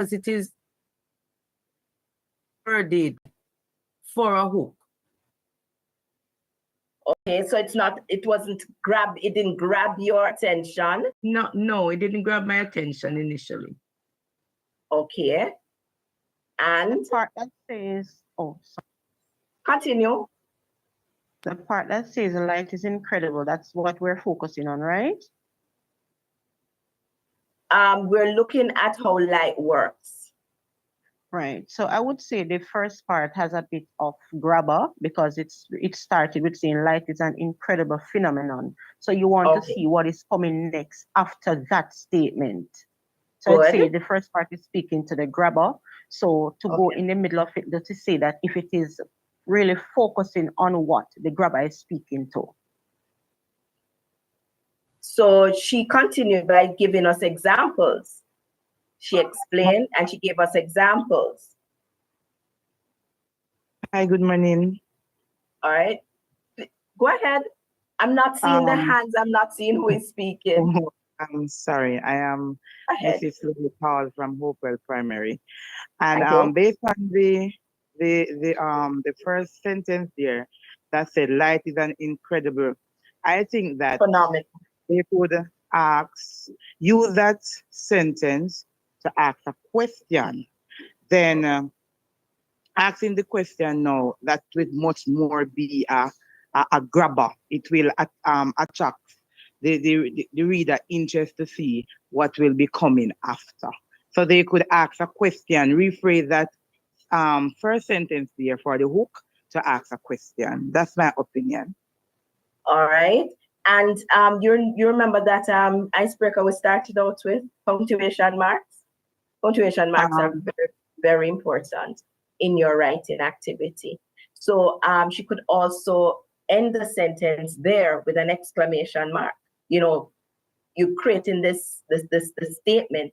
it is worded for a hook. Okay, so it didn't grab your attention. No, it didn't grab my attention initially. Okay. And The part that says, oh, sorry. Continue. The part that says the light is incredible, that's what we're focusing on, right? We're looking at how light works. Right. So I would say the first part has a bit of grabber because it started with saying light is an incredible phenomenon. So you want to see what is coming next after that statement. So I'd say the first part is speaking to the grabber. So to go in the middle of it, to say that if it is really focusing on what the grabber is speaking to. So she continued by giving us examples. She explained and she gave us examples. Hi, good morning. All right. Go ahead. I'm not seeing the hands. I'm not seeing who is speaking. I'm sorry. I am Mrs. Lily Paul from Hopewell Primary. And based on the first sentence there that said light is an incredible, I think that phenomenon. They could use that sentence to ask a question. Then asking the question now, that would much more be a grabber. It will attract the reader interest to see what will be coming after. So they could ask a question, rephrase that first sentence there for the hook to ask a question. That's my opinion. All right. And you remember that icebreaker we started out with punctuation marks? Punctuation marks are very, very important in your writing activity. So she could also end the sentence there with an exclamation mark. You know, you're creating this statement.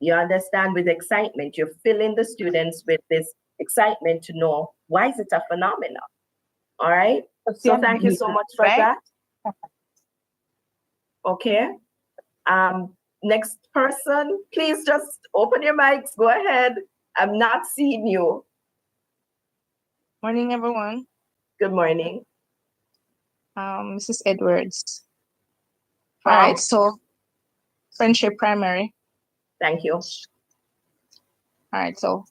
You understand, with excitement. You're filling the students with this excitement to know why is it a phenomenon. All right. So thank you so much for that. Okay. Next person, please just open your mics. Go ahead. I'm not seeing you. Morning, everyone. Good morning. Mrs. Edwards. All right, so Friendship Primary. Thank you. All right, so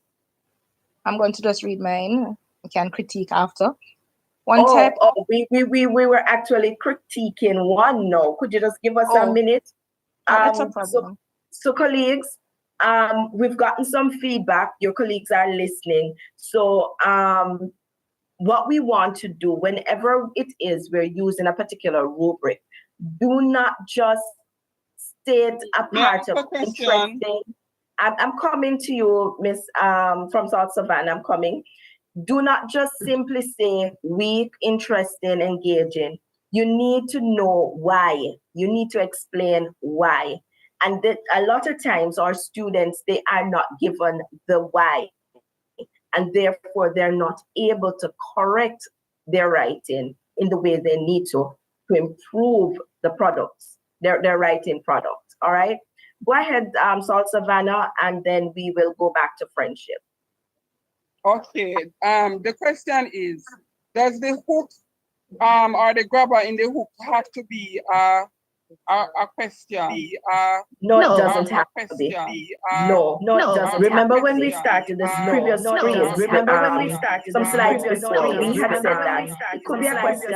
I'm going to just read mine. We can critique after. We were actually critiquing one now. Could you just give us a minute? That's a problem. So colleagues, we've gotten some feedback. Your colleagues are listening. So what we want to do whenever it is we're using a particular rubric, do not just state a part of interesting. I'm coming to you, Miss from South Savannah. I'm coming. Do not just simply say weak, interesting, engaging. You need to know why. You need to explain why. And a lot of times our students, they are not given the why. And therefore, they're not able to correct their writing in the way they need to improve the products, their writing product. All right? Go ahead, South Savannah, and then we will go back to friendship. Okay. The question is, does the hook or the grabber in the hook have to be a question? No, it doesn't have to be. No, it doesn't. Remember when we started this previous phrase? Remember when we started some slides before? We had said that it could be a question,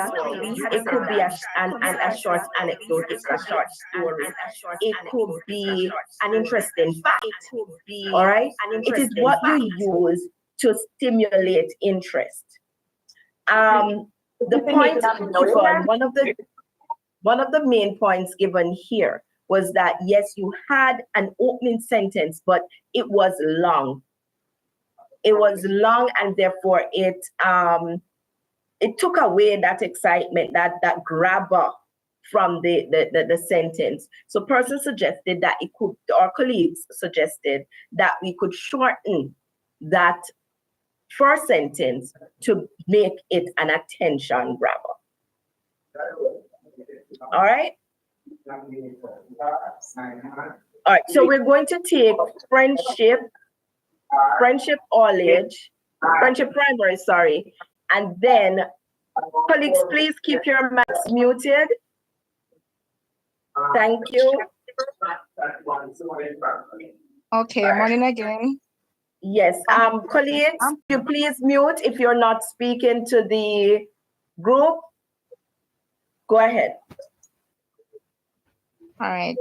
it could be a short anecdote, it's a short story, it could be an interesting fact. All right, it is what you use to stimulate interest. The point given, one of the main points given here was that, yes, you had an opening sentence, but it was long. It was long, and therefore it took away that excitement, that grabber from the sentence. So person suggested that it could, our colleagues suggested that we could shorten that first sentence to make it an attention grabber. All right. All right, so we're going to take friendship primary, sorry. And then, colleagues, please keep your mics muted. Thank you. Okay, morning again. Yes, colleagues, you please mute if you're not speaking to the group. Go ahead. All right.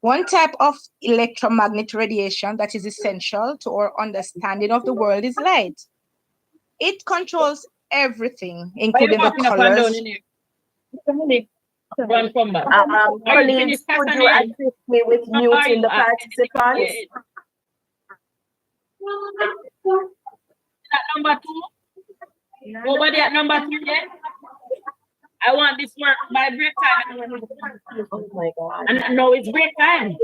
One type of electromagnetic radiation that is essential to our understanding of the world is light. It controls everything, including the colors. Colleagues, could you assist me with muting the participants? At number 2. Nobody at number 3 yet? I want this work by break time. Oh my God. And no, it's break time.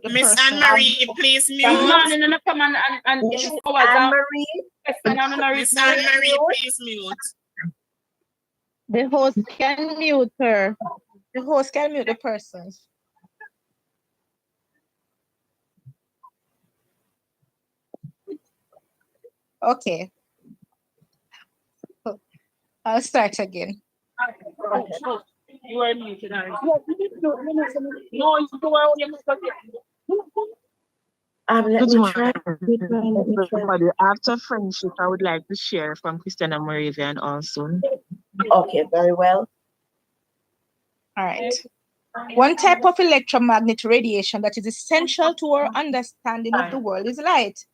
Miss Anne-Marie, please mute. Come on, and then come and Miss Anne-Marie, Miss Anne-Marie, please mute. The host can mute her. The host can mute the person. Okay. I'll start again. You are muted. No, you let me try. Everybody, after friendship, I would like to share from Christiana Moravian also. Okay, very well. All right. One type of electromagnetic radiation that is essential to our understanding of the world is light.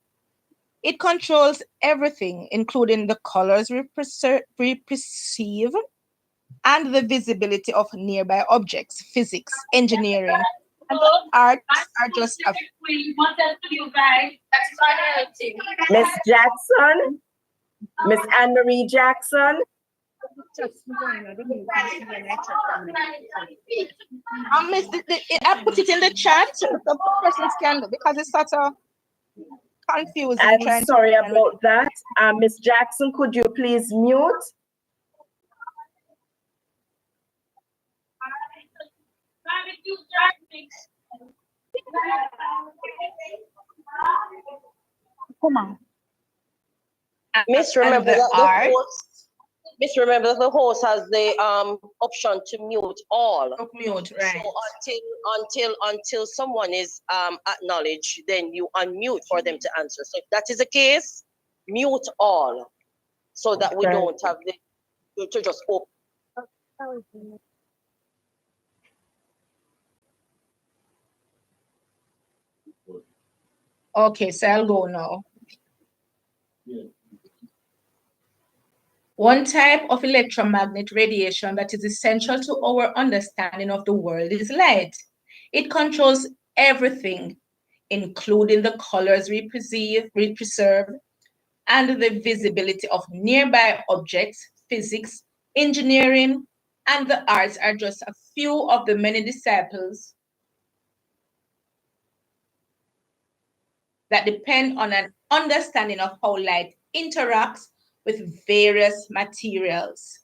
It controls everything, including the colors we perceive and the visibility of nearby objects. Physics, engineering, and art are just a Miss Jackson, Miss Anne-Marie Jackson. I put it in the chat so the persons can do, because it's sort of confusing. I'm sorry about that. Miss Jackson, could you please mute? Come on. Miss, remember that remember the host has the option to mute all. Mute, right. So until someone is acknowledged, then you unmute for them to answer. So if that is the case, mute all, so that we don't have to just open. Okay, so I'll go now. One type of electromagnetic radiation that is essential to our understanding of the world is light. It controls everything, including the colors we preserve, and the visibility of nearby objects. Physics, engineering, and the arts are just a few of the many disciples that depend on an understanding of how light interacts with various materials.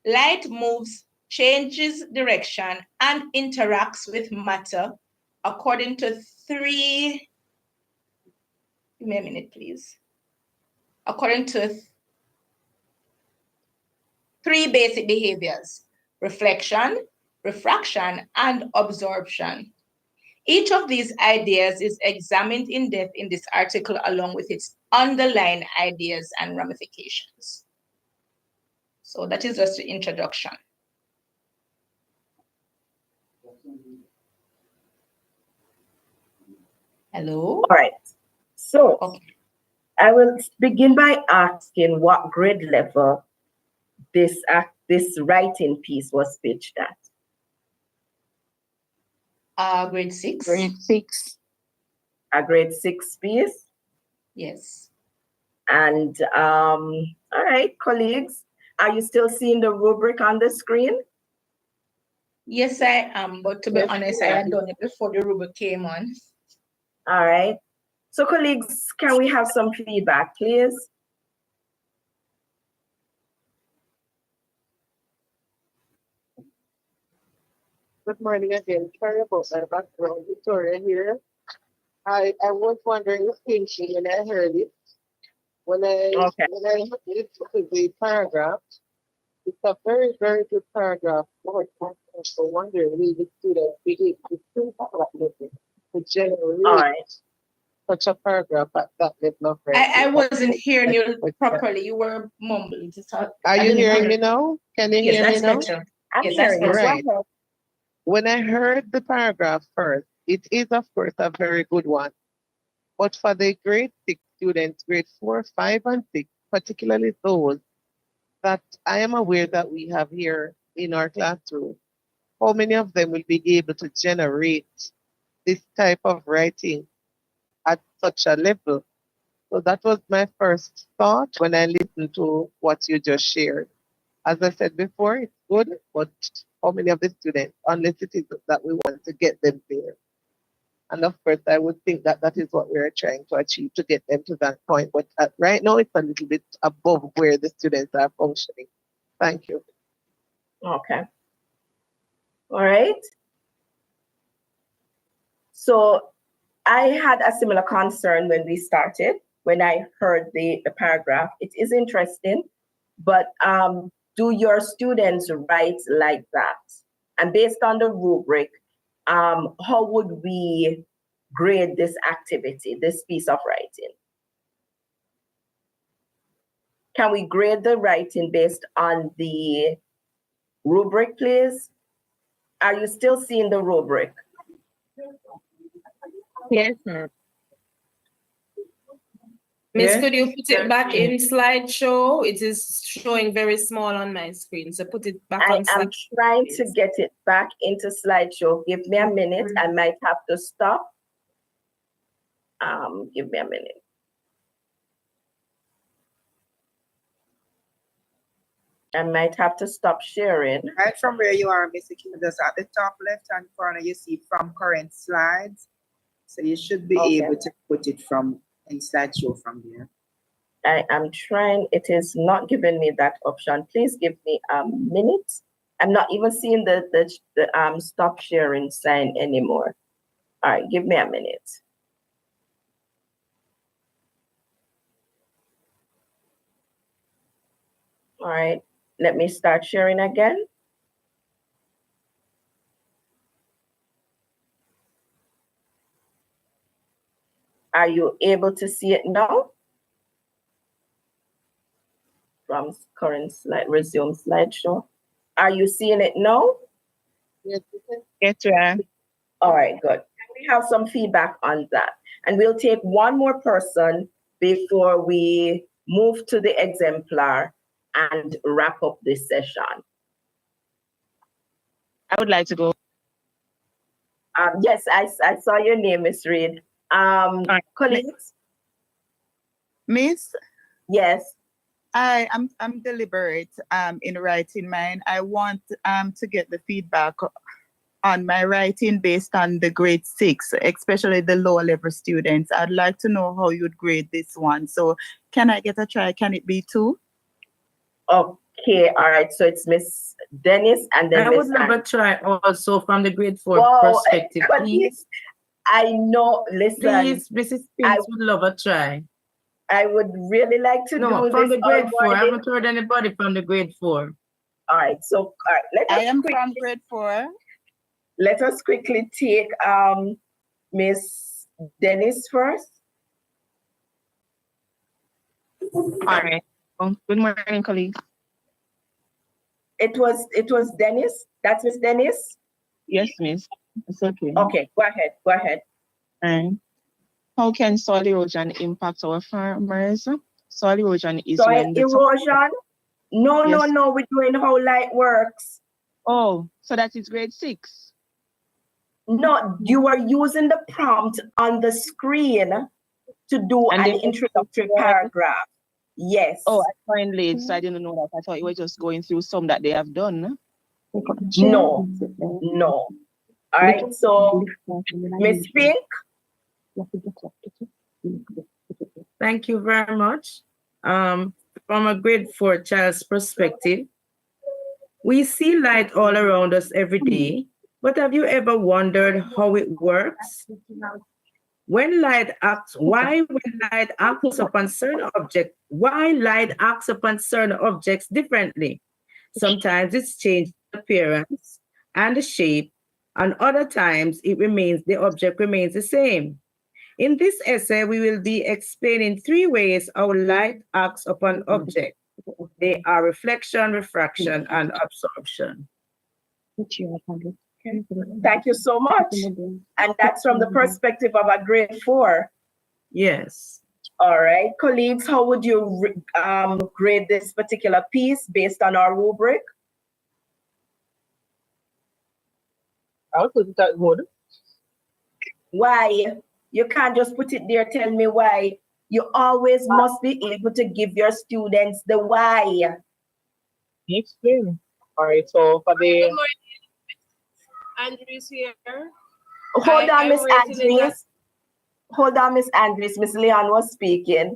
Light moves, changes direction, and interacts with matter according to three, give me a minute, please. According to three basic behaviors: reflection, refraction, and absorption. Each of these ideas is examined in depth in this article, along with its underlying ideas and ramifications. So that is just the introduction. Hello? All right. So I will begin by asking what grade level this writing piece was pitched at. Grade 6. Grade 6. A grade 6 piece? Yes. And all right, colleagues, are you still seeing the rubric on the screen? Yes, I am, but to be honest, I had done it before the rubric came on. All right. So colleagues, can we have some feedback, please? Good morning again. Sorry about my background. Victoria here. I was wondering the same thing when I heard it. When I heard it, the paragraph, it's a very, very good paragraph. Lord, I'm also wondering, will the students be able to think about it to generate such a paragraph at that level of I writing? wasn't hearing you properly. You were mumbling. Are you hearing me now? Can you Yes, hear me that's now? better. I'm Yes, that's hearing you. better. Right. Go ahead. When I heard the paragraph first, it is of course a very good one. But for the grade 6 students, grade 4, 5, and 6, particularly those that I am aware that we have here in our classroom, how many of them will be able to generate this type of writing at such a level? So that was my first thought when I listened to what you just shared. As I said before, it's good, but how many of the students, unless it is that we want to get them there? And of course, I would think that that is what we're trying to achieve, to get them to that point. But right now, it's a little bit above where the students are functioning. Thank you. Okay. All right. So I had a similar concern when we started, when I heard the paragraph. It is interesting, but do your students write like that? And based on the rubric, how would we grade this activity, this piece of writing? Can we grade the writing based on the rubric, please? Are you still seeing the rubric? Yes, ma'am. Miss, Yeah. could you put it back in slideshow? It is showing very small on my screen, so put it back on I am slideshow. trying to get it back into slideshow. Give me a minute. I might have to stop. Give me a minute. I might have to stop sharing. Right from where you are, Mr. Just at the top left-hand corner, you see from current slides. So you should be able to put it from in slideshow from there. I am trying. It is not giving me that option. Please give me a minute. I'm not even seeing the stop sharing sign anymore. All right, give me a minute. All right, let me start sharing again. Are you able to see it now? From current slide, resume slideshow. Are you seeing it now? Yes, right. All right, good. We have some feedback on that. And we'll take one more person before we move to the exemplar and wrap up this session. I would like to go. Yes, I saw your name, Miss Reed. Colleagues? Miss? Yes. I'm deliberate in writing mine. I want to get the feedback on my writing based on the grade 6, especially the lower level students. I'd like to know how you'd grade this one. So can I get a try? Can it be 2? Okay, all right. So it's Miss Dennis and then I would Miss never try also from the grade 4 Whoa, perspective, please. I know, listen. Please, Mrs. Spence would love a try. I would really like to do this. From the grade 4. I morning. haven't heard anybody from the grade 4. All right, so all right, let us I am from grade 4. Let us quickly take Miss Dennis first. All right. Good morning, colleagues. It was Dennis. That's Miss Dennis? Yes, miss. It's okay. Okay, go ahead. Go ahead. How can soil erosion impact our farmers? Soil erosion is soil when the erosion? No, Yes. no, we're doing how light works. Oh, so that is grade 6. No, you are using the prompt on the screen to do And an then- introductory paragraph. Yes. Oh, I joined late, so I didn't know that. I thought you were just going through some that they have done. No, no. All right, so Miss Pink. Thank you very much. From a grade 4 child's perspective, we see light all around us every day, But have you ever wondered how it works? When light acts, why when light acts upon certain objects, why light acts upon certain objects differently? Sometimes it's changed the appearance and the shape, and other times the object remains the same. In this essay, we will be explaining 3 ways how light acts upon objects. They are reflection, refraction, and absorption. Thank you so much. And that's from the perspective of a grade 4. Yes. All right, colleagues, how would you grade this particular piece based on our rubric? I'll put it at good. Why? You can't just put it there, tell me why. You always must be able to give your students the why. Explain. All right, so for the Andrews here. Hold on, Miss Andrews. Hold on, Miss Andrews. Miss Leon was speaking.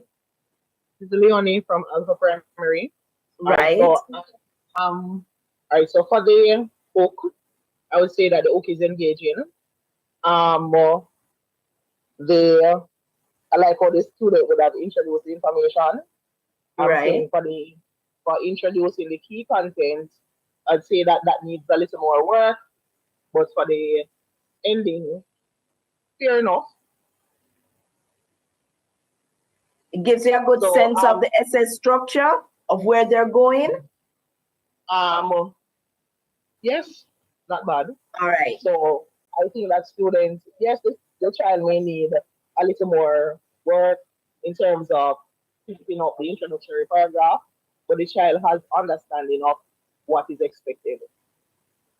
This is Leonie from Alpha Primary. Right. All right, so for the hook, I would say that the hook is engaging. I like how the student would have introduced the information. Right. For introducing the key content, I'd say that needs a little more work. But for the ending, fair enough. It gives you a good sense of the essay structure of where they're going. Yes, not bad. All right. So I think that students, yes, the child may need a little more work in terms of picking up the introductory paragraph, but the child has understanding of what is expected.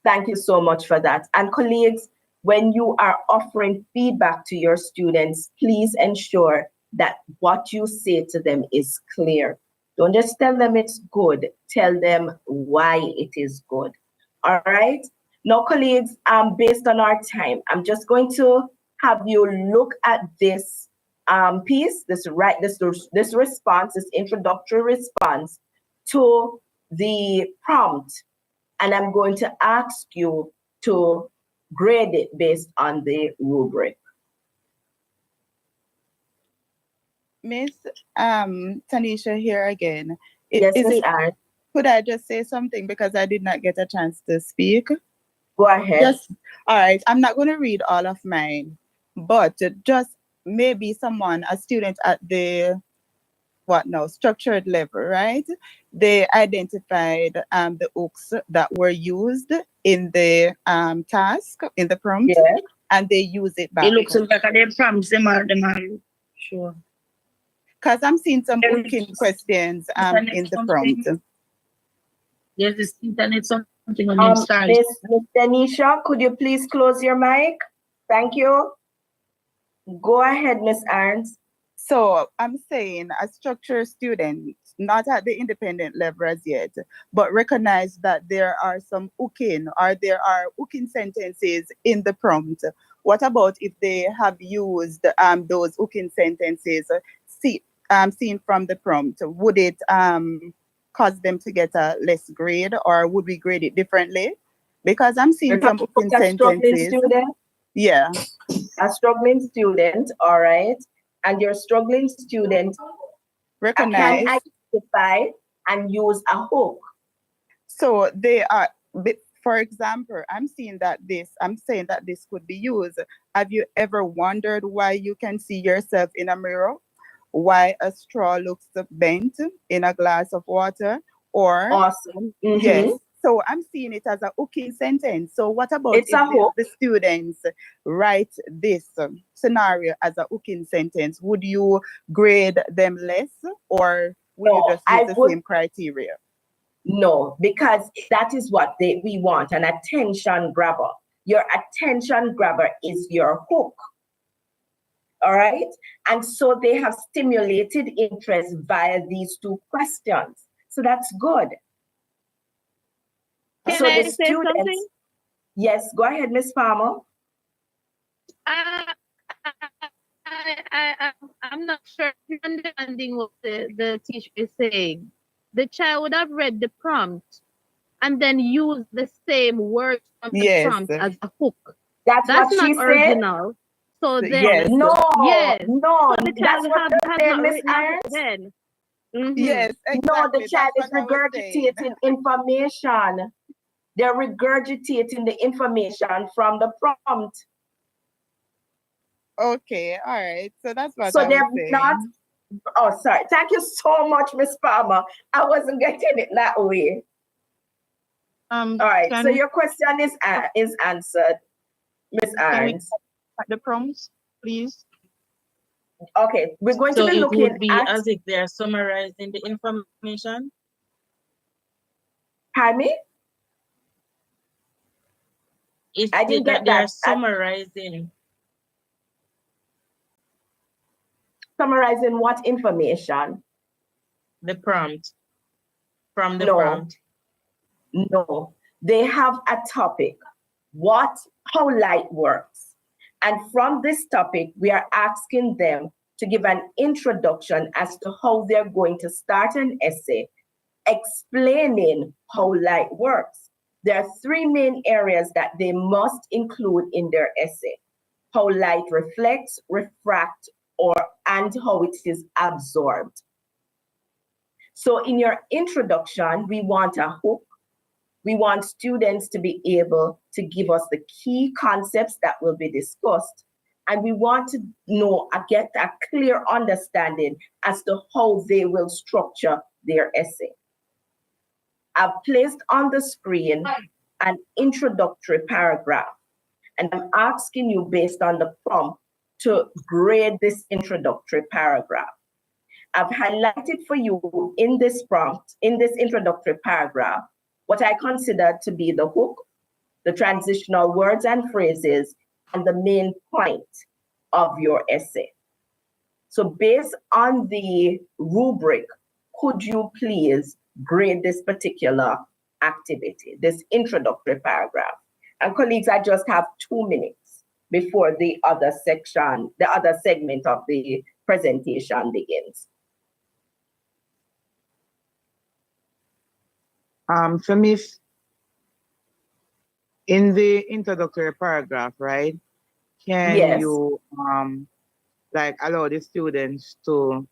Thank you so much for that. And colleagues, when you are offering feedback to your students, please ensure that what you say to them is clear. Don't just tell them it's good, tell them why it is good. All right. Now, colleagues, based on our time, I'm just going to have you look at this piece, this response, this introductory response to the prompt. And I'm going to ask you to grade it based on the rubric. Miss Tanisha here again. Yes, Miss Anne. Could I just say something because I did not get a chance to speak? Go ahead. All right, I'm not going to read all of mine, but just maybe a student at the structured level, right? They identified the hooks that were used in the task, in the prompt, and they use it back. It looks like they prompts them are sure. Because I'm seeing some hooking questions in the prompt. Yes, this internet something on Miss Tanisha, could you please close your mic? Thank you. Go ahead, Miss Arns. So I'm saying a structured student, not at the independent level as yet, but recognize that there are some hooking or there are hooking sentences in the prompt. What about if they have used those hooking sentences seen from the prompt? Would it cause them to get a less grade, or would we grade it differently? Because I'm seeing some hooking sentences. Yeah. A struggling student, all right. And your struggling student can identify and use a hook. So they are, for example, I'm saying that this could be used. Have you ever wondered why you can see yourself in a mirror? Why a straw looks bent in a glass of water? Or awesome. Mm-hmm. Yes. So I'm seeing it as a hooking sentence. So what about if the students write this scenario as a hooking sentence? Would you grade them less, or would you just use the same criteria? No, because that is what we want, an attention grabber. Your attention grabber is your hook. All right? And so they have stimulated interest via these 2 questions. So that's good. Can I say something? Yes, go ahead, Miss Palmer. I'm not sure understanding what the teacher is saying. The child would have read the prompt and then use the same words from the Yes. prompt as a hook. That's That's what not she said. original. So then, Yes. No, yes. no, So the that's child what has you're saying, not Miss written a hook Irons. then. Mhm. Yes, No, exactly. the child is That's what I was saying. regurgitating information. They're regurgitating the information from the prompt. Okay, all right. So that's what So I was they're saying. not. Oh, sorry. Thank you so much, Miss Palmer. I wasn't getting it that way. All right. So Can your question is answered, Miss can we Irons. at the prompts, please? Okay, we're going So to be it looking would be at. as if they're summarizing the information. Pardon me? It's I didn't get they're that. summarizing. Summarizing what information? The prompt. From the No. prompt. No, they have a topic, how light works. And from this topic, we are asking them to give an introduction as to how they're going to start an essay explaining how light works. There are three main areas that they must include in their essay: how light reflects, refracts, and how it is absorbed. So in your introduction, we want a hook. We want students to be able to give us the key concepts that will be discussed. And we want to get a clear understanding as to how they will structure their essay. I've placed on the screen an introductory paragraph, and I'm asking you, based on the prompt, to grade this introductory paragraph. I've highlighted for you in this prompt, in this introductory paragraph, what I consider to be the hook, the transitional words and phrases, and the main point of your essay. So based on the rubric, could you please grade this particular activity, this introductory paragraph? And colleagues, I just have 2 minutes before the other section, the other segment of the presentation begins. For me, in the introductory paragraph, right? Can Yes. you like allow the students to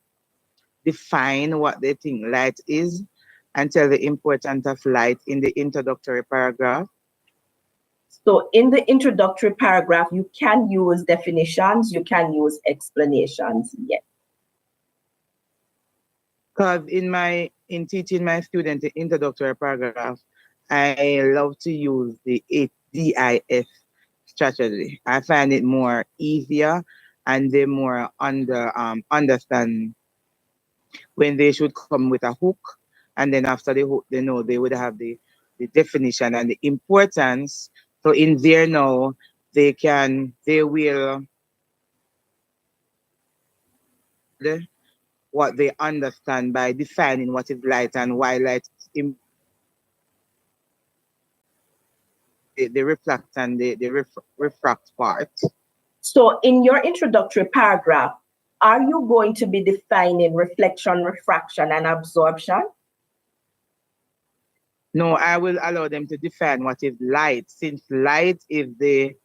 define what they think light is and tell the importance of light in the introductory paragraph? So in the introductory paragraph, you can use definitions, you can use explanations, yes. Because in teaching my students the introductory paragraph, I love to use the DIF strategy. I find it more easier and they more understand when they should come with a hook, and then after the hook, they know they would have the definition and the importance. So in there now, they will what they understand by defining what is light and why light is the reflect and the refract part. So in your introductory paragraph, are you going to be defining reflection, refraction, and absorption? No, I will allow them to define what is light, since light is the...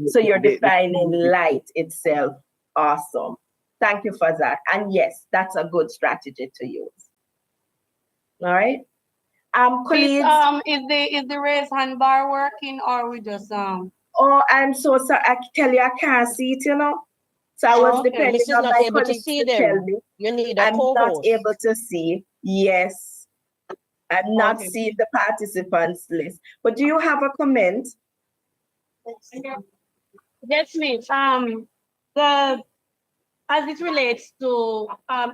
So you're defining light itself. Awesome. Thank you for that. And yes, that's a good strategy to use. All right. Colleagues. Is the raise hand bar working, or we just Oh, I'm so sorry. I tell you, I can't see it, you know. So I was depending Mrs. on not my able to colleagues see to tell them. me. You need a I'm not co-host. able to see. Yes. I'm not Okay. seeing the participants list. But do you have a comment? Yes, miss. As it relates to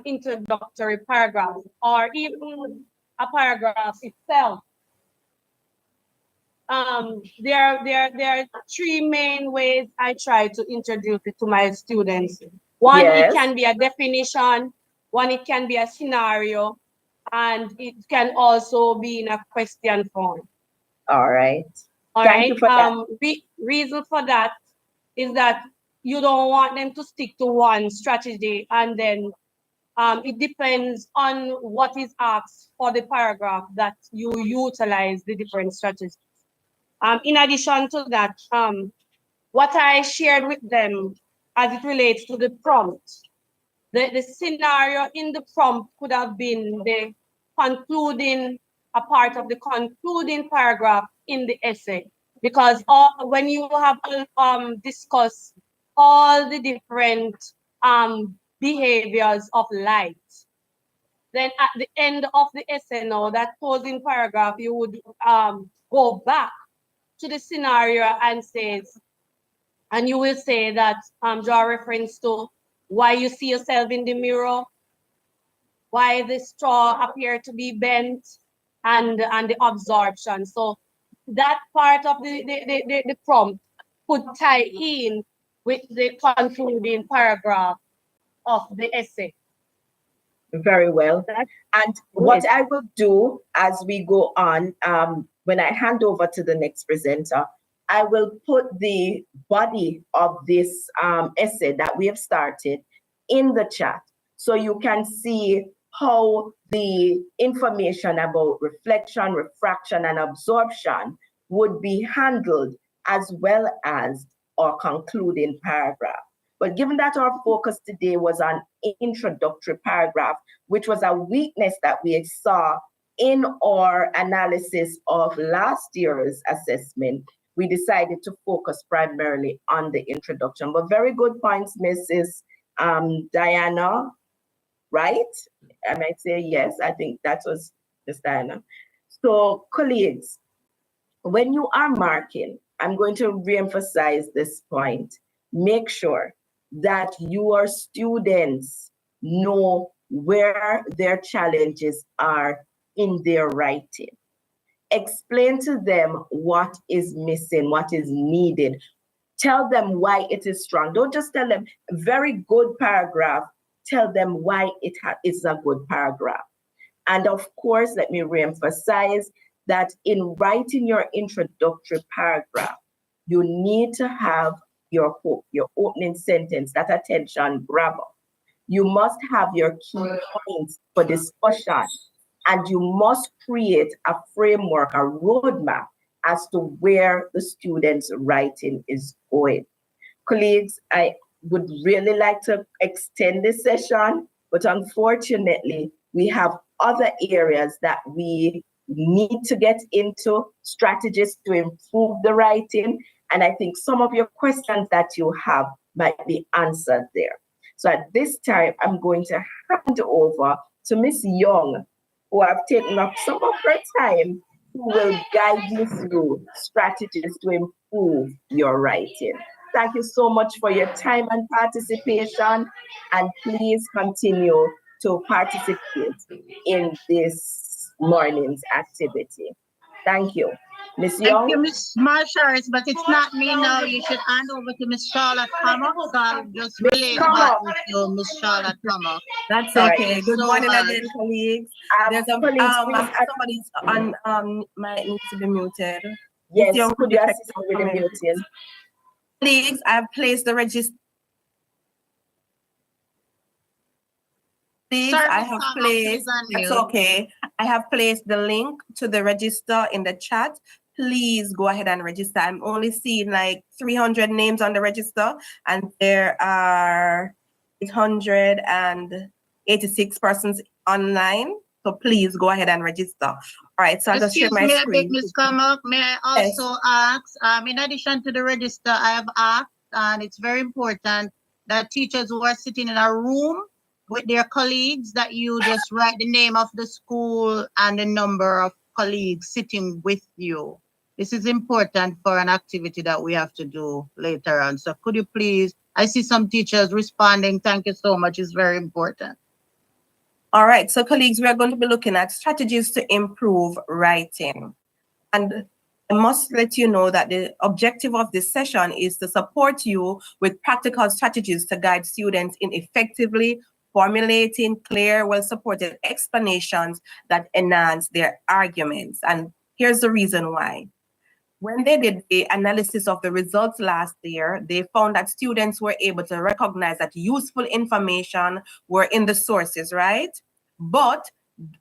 introductory paragraph or even a paragraph itself, there are three main ways I try to introduce it to my students. One, Yes. it can be a definition. One, it can be a scenario, and it can also be in a question form. All right. All Thank right. you for that. Reason for that is that you don't want them to stick to one strategy and then it depends on what is asked for the paragraph that you utilize the different strategies. In addition to that, what I shared with them as it relates to the prompt, the scenario in the prompt could have been the concluding, a part of the concluding paragraph in the essay. Because when you have discussed all the different behaviors of light, then at the end of the essay now, that closing paragraph, you would go back to the scenario and you will say that, draw reference to why you see yourself in the mirror, why the straw appear to be bent, and the absorption. So that part of the prompt could tie in with the concluding paragraph of the essay. Very well. And what I will do as we go on, when I hand over to the next presenter, I will put the body of this essay that we have started in the chat, so you can see how the information about reflection, refraction, and absorption would be handled, as well as our concluding paragraph. But given that our focus today was on introductory paragraph, which was a weakness that we saw in our analysis of last year's assessment, we decided to focus primarily on the introduction. But very good points, Mrs. Diana, right? I might say yes, I think that was Ms. Diana. So colleagues, when you are marking, I'm going to reemphasize this point. Make sure that your students know where their challenges are in their writing. Explain to them what is missing, what is needed. Tell them why it is strong. Don't just tell them a very good paragraph. Tell them why it is a good paragraph. And of course, let me reemphasize that in writing your introductory paragraph, you need to have your hook, your opening sentence, that attention grabber. You must have your key points for discussion, and you must create a framework, a roadmap as to where the student's writing is going. Colleagues, I would really like to extend this session, but unfortunately, we have other areas that we need to get into, strategies to improve the writing. And I think some of your questions that you have might be answered there. So at this time, I'm going to hand over to Ms. Young, who have taken up some of her time, who will guide you through strategies to improve your writing. Thank you so much for your time and participation, and please continue to participate in this morning's activity. Thank you. Ms. Young? Thank you, Ms. Marshalls, but it's not me now. You should hand over to Ms. Charlotte Comer. So I'll just relay back to Ms. Charlotte Comer. That's All okay. right. Good So, morning again, colleagues. There's a colleagues, somebody's on might need to be muted. Yes, Young, could you check assist me with the muting? Colleagues, I've placed the register. Please, Sorry, I Ms. have Comer, placed, please it's unmute. okay. I have placed the link to the register in the chat. Please go ahead and register. I'm only seeing like 300 names on the register, and there are 886 persons online. So please go ahead and register. All right, so I'll just share Excuse my me a screen. bit, Ms. Comer. May I also ask, in addition to the register, I have asked, and it's very important, that teachers who are sitting in a room with their colleagues, that you just write the name of the school and the number of colleagues sitting with you. This is important for an activity that we have to do later on. So could you please, I see some teachers responding. Thank you so much. It's very important. All right, so colleagues, we are going to be looking at strategies to improve writing. And I must let you know that the objective of this session is to support you with practical strategies to guide students in effectively formulating clear, well-supported explanations that enhance their arguments. And here's the reason why. when they did the analysis of the results last year, they found that students were able to recognize that useful information were in the sources, right? But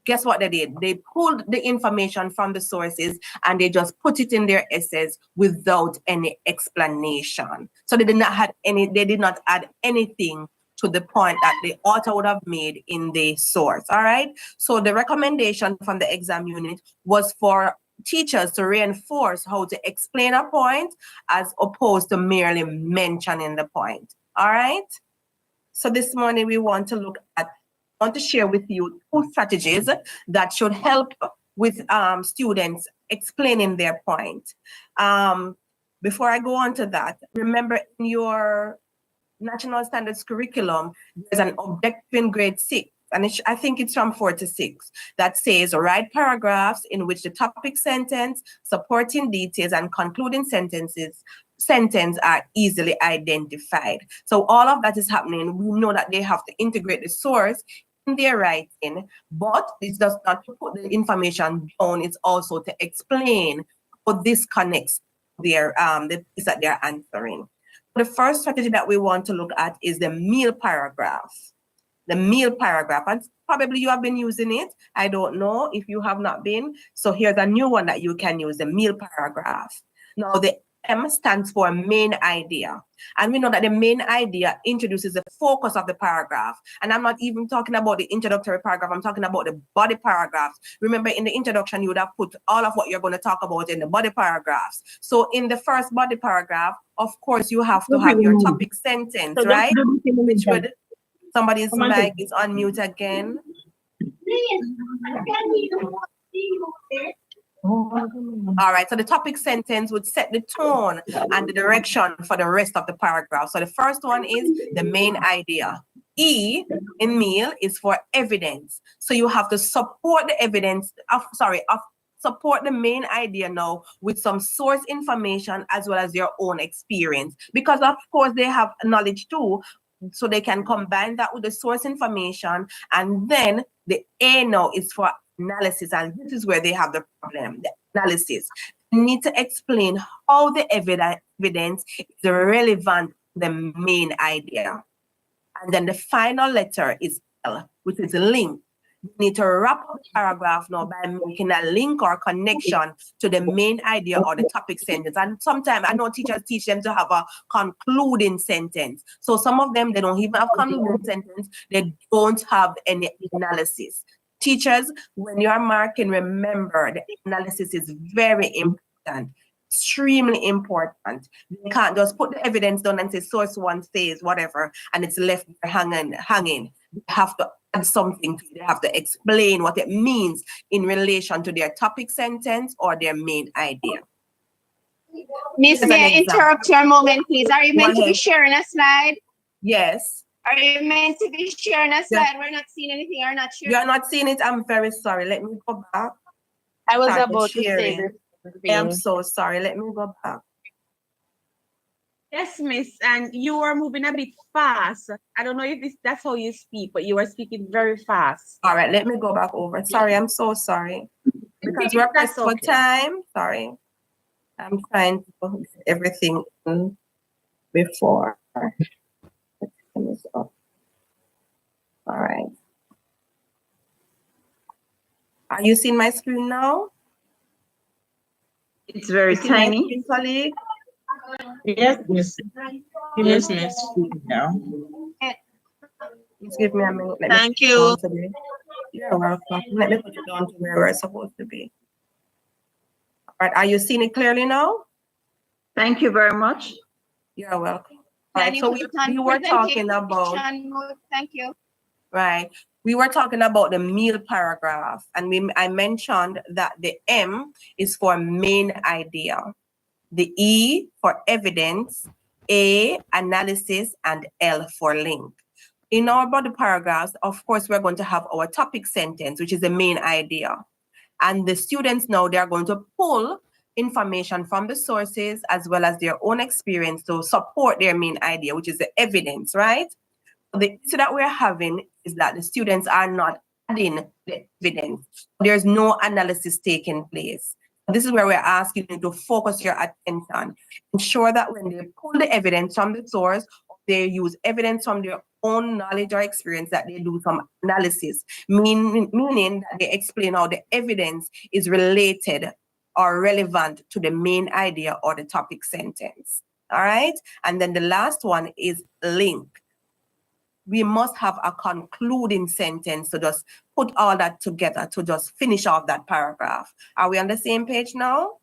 guess what they did? They pulled the information from the sources and they just put it in their essays without any explanation. So they did not add anything to the point that the author would have made in the source, all right? So the recommendation from the exam unit was for teachers to reinforce how to explain a point as opposed to merely mentioning the point, all right? So this morning we want to share with you 2 strategies that should help with students explaining their point. Before I go on to that, remember in your National Standards curriculum, there's an objective in grade 6, and I think it's from 4 to 6, that says write paragraphs in which the topic sentence, supporting details, and concluding sentence are easily identified. So all of that is happening. We know that they have to integrate the source in their writing, but it's just not to put the information down, it's also to explain how this connects their the piece that they're answering. The first strategy that we want to look at is the meal paragraph. The meal paragraph, and probably you have been using it. I don't know if you have not been. So here's a new one that you can use, the meal paragraph. Now the M stands for main idea. And we know that the main idea introduces the focus of the paragraph. And I'm not even talking about the introductory paragraph, I'm talking about the body paragraphs. Remember, in the introduction, you would have put all of what you're going to talk about in the body paragraphs. So in the first body paragraph, of course, you have to have your topic sentence, right? Which would, somebody's mic is on mute again. All right, so the topic sentence would set the tone and the direction for the rest of the paragraph. So the first one is the main idea. E in meal is for evidence. So you have to support the evidence support the main idea now with some source information as well as your own experience. Because of course they have knowledge too, so they can combine that with the source information. And then the A now is for analysis, and this is where they have the problem, the analysis. You need to explain how the evidence is relevant to the main idea. And then the final letter is L, which is a link. You need to wrap up the paragraph now by making a link or connection to the main idea or the topic sentence. And sometimes I know teachers teach them to have a concluding sentence. So some of them, they don't even have concluding sentence. They don't have any analysis. Teachers, when you are marking, remember the analysis is very important, extremely important. You can't just put the evidence down and say source 1 says whatever, and it's left hanging. You have to add something to it. They have to explain what it means in relation to their topic sentence or their main idea. Miss, may I interrupt you a moment, please? Are you meant to be sharing a slide? Yes. Are you meant to be sharing a slide? We're not seeing anything or not sure. You're not seeing it. I'm very sorry. Let me go back. I was about to say this. I'm so sorry. Let me go back. Yes, Miss, and you were moving a bit fast. I don't know if that's how you speak, but you were speaking very fast. All right, let me go back over. Sorry, I'm so sorry. Because we're pressed for time. Sorry. I'm trying to get everything in before. All right. Are you seeing my screen now? It's very tiny. Colleague? Yes, miss. Yes, miss. Now. Just give me a minute. Thank you. You're welcome. Let me put it down to where we're supposed to be. All right. Are you seeing it clearly now? Thank you very much. You're welcome. All right. So we were talking about. Thank you. Right. We were talking about the meal paragraph, and I mentioned that the M is for main idea, the E for evidence, A, analysis, and L for link. In our body paragraphs, of course, we're going to have our topic sentence, which is the main idea. And the students now, they're going to pull information from the sources as well as their own experience to support their main idea, which is the evidence, right? The issue that we're having is that the students are not adding the evidence. There's no analysis taking place. This is where we're asking you to focus your attention. Ensure that when they pull the evidence from the source, they use evidence from their own knowledge or experience, that they do some analysis, meaning that they explain how the evidence is related or relevant to the main idea or the topic sentence. All right. And then the last one is link. We must have a concluding sentence to just put all that together, to just finish off that paragraph. Are we on the same page now?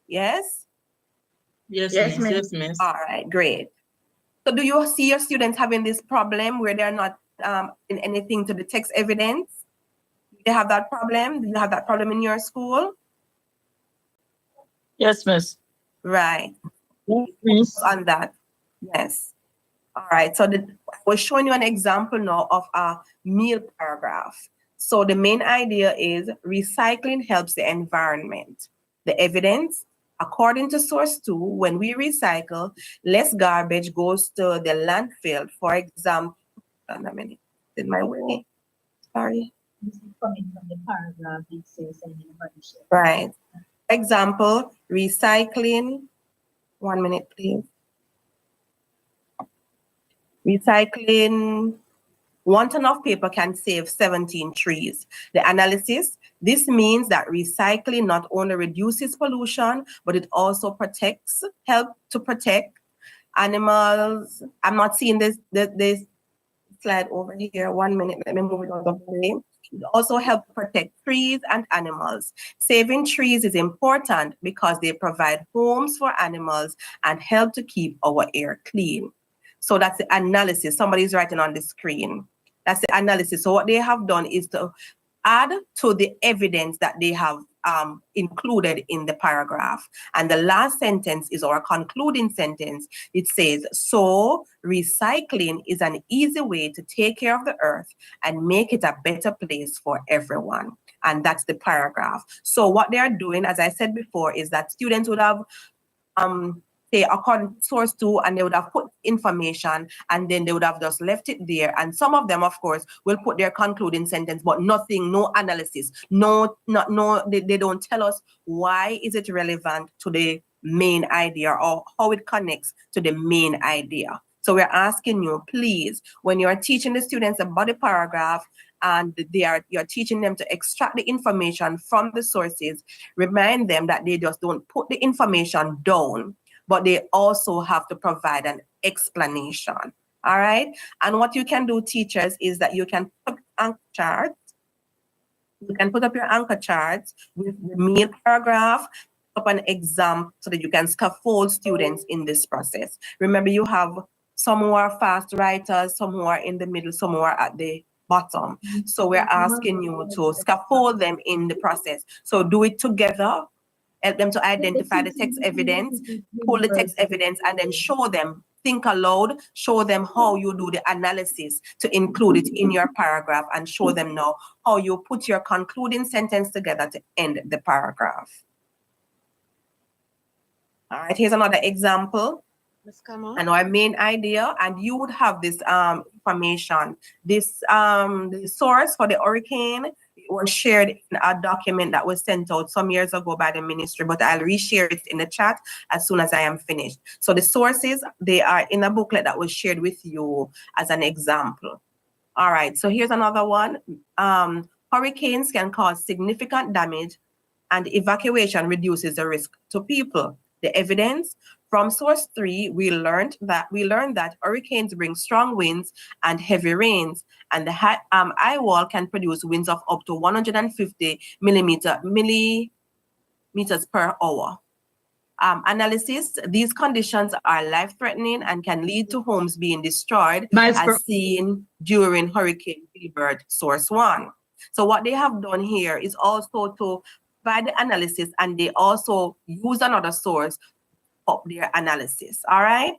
Yes? Yes, Yes, miss. ma'am. Yes, miss. All right, great. So do you see your students having this problem where they're not in anything to the text evidence? Do they have that problem? Do you have that problem in your school? Yes, miss. Right. Yes, miss. On that. Yes. All right. So we're showing you an example now of a meal paragraph. So the main idea is recycling helps the environment. The evidence, according to source 2, when we recycle, less garbage goes to the landfill. For example, hold on a minute, in my way. Sorry. This is coming from the paragraph it says and Right. Example, recycling. 1 minute, please. Recycling 1 ton of paper can save 17 trees. The analysis, this means that recycling not only reduces pollution, but it also help to protect animals. I'm not seeing this slide over here. 1 minute, let me move it out of the way. It also helps protect trees and animals. Saving trees is important because they provide homes for animals and help to keep our air clean. So that's the analysis. Somebody's writing on the screen. That's the analysis. So what they have done is to add to the evidence that they have included in the paragraph. And the last sentence is our concluding sentence. It says, so recycling is an easy way to take care of the earth and make it a better place for everyone. And that's the paragraph. So what they are doing, as I said before, is that students would have say according to source 2, and they would have put information, and then they would have just left it there. And some of them, of course, will put their concluding sentence, but nothing, no analysis, they don't tell us why is it relevant to the main idea or how it connects to the main idea. So we're asking you, please, when you're teaching the students about the paragraph and you're teaching them to extract the information from the sources, remind them that they just don't put the information down, but they also have to provide an explanation. All right. And what you can do, teachers, is that you can put anchor charts. You can put up your anchor charts with the meal paragraph, up an exam so that you can scaffold students in this process. Remember, you have some who are fast writers, some who are in the middle, some who are at the bottom. So we're asking you to scaffold them in the process. So do it together. Help them to identify the text evidence, pull the text evidence, and then show them, think aloud, show them how you do the analysis to include it in your paragraph, and show them now how you put your concluding sentence together to end the paragraph. All right, here's another example. And our main idea, and you would have this information. This the source for the hurricane was shared in a document that was sent out some years ago by the ministry, but I'll reshare it in the chat as soon as I am finished. So the sources, they are in a booklet that was shared with you as an example. All right, so here's another one. Hurricanes can cause significant damage, and evacuation reduces the risk to people. The evidence from source 3, we learned that hurricanes bring strong winds and heavy rains, and the eye wall can produce winds of up to 150 millimeters per hour. Analysis, these conditions are life-threatening and can lead to homes being destroyed, as seen during Hurricane Gilbert, source 1. So what they have done here is also to provide the analysis, and they also use another source of their analysis. All right.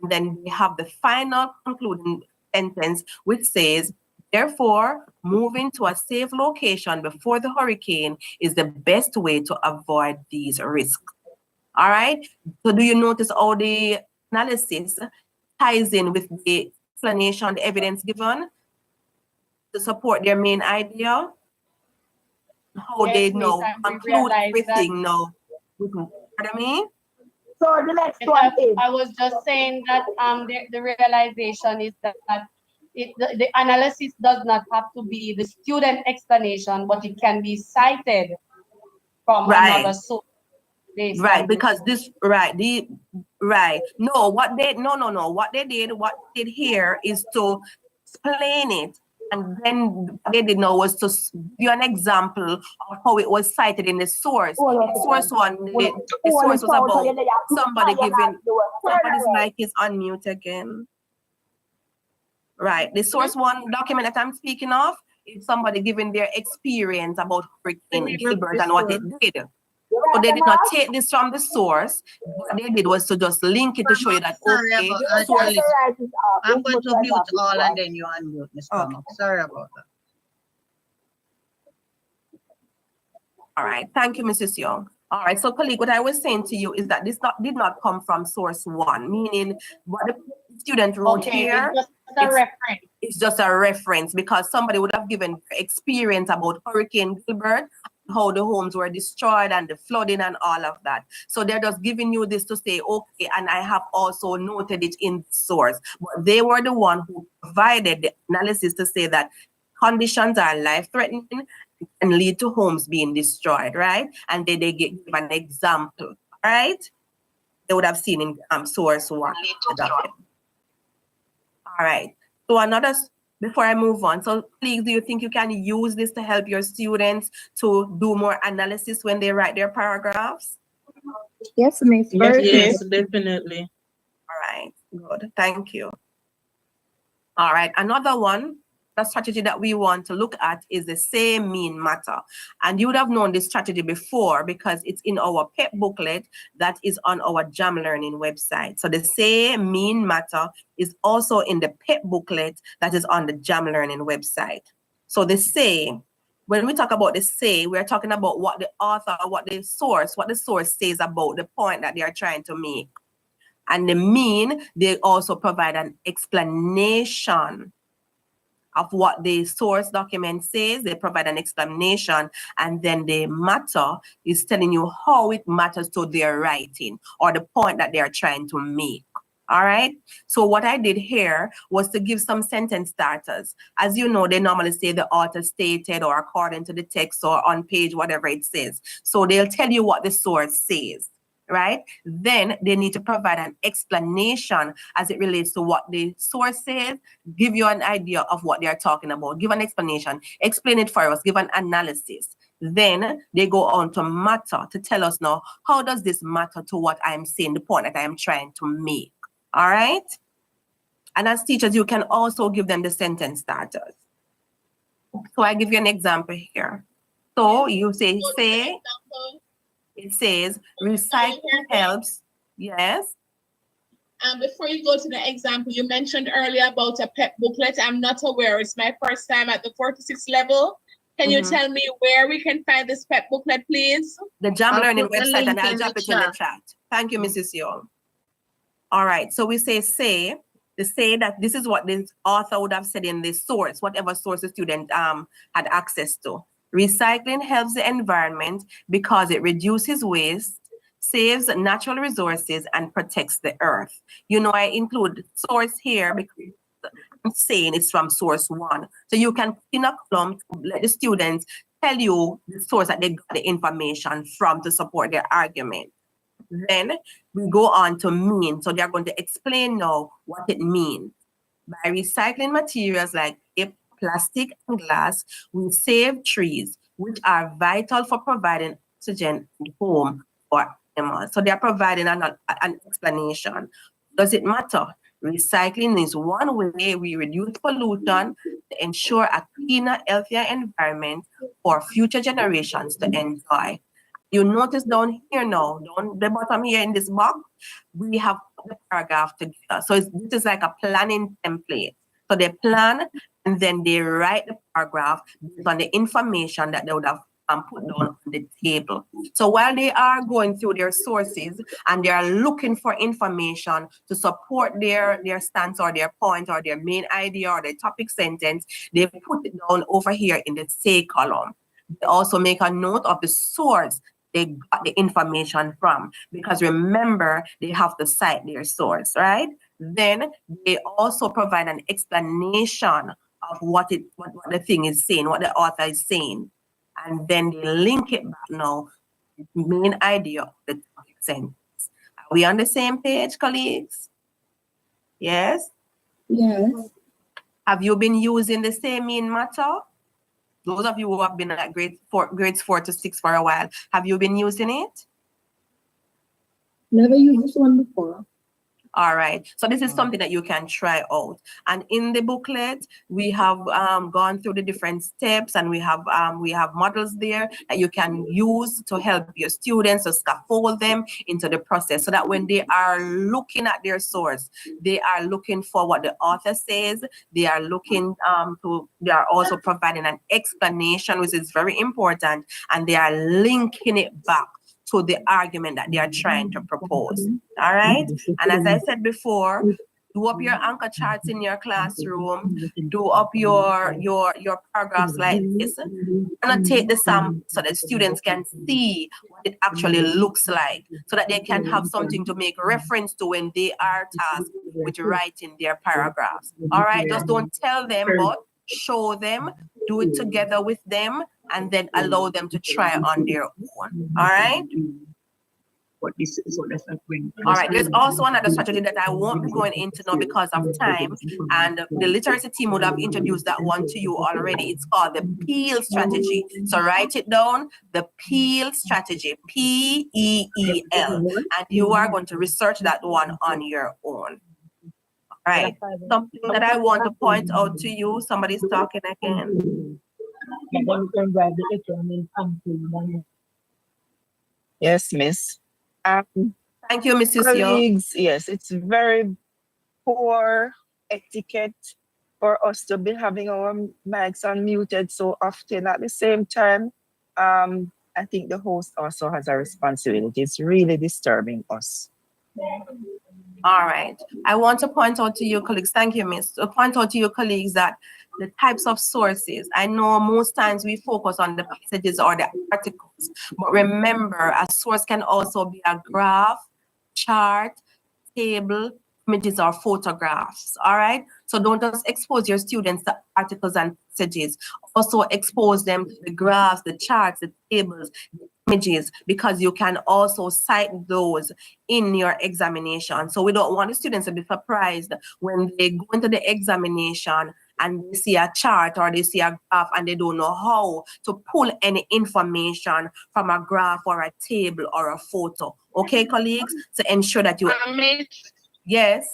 And then we have the final concluding sentence, which says, therefore, moving to a safe location before the hurricane is the best way to avoid these risks. All right. So do you notice how the analysis ties in with the explanation, the evidence given to support their main idea? how Yes, they miss, know and we conclude realize that. everything now. Pardon me? So the next Because one is. I was just saying that the realization is that the analysis does not have to be the student explanation, but it can be cited from another source. Right, because this right no what they what they did here is to explain it, and then what they did now was to give you an example of how it was cited in the source. The source one, the source was about somebody giving. Somebody's mic is on mute again. Right, the source one document that I'm speaking of is somebody giving their experience about Hurricane Gilbert and what it did. So they did not take this from the source. What they did was to just link it to show you that, okay, I'm going to mute all and then you unmute, Mr. Mock. Sorry about that. All right, thank you, Mrs. Young. All right, so colleague, what I was saying to you is that this did not come from source one, meaning what the student wrote here. It's just a reference because somebody would have given experience about Hurricane Gilbert, how the homes were destroyed and the flooding and all of that. So they're just giving you this to say, okay, and I have also noted it in source. But they were the one who provided the analysis to say that conditions are life-threatening and lead to homes being destroyed, right? And then they give an example, right? They would have seen in source one. All right, so another, before I move on, so please, do you think you can use this to help your students to do more analysis when they write their paragraphs? Yes, Miss. Yes, definitely. All right, good, thank you. All right, another one, the strategy that we want to look at is the say mean matter. And you would have known this strategy before because it's in our PEP booklet that is on our JAM Learning website. So the say mean matter is also in the PEP booklet that is on the JAM Learning website. So the say, when we talk about the say, we're talking about what the author, what the source says about the point that they are trying to make. And the mean, they also provide an explanation of what the source document says. They provide an explanation, and then the matter is telling you how it matters to their writing or the point that they are trying to make. All right. So what I did here was to give some sentence starters. As you know, they normally say the author stated or according to the text or on page, whatever it says. So they'll tell you what the source says. Right? Then they need to provide an explanation as it relates to what the source says, give you an idea of what they are talking about, give an explanation, explain it for us, give an analysis. Then they go on to matter to tell us now, how does this matter to what I'm saying, the point that I am trying to make? All right? And as teachers, you can also give them the sentence starters. So I give you an example here. So you say, it says recycling helps. Yes. Before you go to the example, you mentioned earlier about a PEP booklet. I'm not aware. It's my first time at the 46 level. Can you tell me where we can find this PEP booklet, please? The JAM Learning website, and I'll drop it in the chat. Thank you, Mrs. Young. All right. So we say that this is what the author would have said in the source, whatever source the student had access to. Recycling helps the environment because it reduces waste, saves natural resources, and protects the earth. You know, I include source here because I'm saying it's from source one. So you can put in a column to let the students tell you the source that they got the information from to support their argument. Then we go on to mean. So they're going to explain now what it means. By recycling materials like plastic and glass, we save trees, which are vital for providing oxygen and home for animals. So they're providing an explanation. Does it matter? Recycling is one way we reduce pollution to ensure a cleaner, healthier environment for future generations to enjoy. You notice down here now, down the bottom here in this box, we have the paragraph together. So this is like a planning template. So they plan and then they write the paragraph based on the information that they would have put down on the table. So while they are going through their sources and they are looking for information to support their stance or their point or their main idea or their topic sentence, they put it down over here in the say column. They also make a note of the source they got the information from, because remember, they have to cite their source, right? Then they also provide an explanation of what the thing is saying, what the author is saying. And then they link it back now, the main idea of the topic sentence. Are we on the same page, colleagues? Yes? Yes. Have you been using the same in matter? Those of you who have been at grades 4 to 6 for a while, have you been using it? Never used this one before. All right, so this is something that you can try out. And in the booklet, we have gone through the different steps, and we have models there that you can use to help your students to scaffold them into the process, so that when they are looking at their source, they are looking for what the author says. They are looking they are also providing an explanation, which is very important, and they are linking it back to the argument that they are trying to propose. All right. And as I said before, do up your anchor charts in your classroom, do up your paragraphs like this, annotate the sum so that students can see what it actually looks like, so that they can have something to make reference to when they are tasked with writing their paragraphs. All right, just don't tell them, but show them, do it together with them, and then allow them to try on their own. All right? All right, there's also another strategy that I won't be going into now because of time, and the literacy team would have introduced that one to you already. It's called the PEAL strategy. So write it down, the PEAL strategy, P-E-E-L, and you are going to research that one on your own. All right, something that I want to point out to you, somebody's talking again. Yes, Miss. Thank you, Mrs. Colleagues, yes, it's very poor etiquette for us to be having our mics unmuted so often. At the same time, I think the host also has a responsibility. It's really disturbing us. All right. I want to point out to you, colleagues, thank you, Miss, to point out to your colleagues that the types of sources, I know most times we focus on the passages or the articles, but remember, a source can also be a graph, chart, table, images, or photographs. All right. So don't just expose your students to articles and passages. Also expose them to the graphs, the charts, the tables, the images, because you can also cite those in your examination. So we don't want the students to be surprised when they go into the examination and they see a chart or they see a graph and they don't know how to pull any information from a graph or a table or a photo. Okay, colleagues? To ensure that you... Miss, yes?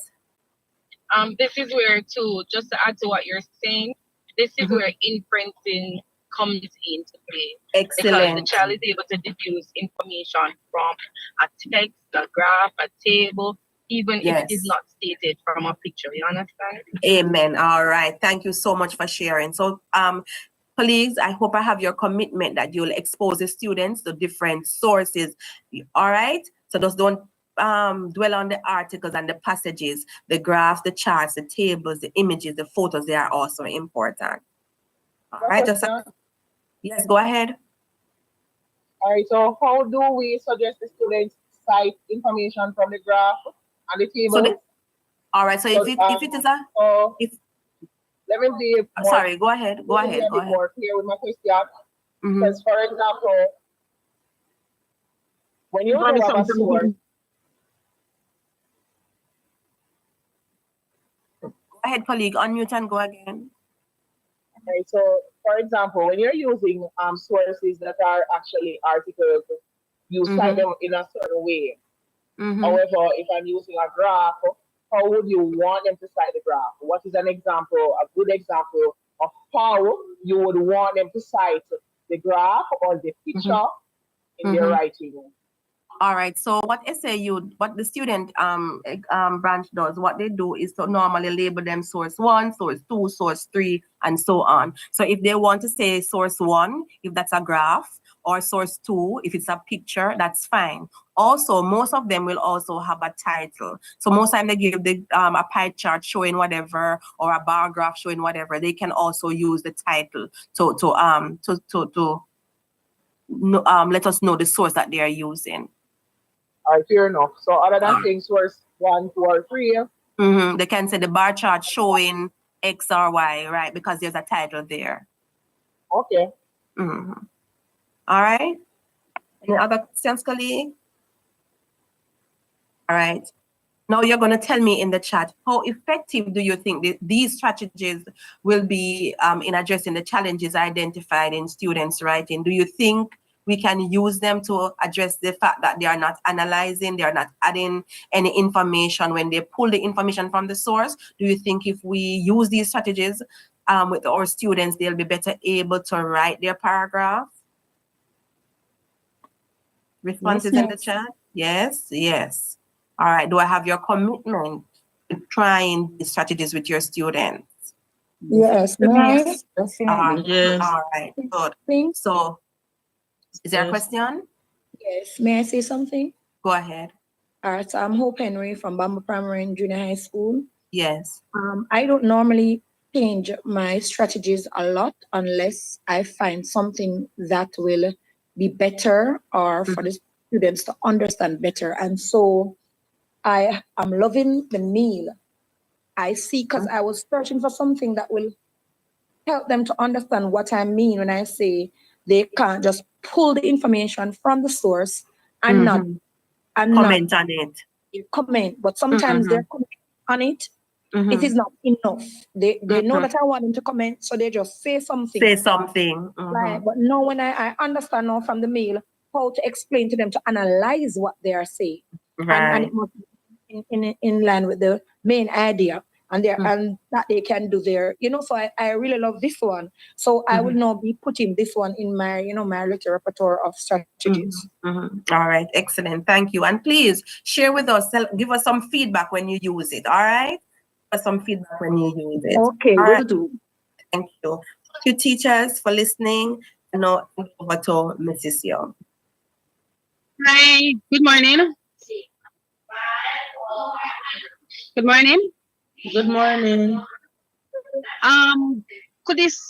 This is where, just to add to what you're saying, this is where inferencing comes into play. Excellent. Because the child is able to deduce information from a text, a graph, a table, even if it is not stated from a picture. You understand? Amen. All right. Thank you so much for sharing. So, colleagues, I hope I have your commitment that you'll expose the students to different sources. All right. So just don't dwell on the articles and the passages, the graphs, the charts, the tables, the images, the photos. They are also important. All right. Yes, go ahead. All right. So how do we suggest the students cite information from the graph and the table? All right. So if it is a... let me be more, sorry, go ahead. Go ahead. Go ahead. More clear with my question. Because, for example, when you have a source... Go ahead, colleague. Unmute and go again. Okay, so for example, when you're using sources that are actually articles, you cite them in a certain way. However, if I'm using a graph, how would you want them to cite the graph? What is an example, a good example of how you would want them to cite the graph or the picture in their writing? All right. So what what the student branch does, what they do is to normally label them source 1, source 2, source 3, and so on. So if they want to say source 1, if that's a graph, or source 2, if it's a picture, that's fine. Also, most of them will also have a title. So most time they give the a pie chart showing whatever or a bar graph showing whatever. They can also use the title to let us know the source that they are using. All right, fair enough. So other than saying source 1, 2, or 3, They can say the bar chart showing X or Y, right? Because there's a title there. Okay. All right. Any other questions, colleague? All right. Now you're going to tell me in the chat, how effective do you think these strategies will be in addressing the challenges identified in students' writing? Do you think we can use them to address the fact that they are not analyzing, they are not adding any information when they pull the information from the source? Do you think if we use these strategies with our students, they'll be better able to write their paragraph? Responses in the chat? Yes, yes. All right. Do I have your commitment to trying these strategies with your students? Yes, Yes. definitely. Yes. All right. Good. So, is there a question? Yes. May I say something? Go ahead. All right. So I'm Hope Henry from Bamboo Primary and Junior High School. Yes. I don't normally change my strategies a lot unless I find something that will be better or for the students to understand better. And so I am loving the meal. I see, because I was searching for something that will help them to understand what I mean when I say they can't just pull the information from the source and not comment on it. Comment, but sometimes they're commenting on it. It is not enough. They know that I want them to comment, so they just say something. Say something. Like, but no, when I understand now from the mail how to explain to them to analyze what they are saying, and it must be in line with the main idea, and and that they can do their, so I really love this one. So I will now be putting this one in my, my little repertoire of strategies. All right, excellent. Thank you. And please share with us, give us some feedback when you use it. All right, give us some feedback when you use it. Okay, all will right. do. Thank you. Thank you, teachers, for listening. Now over to Mrs. Young. Hi, good morning. Good morning. Good morning. Could these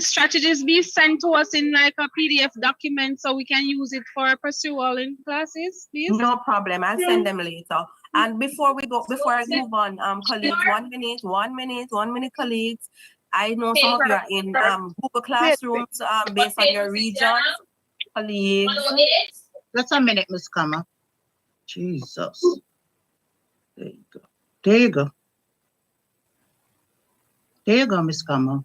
strategies be sent to us in like a PDF document so we can use it for pursual in classes, please? No problem. I'll send them later. And before I move on, colleagues, 1 minute, colleagues. I know some of you are in Google Classrooms based on your regions. Colleagues. Just a minute, Miss Kama. Jesus. There you go. There you go. There you go, Miss Kama.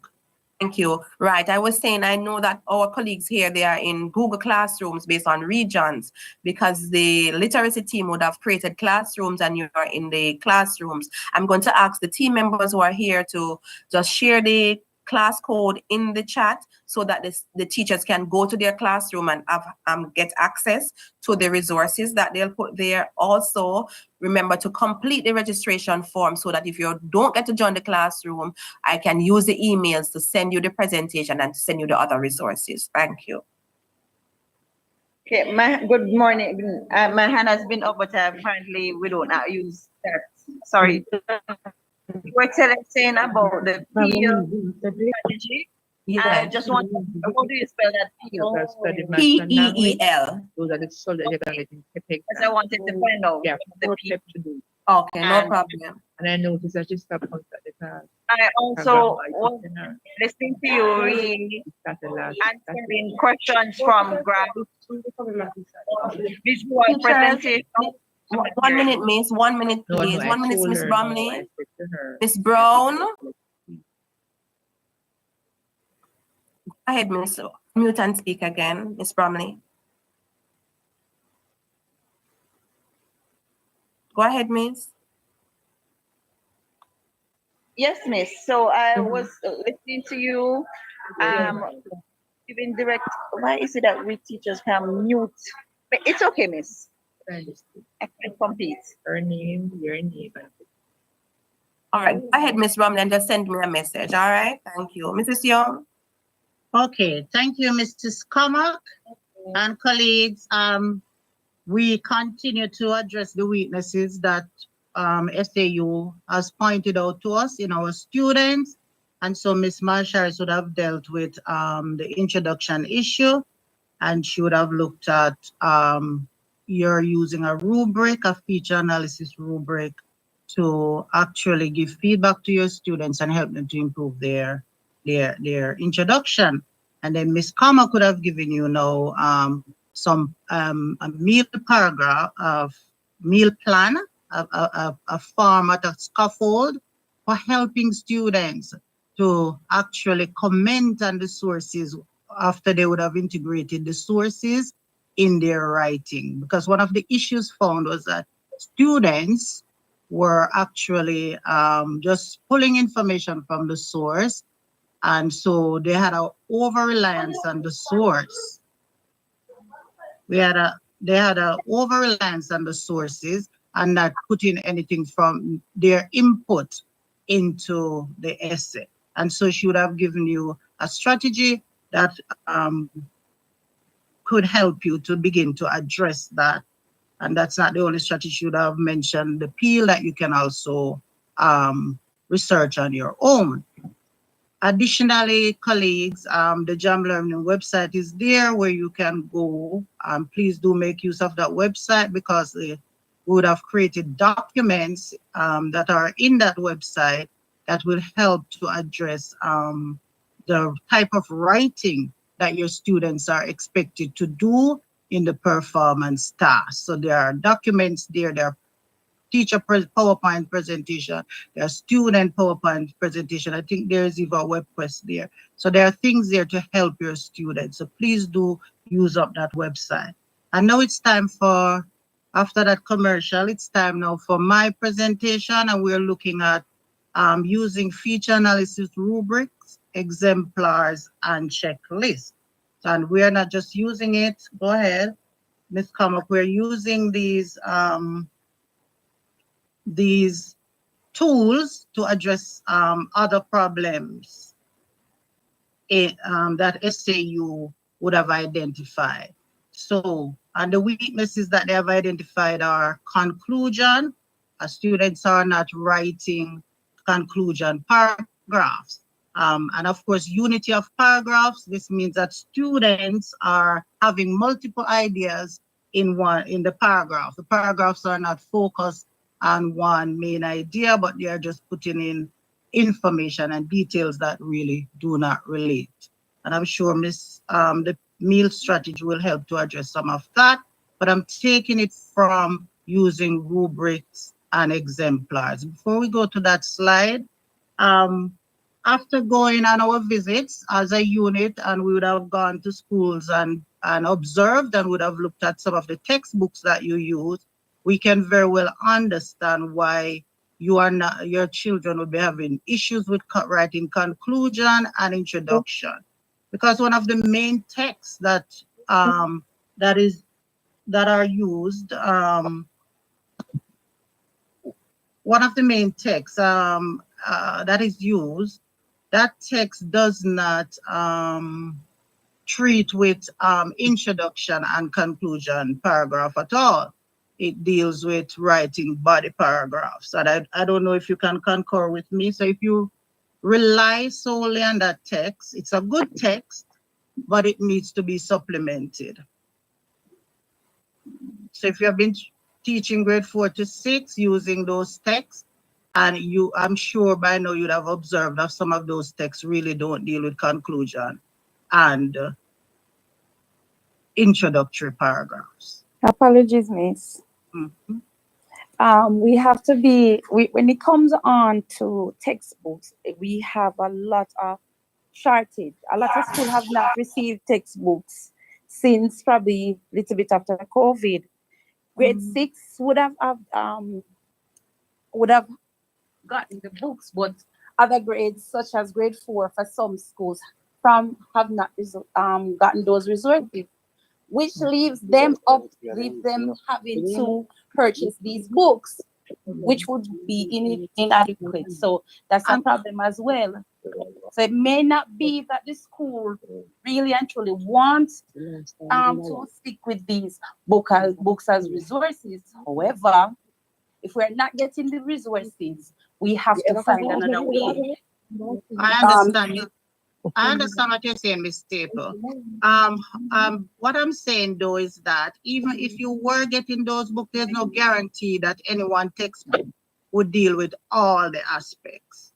Thank you. Right. I was saying, I know that our colleagues here, they are in Google Classrooms based on regions, because the literacy team would have created classrooms and you are in the classrooms. I'm going to ask the team members who are here to just share the class code in the chat so that the teachers can go to their classroom and have, get access to the resources that they'll put there. Also, remember to complete the registration form so that if you don't get to join the classroom, I can use the emails to send you the presentation and to send you the other resources. Thank you. Okay, good morning. My hand has been up, but apparently we don't use that. Sorry. We're saying about the PEL strategy. Yeah. I just want to, how do you spell that? PEEL. Those are the so that you're getting because I wanted to find out the P. Okay, no problem. And I noticed that you stopped at the class. I also was listening to you really answering questions from Grab. Visual presentation. 1 minute, Miss. 1 minute, please. 1 minute, Miss Bromley. Miss Brown. Go ahead, Miss. Mute and speak again, Miss Bromley. Go ahead, Miss. Yes, Miss. So I was listening to you, giving direct. Why is it that we teachers can mute? But it's okay, Miss. I can complete. Your name. All right, go ahead, Miss Bromley, and just send me a message. All right, thank you. Mrs. Young. Okay, thank you, Mrs. Comack and colleagues. We continue to address the weaknesses that SAU has pointed out to us in our students. And so Ms. Marshall would have dealt with the introduction issue. and she would have looked at you're using a rubric, a feature analysis rubric, to actually give feedback to your students and help them to improve their introduction. And then Miss Kama could have given you now a meal paragraph of meal plan, a format, a scaffold for helping students to actually comment on the sources after they would have integrated the sources in their writing. Because one of the issues found was that students were actually just pulling information from the source, and so they had an over-reliance on the source. They had an over-reliance on the sources and not putting anything from their input into the essay. And so she would have given you a strategy that could help you to begin to address that. And that's not the only strategy. She would have mentioned the peel that you can also research on your own. Additionally, colleagues, the JAM Learning website is there where you can go. Please do make use of that website, because we would have created documents that are in that website that will help to address the type of writing that your students are expected to do in the performance task. So there are documents there, there are teacher PowerPoint presentation, there are student PowerPoint presentation. I think there's even a web quest there. So there are things there to help your students. So please do use up that website. And now it's time for, after that commercial, it's time now for my presentation, and we're looking at using feature analysis rubrics, exemplars, and checklists. And we're not just using it, go ahead, Ms. Comack, we're using these tools to address other problems that SAU would have identified. So, and the weaknesses that they have identified are conclusion. Students are not writing conclusion paragraphs. And of course, unity of paragraphs. This means that students are having multiple ideas in the paragraph. The paragraphs are not focused on one main idea, but they are just putting in information and details that really do not relate. And I'm sure the meal strategy will help to address some of that, but I'm taking it from using rubrics and exemplars. Before we go to that slide, after going on our visits as a unit, and we would have gone to schools and observed and would have looked at some of the textbooks that you use, we can very well understand why your children would be having issues with writing conclusion and introduction. Because one of the main texts that are used, one of the main texts that is used, that text does not treat with introduction and conclusion paragraph at all. It deals with writing body paragraphs. And I don't know if you can concur with me. So if you rely solely on that text, it's a good text, but it needs to be supplemented. So if you have been teaching grade 4 to 6 using those texts, and I'm sure by now you'd have observed that some of those texts really don't deal with conclusion and introductory paragraphs. Apologies, Miss. Mm-hmm. We have to be, when it comes on to textbooks, we have a lot of shortage. A lot of schools have not received textbooks since probably a little bit after COVID. Grade 6 would have gotten the books, but other grades, such as grade 4 for some schools, have not gotten those resources, which leaves them having to purchase these books, which would be inadequate. So that's a problem as well. So it may not be that the school really and truly wants to stick with these books as resources. However, if we're not getting the resources, we have to find another way. I understand you. I understand what you're saying, Ms. Staple. What I'm saying though is that even if you were getting those books, there's no guarantee that any one textbook would deal with all the aspects,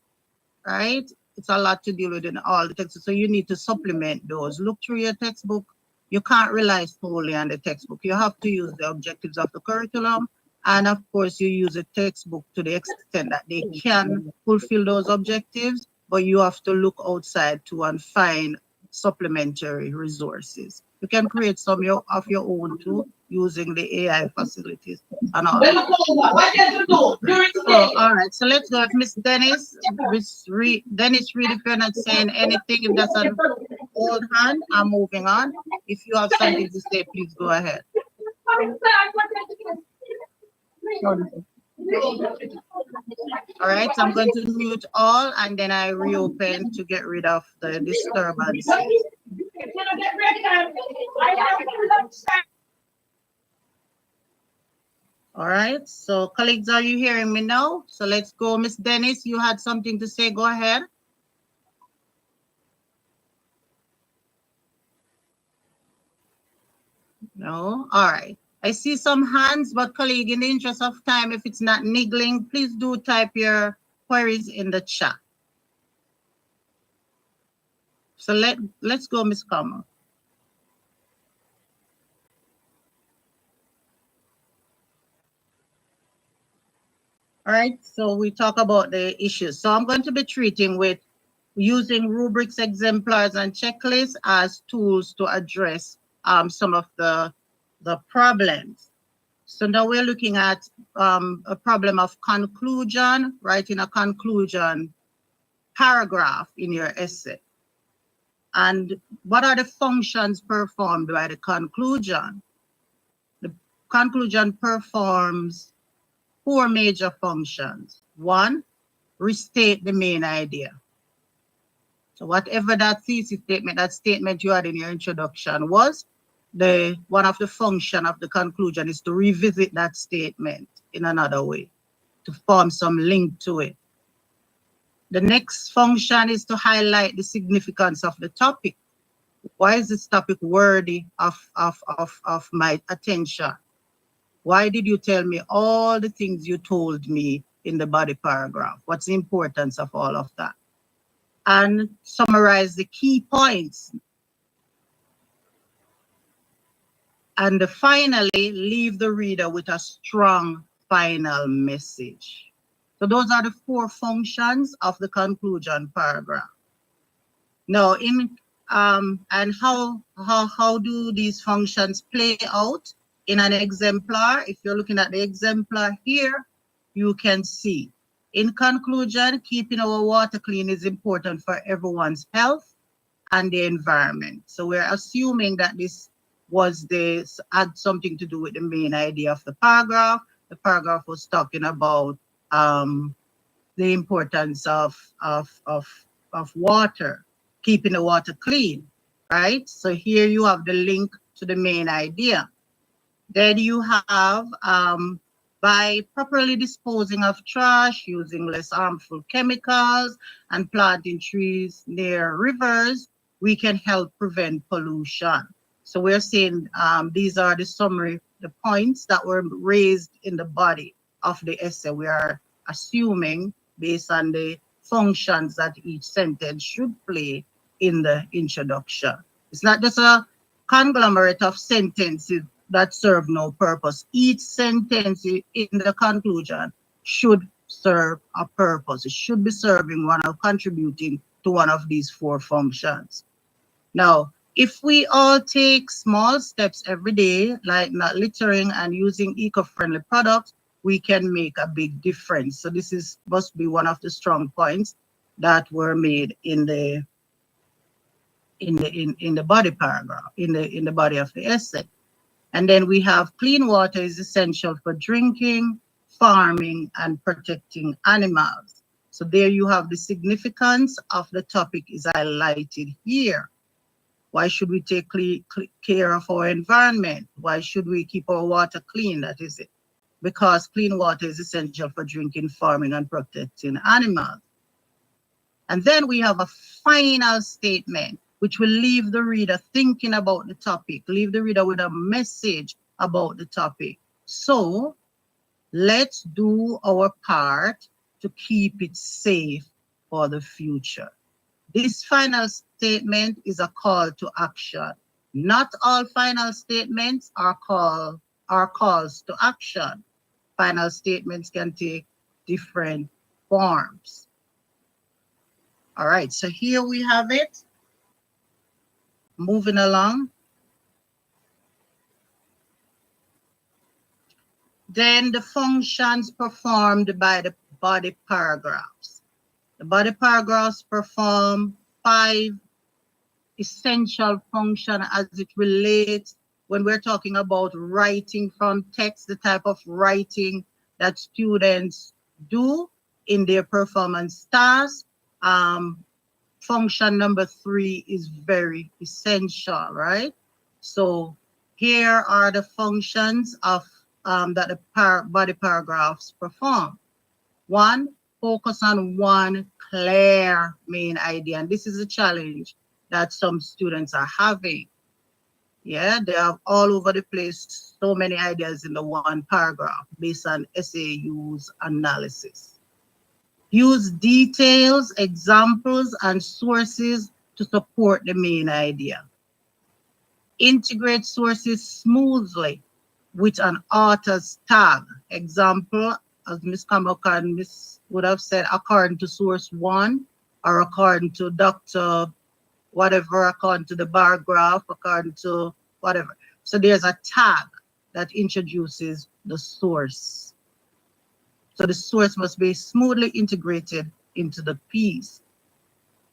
right? It's a lot to deal with in all the textbooks, so you need to supplement those. Look through your textbook. You can't rely solely on the textbook. You have to use the objectives of the curriculum, and of course, you use a textbook to the extent that they can fulfill those objectives, but you have to look outside to and find supplementary resources. You can create some of your own too, using the AI facilities and all that. So, all right, so let's go with Miss Dennis. Dennis, really, if you're not saying anything, if that's an old hand, I'm moving on. If you have something to say, please go ahead. All right, so I'm going to mute all and then I reopen to get rid of the disturbance. All right, so colleagues, are you hearing me now? So let's go. Miss Dennis, you had something to say, go ahead. No, all right. I see some hands, but colleague, in the interest of time, if it's not niggling, please do type your queries in the chat. So let's go, Ms. Kama. All right, so we talk about the issues. So I'm going to be treating with using rubrics, exemplars, and checklists as tools to address some of the problems. So now we're looking at a problem of conclusion, writing a conclusion paragraph in your essay. And what are the functions performed by the conclusion? The conclusion performs 4 major functions. 1, restate the main idea. So whatever that thesis statement, that statement you had in your introduction was, one of the function of the conclusion is to revisit that statement in another way, to form some link to it. The next function is to highlight the significance of the topic. Why is this topic worthy of my attention? Why did you tell me all the things you told me in the body paragraph? What's the importance of all of that? And summarize the key points. And finally, leave the reader with a strong final message. So those are the 4 functions of the conclusion paragraph. Now, and how do these functions play out in an exemplar? If you're looking at the exemplar here, you can see, in conclusion, keeping our water clean is important for everyone's health and the environment. So we're assuming that this had something to do with the main idea of the paragraph. The paragraph was talking about the importance of water, keeping the water clean, right? So here you have the link to the main idea. Then you have, by properly disposing of trash, using less harmful chemicals, and planting trees near rivers, we can help prevent pollution. So we're saying these are the summary, the points that were raised in the body of the essay. We are assuming based on the functions that each sentence should play in the introduction. It's not just a conglomerate of sentences that serve no purpose. Each sentence in the conclusion should serve a purpose. It should be serving one or contributing to one of these 4 functions. Now, if we all take small steps every day, like not littering and using eco-friendly products, we can make a big difference. So this must be one of the strong points that were made in the body paragraph, in the body of the essay. And then we have clean water is essential for drinking, farming, and protecting animals. So there you have the significance of the topic is highlighted here. Why should we take care of our environment? Why should we keep our water clean? That is it. Because clean water is essential for drinking, farming, and protecting animals. And then we have a final statement, which will leave the reader thinking about the topic, leave the reader with a message about the topic. So let's do our part to keep it safe for the future. This final statement is a call to action. Not all final statements are calls to action. Final statements can take different forms. All right, so here we have it. Moving along. Then the functions performed by the body paragraphs. The body paragraphs perform 5 essential functions as it relates when we're talking about writing from text, the type of writing that students do in their performance tasks. Function number 3 is very essential, right? So here are the functions of that the body paragraphs perform. 1, focus on one clear main idea. And this is a challenge that some students are having. Yeah, they are all over the place, so many ideas in the one paragraph based on SAU's analysis. Use details, examples, and sources to support the main idea. Integrate sources smoothly with an author's tag. Example, as Ms. Kamakan would have said, according to source 1, or according to Dr. whatever, according to the bar graph, according to whatever. So there's a tag that introduces the source. So the source must be smoothly integrated into the piece.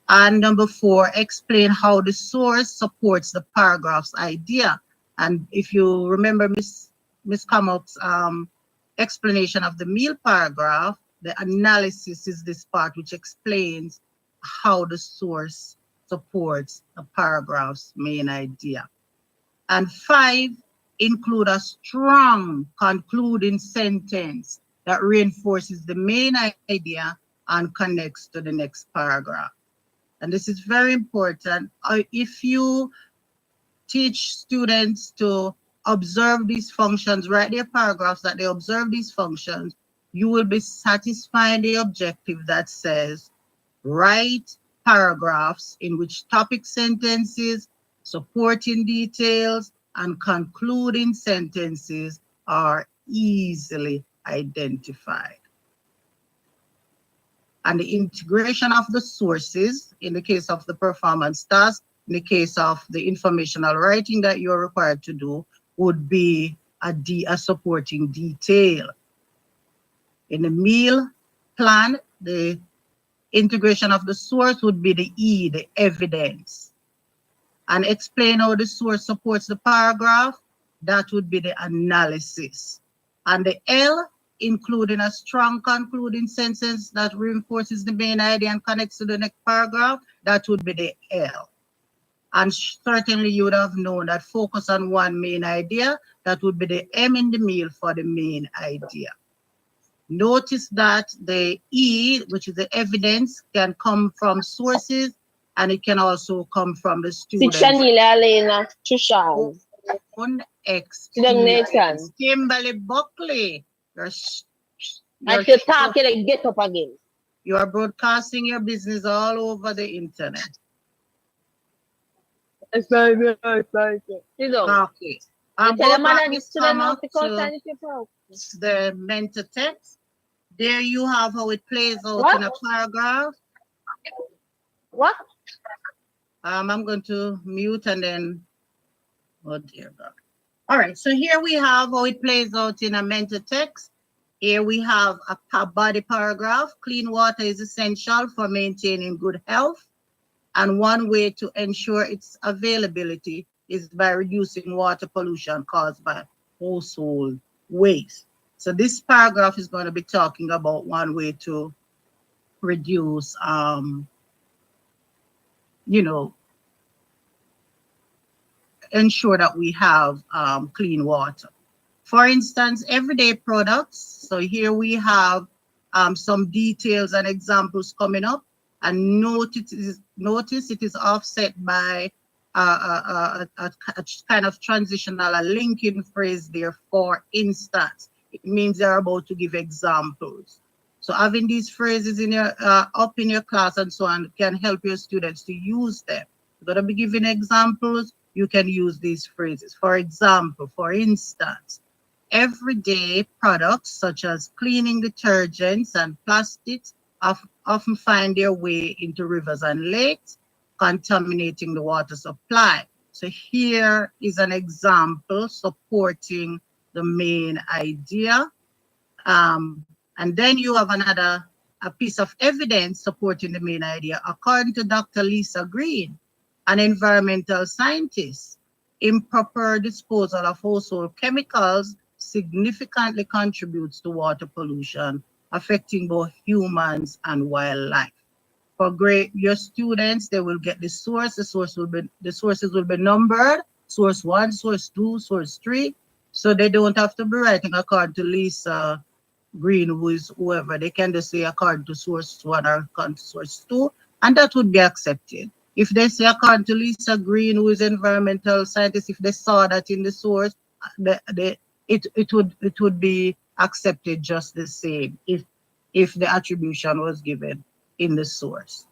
And number 4, explain how the source supports the paragraph's idea. And if you remember Ms. Kamok's explanation of the meal paragraph, the analysis is this part which explains how the source supports the paragraph's main idea. And 5, include a strong concluding sentence that reinforces the main idea and connects to the next paragraph. And this is very important. If you teach students to observe these functions, write their paragraphs that they observe these functions, you will be satisfying the objective that says, write paragraphs in which topic sentences, supporting details, and concluding sentences are easily identified. And the integration of the sources, in the case of the performance task, in the case of the informational writing that you're required to do, would be a supporting detail. In the meal plan, the integration of the source would be the E, the evidence. And explain how the source supports the paragraph, that would be the analysis. And the L, including a strong concluding sentence that reinforces the main idea and connects to the next paragraph, that would be the L. And certainly you would have known that focus on one main idea, that would be the M in the meal for the main idea. Notice that the E, which is the evidence, can come from sources, and it can also come from the students. Own experience. Kimberly Buckley, get up again. You are broadcasting your business all over the internet. It's like it. You know. Okay. I'm going back to the mentor text. There you have how it plays out in a paragraph. What? I'm going to mute and then, oh dear God. All right, so here we have how it plays out in a mentor text. Here we have a body paragraph. Clean water is essential for maintaining good health. And one way to ensure its availability is by reducing water pollution caused by household waste. So this paragraph is going to be talking about one way to reduce, ensure that we have clean water. For instance, everyday products. So here we have some details and examples coming up. and notice it is offset by a kind of transitional, a linking phrase there, for instance. It means they're about to give examples. So having these phrases in your up in your class and so on can help your students to use them. You're going to be giving examples, you can use these phrases. For example, for instance, everyday products such as cleaning detergents and plastics often find their way into rivers and lakes, contaminating the water supply. So here is an example supporting the main idea. And then you have a piece of evidence supporting the main idea. According to Dr. Lisa Green, an environmental scientist, improper disposal of household chemicals significantly contributes to water pollution, affecting both humans and wildlife. For your students, they will get the source. The sources will be numbered: source 1, source 2, source 3. So they don't have to be writing according to Lisa Green, who is whoever. They can just say according to source 1 or according to source 2, and that would be accepted. If they say according to Lisa Green, who is environmental scientist, if they saw that in the source, it would be accepted just the same if the attribution was given in the source.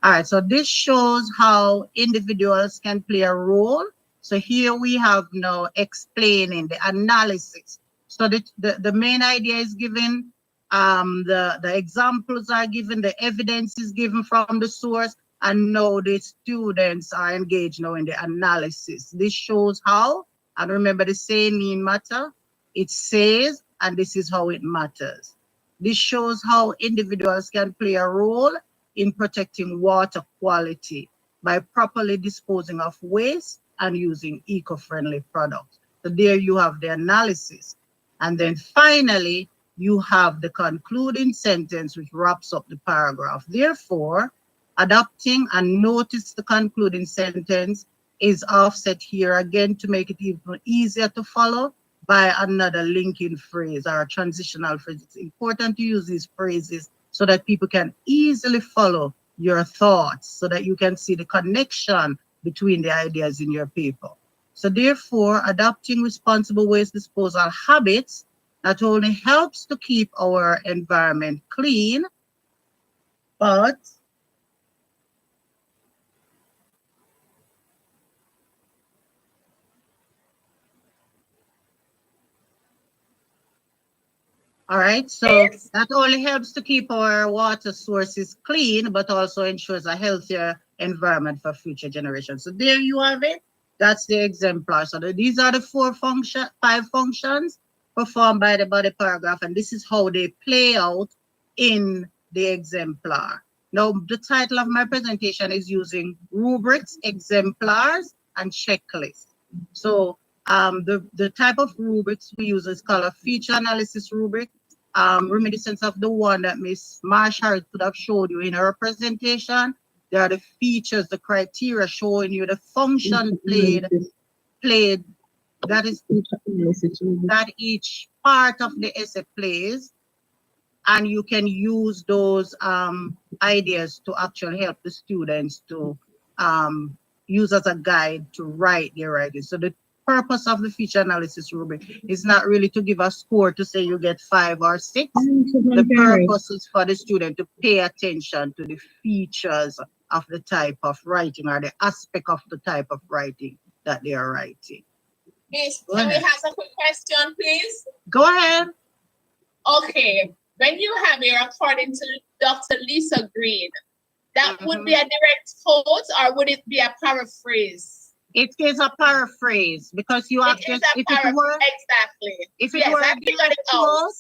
All right, so this shows how individuals can play a role. So here we have now explaining the analysis. So the main idea is given, the examples are given, the evidence is given from the source, and now the students are engaged now in the analysis. This shows how, and remember the saying mean matter, it says, and this is how it matters. This shows how individuals can play a role in protecting water quality by properly disposing of waste and using eco-friendly products. So there you have the analysis. And then finally, you have the concluding sentence which wraps up the paragraph. Therefore, adopting and notice the concluding sentence is offset here again to make it even easier to follow by another linking phrase or a transitional phrase. It's important to use these phrases so that people can easily follow your thoughts, so that you can see the connection between the ideas in your paper. So therefore, adopting responsible waste disposal habits not only helps to keep our environment clean, but all right, so that only helps to keep our water sources clean, but also ensures a healthier environment for future generations. So there you have it. That's the exemplar. So these are the 5 functions performed by the body paragraph, and this is how they play out in the exemplar. Now, the title of my presentation is using rubrics, exemplars, and checklists. So the type of rubrics we use is called a feature analysis rubric, reminiscent of the one that Miss Marshall could have showed you in her presentation. There are the features, the criteria showing you the function played, that each part of the essay plays, and you can use those ideas to actually help the students to use as a guide to write their writing. So the purpose of the feature analysis rubric is not really to give a score to say you get 5 or 6. The purpose is for the student to pay attention to the features of the type of writing or the aspect of the type of writing that they are writing. Miss, can we have a quick question, please? Go ahead. Okay, when you have here, according to Dr. Lisa Green, that would be a direct quote, or would it be a paraphrase? It is a paraphrase because you have just, if it were exactly. If it yes, were I figured it out.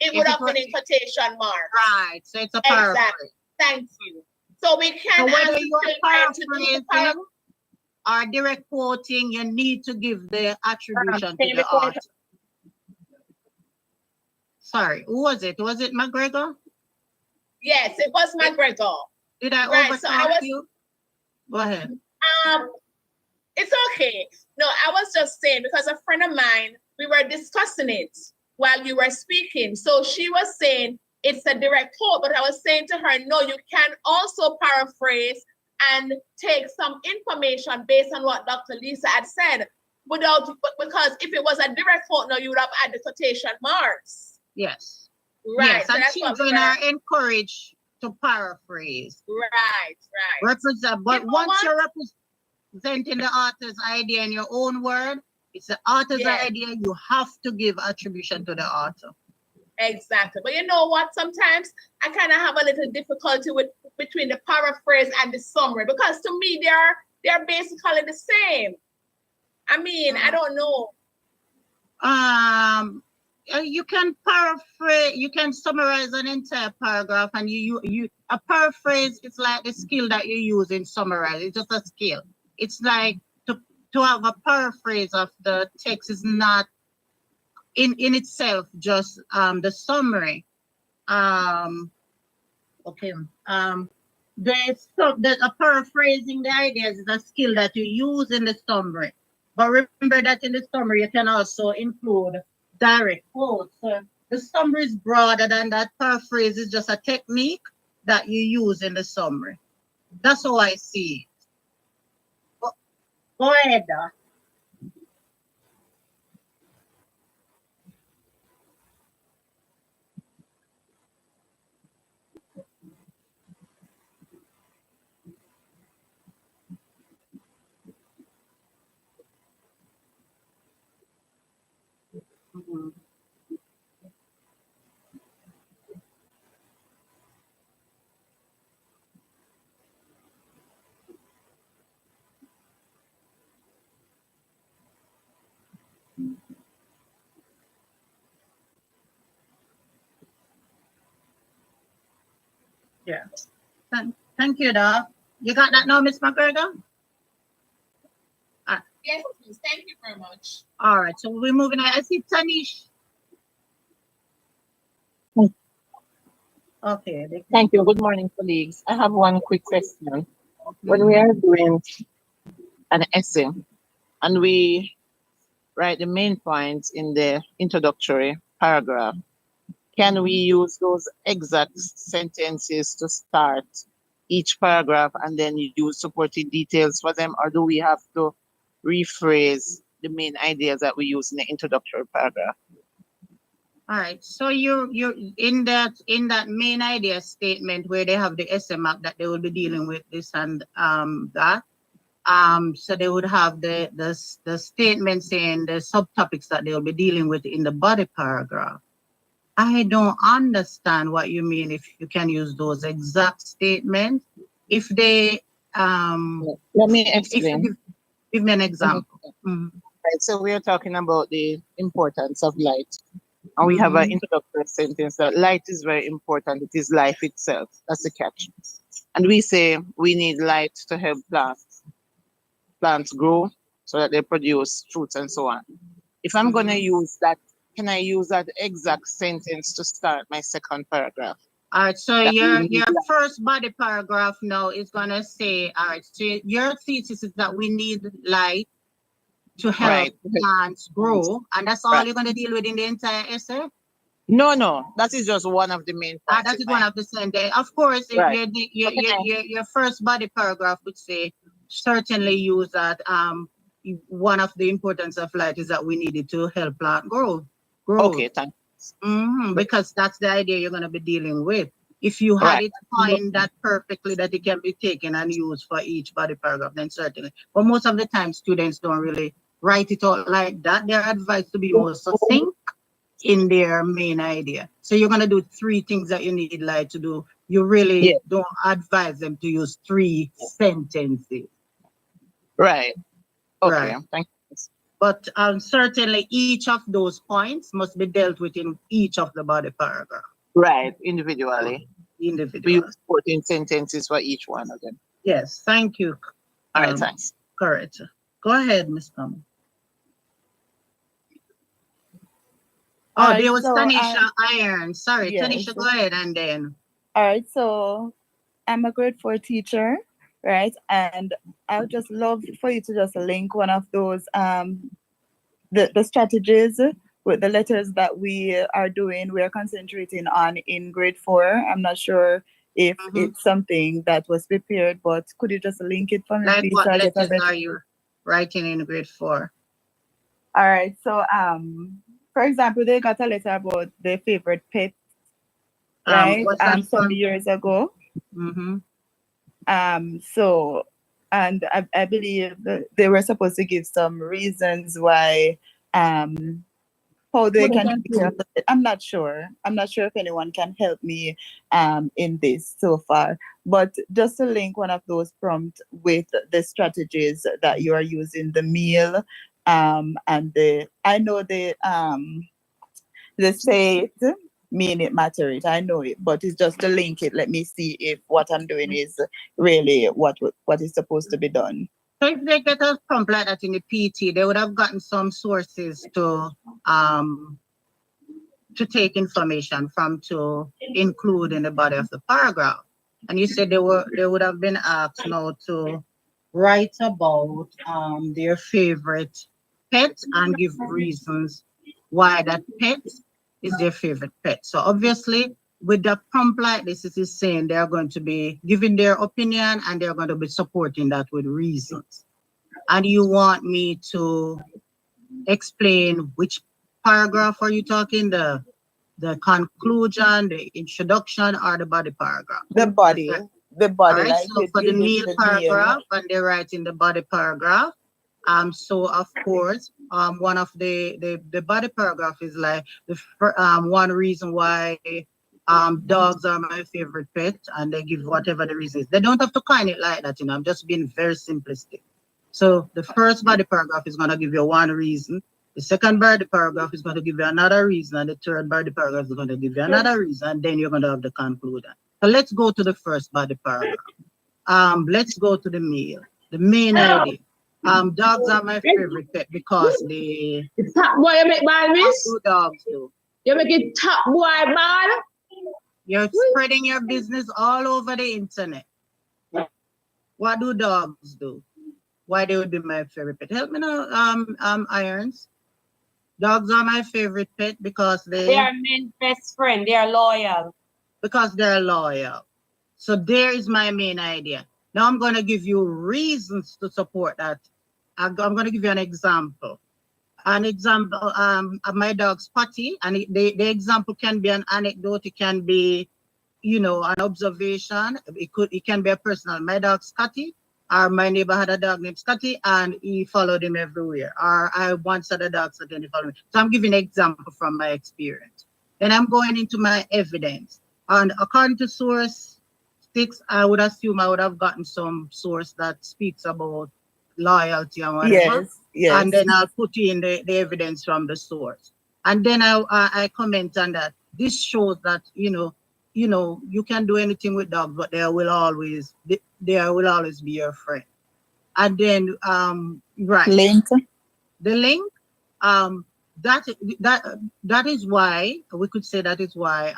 It would have were- been in quotation mark. right, so it's a paraphrase. Exactly. Thank you. So we So can whether ask you the are children to do the paraphrasing or direct quoting, you need to give the attribution to can the we quote- author. Sorry, who was it? Was it McGregor? Yes, it was McGregor. Did I Right, so I overtalk was- you? Go ahead. It's okay. No, I was just saying because a friend of mine, we were discussing it while you were speaking. So she was saying it's a direct quote, but I was saying to her, no, you can also paraphrase and take some information based on what Dr. Lisa had said, because if it was a direct quote, no, you would have added quotation marks. Yes. Right. Yes, So and that's what children are encouraged to paraphrase. Right. Represent, but once you're representing the author's idea in your own word, it's the author's idea. You have to give attribution to the author. Exactly. But you know what? Sometimes I kind of have a little difficulty between the paraphrase and the summary, because to me they're basically the same. I mean, I don't know. You can paraphrase, you can summarize an entire paragraph, and a paraphrase is like the skill that you use in summarize. It's just a skill. It's like to have a paraphrase of the text is not in itself just the summary. The paraphrasing the ideas is a skill that you use in the summary. But remember that in the summary you can also include direct quotes. So the summary is broader than that. Paraphrase is just a technique that you use in the summary. That's how I see it. Go ahead, Doc. Yeah. Thank you, Doc. You got that now, Ms. McGregor? Yes, please. Thank you very much. All right, so we're moving on. I see Tanish. Okay. Thank you. Good morning, colleagues. I have one quick question. When we are doing an essay and we write the main points in the introductory paragraph, can we use those exact sentences to start each paragraph and then you use supporting details for them, or do we have to rephrase the main ideas that we use in the introductory paragraph? All right, so you're in that main idea statement where they have the essay map that they will be dealing with this and that. So they would have the statement saying the subtopics that they'll be dealing with in the body paragraph. I don't understand what you mean if you can use those exact statements. If they let me explain. Give me an example. Right, so we are talking about the importance of light. And we have an introductory sentence that light is very important. It is life itself. That's the catch. And we say we need light to help plants grow so that they produce fruits and so on. If I'm going to use that, can I use that exact sentence to start my second paragraph? All right, so your first body paragraph now is going to say, all right, so your thesis is that we need light to help plants grow, and that's all you're going to deal with in the entire essay? No, that is just one of the main points. That is one of the sentences. Of course, your first body paragraph would say, certainly use that one of the importance of light is that we need it to help plant grow. Okay, thanks. Because that's the idea you're going to be dealing with. If you had it coined that perfectly that it can be taken and used for each body paragraph, then certainly. But most of the time, students don't really write it out like that. They're advised to be more succinct in their main idea. So you're going to do 3 things that you need light to do. You really don't advise them to use 3 sentences. Right. Okay. Right. Thank you. But certainly each of those points must be dealt with in each of the body paragraph. Right, individually. We use 14 sentences for each one of them. Yes, thank you. All right, thanks. Correct. Go ahead, Ms. Thomas. Oh, there was Tanisha Iron. Sorry, yes. Tanisha, go ahead and then. All right, so I'm a grade 4 teacher, right? And I would just love for you to just link one of those the strategies with the letters that we are doing, we are concentrating on in grade 4. I'm not sure if it's something that was prepared, but could you just link it for me, Like please? what So I get a letters better- are you writing in grade 4? All right. So, for example, they got a letter about their favorite pet, right? What's that Some from? years ago. So, and I believe that they were supposed to give some reasons why, how they can. I'm not sure. I'm not sure if anyone can help me in this so far. But just to link one of those prompts with the strategies that you are using, the meal, and I know the say it, mean it, matter it. I know it, but it's just to link it. Let me see if what I'm doing is really what is supposed to be done. So if they get a prompt like that in the PT, they would have gotten some sources to take information from to include in the body of the paragraph. And you said they would have been asked now to write about their favorite pet and give reasons why that pet is their favorite pet. So obviously, with the prompt like this, it is saying they are going to be giving their opinion and they're going to be supporting that with reasons. And you want me to explain which paragraph are you talking? The conclusion, the introduction, or the body paragraph? The body. The body. All right, so for the meal paragraph, and they write in the body paragraph. So of course, one of the body paragraph is like one reason why dogs are my favorite pet, and they give whatever the reason is. They don't have to coin it like that, I'm just being very simplistic. So the first body paragraph is going to give you one reason. The second body paragraph is going to give you another reason, and the third body paragraph is going to give you another reason, and then you're going to have the conclusion. So let's go to the first body paragraph. Let's go to the meal. The main idea. Dogs are my favorite pet because they. The top boy you make ball, miss? What do dogs do? You make it top boy ball? You're spreading your business all over the internet. What do dogs do? Why they would be my favorite pet? Help me now, Irons. Dogs are my favorite pet because They are men's best friend. They are loyal. Because they're loyal. So there is my main idea. Now I'm going to give you reasons to support that. I'm going to give you an example. An example of my dog Spotty, and the example can be an anecdote. It can be, an observation. It can be a personal. My dog Scotty, or my neighbor had a dog named Scotty, and he followed him everywhere. Or I once had a dog Scotty and he followed me. So I'm giving an example from my experience. Then I'm going into my evidence. And according to source 6, I would assume I would have gotten some source that speaks about loyalty and whatever. Yes. And then I'll put in the evidence from the source. And then I comment on that. This shows that, you can do anything with dogs, but they will always be your friend. And then, right. Link. The link, that is why, we could say that is why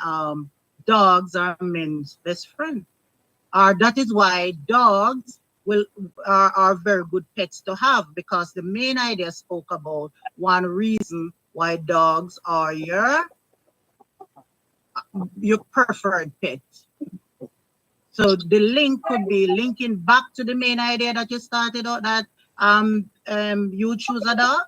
dogs are men's best friend. Or that is why dogs are very good pets to have, because the main idea spoke about one reason why dogs are your preferred pet. So the link could be linking back to the main idea that you started out, that you choose a dog.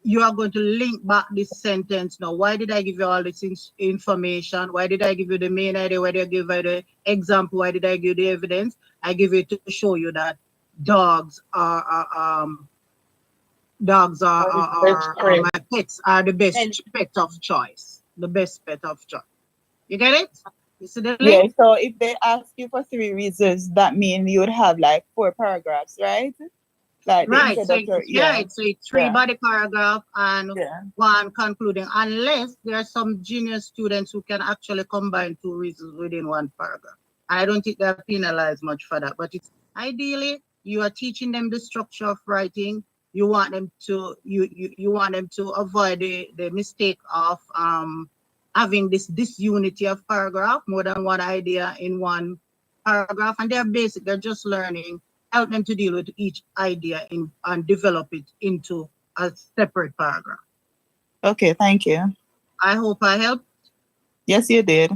You are going to link back this sentence now. Why did I give you all this information? Why did I give you the main idea? Why did I give you the example? Why did I give you the evidence? I give it to show you that dogs are my pets, are the best pet of choice. The best pet of choice. You get it? You see the link? Yeah, so if they ask you for 3 reasons, that means you would have like 4 paragraphs, right? Like right, so it's 3 body paragraph and 1 concluding, unless there are some genius students who can actually combine 2 reasons within 1 paragraph. I don't think they're penalized much for that, but it's ideally you are teaching them the structure of writing. You want them to you want them to avoid the mistake of having this disunity of paragraph, more than one idea in 1 paragraph, and they're basic. They're just learning. Help them to deal with each idea and develop it into a separate paragraph. Okay, thank you. I hope I helped. Yes, you did.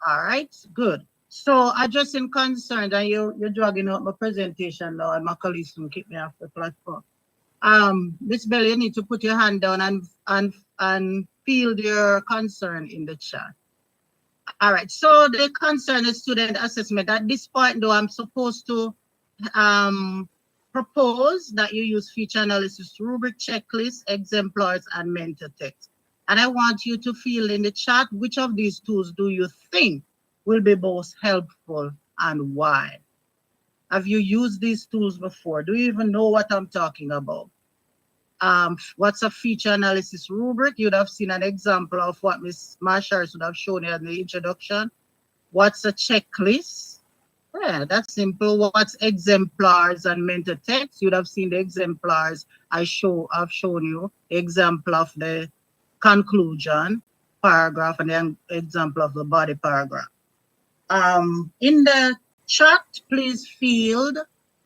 All right, good. So I just am concerned that you're dragging out my presentation now and my colleagues can keep me off the platform. Miss Bell, you need to put your hand down and field your concern in the chat. All right, so the concern is student assessment. At this point though, I'm supposed to propose that you use feature analysis, rubric checklist, exemplars, and mentor text. And I want you to field in the chat, which of these tools do you think will be most helpful and why? Have you used these tools before? Do you even know what I'm talking about? What's a feature analysis rubric? You'd have seen an example of what Ms. Marshall would have shown you in the introduction. What's a checklist? Yeah, that's simple. What's exemplars and mentor text? You'd have seen the exemplars. I've shown you the example of the conclusion paragraph and the example of the body paragraph. In the chat, please field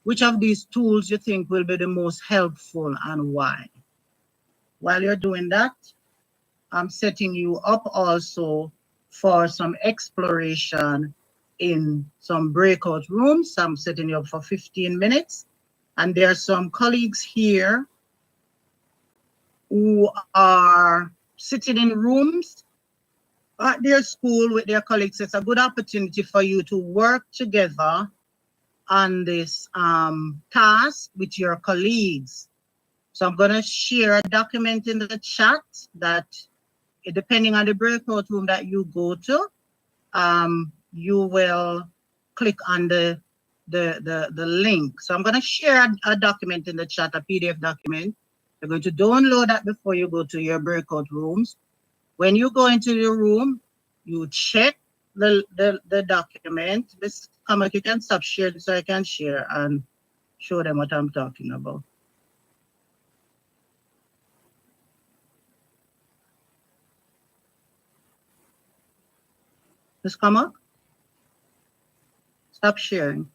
which of these tools you think will be the most helpful and why. While you're doing that, I'm setting you up also for some exploration in some breakout rooms. I'm setting you up for 15 minutes. And there are some colleagues here who are sitting in rooms at their school with their colleagues. It's a good opportunity for you to work together on this task with your colleagues. So I'm going to share a document in the chat that, depending on the breakout room that you go to, you will click on the link. So I'm going to share a document in the chat, a PDF document. You're going to download that before you go to your breakout rooms. When you go into your room, you check the document. This comment, you can stop sharing so I can share and show them what I'm talking about. Just come up. Stop sharing.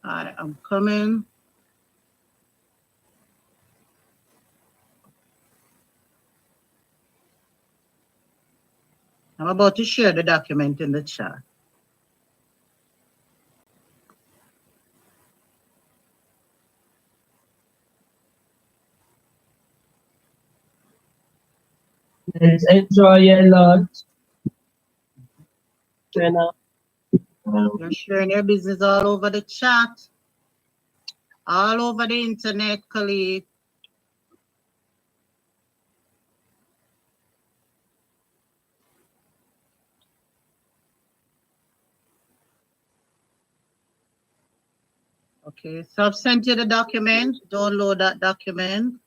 I am coming. I'm about to share the document in the chat. Let's enjoy a lot. Jenna. You're sharing your business all over the chat, all over the internet, colleague. Okay, so I've sent you the document. Download that document.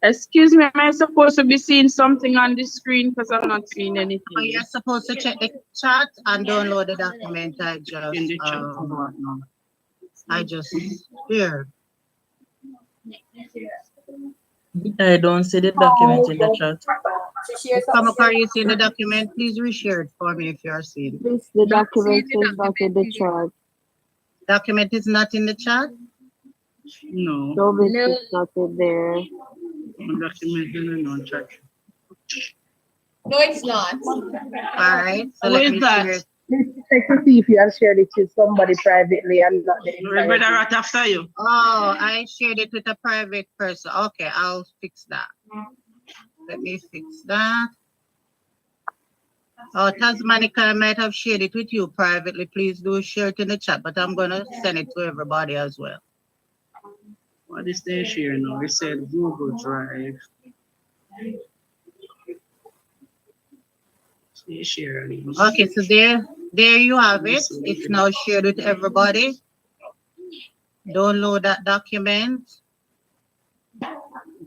Excuse me, am I supposed to be seeing something on the screen because I'm not seeing anything? Oh, you're supposed to check the chat and download the document. I just shared. I don't see the document in the chat. Come up, are you seeing the document? Please reshare it for me if you are seeing it. Please, the document is not in the chat. Document is not in the chat? No. No, it's not in there. Document in the chat. No, it's not. All right. So let me share it. Check to see if you have shared it with somebody privately and not the entire Remember group. right after you. Oh, I shared it with a private person. Okay, I'll fix that. Let me fix that. Oh, Tasmanica, I might have shared it with you privately. Please do share it in the chat, but I'm going to send it to everybody as well. What is they share now? We said Google Drive. They share. Okay, so there you have it. It's now shared with everybody. Download that document.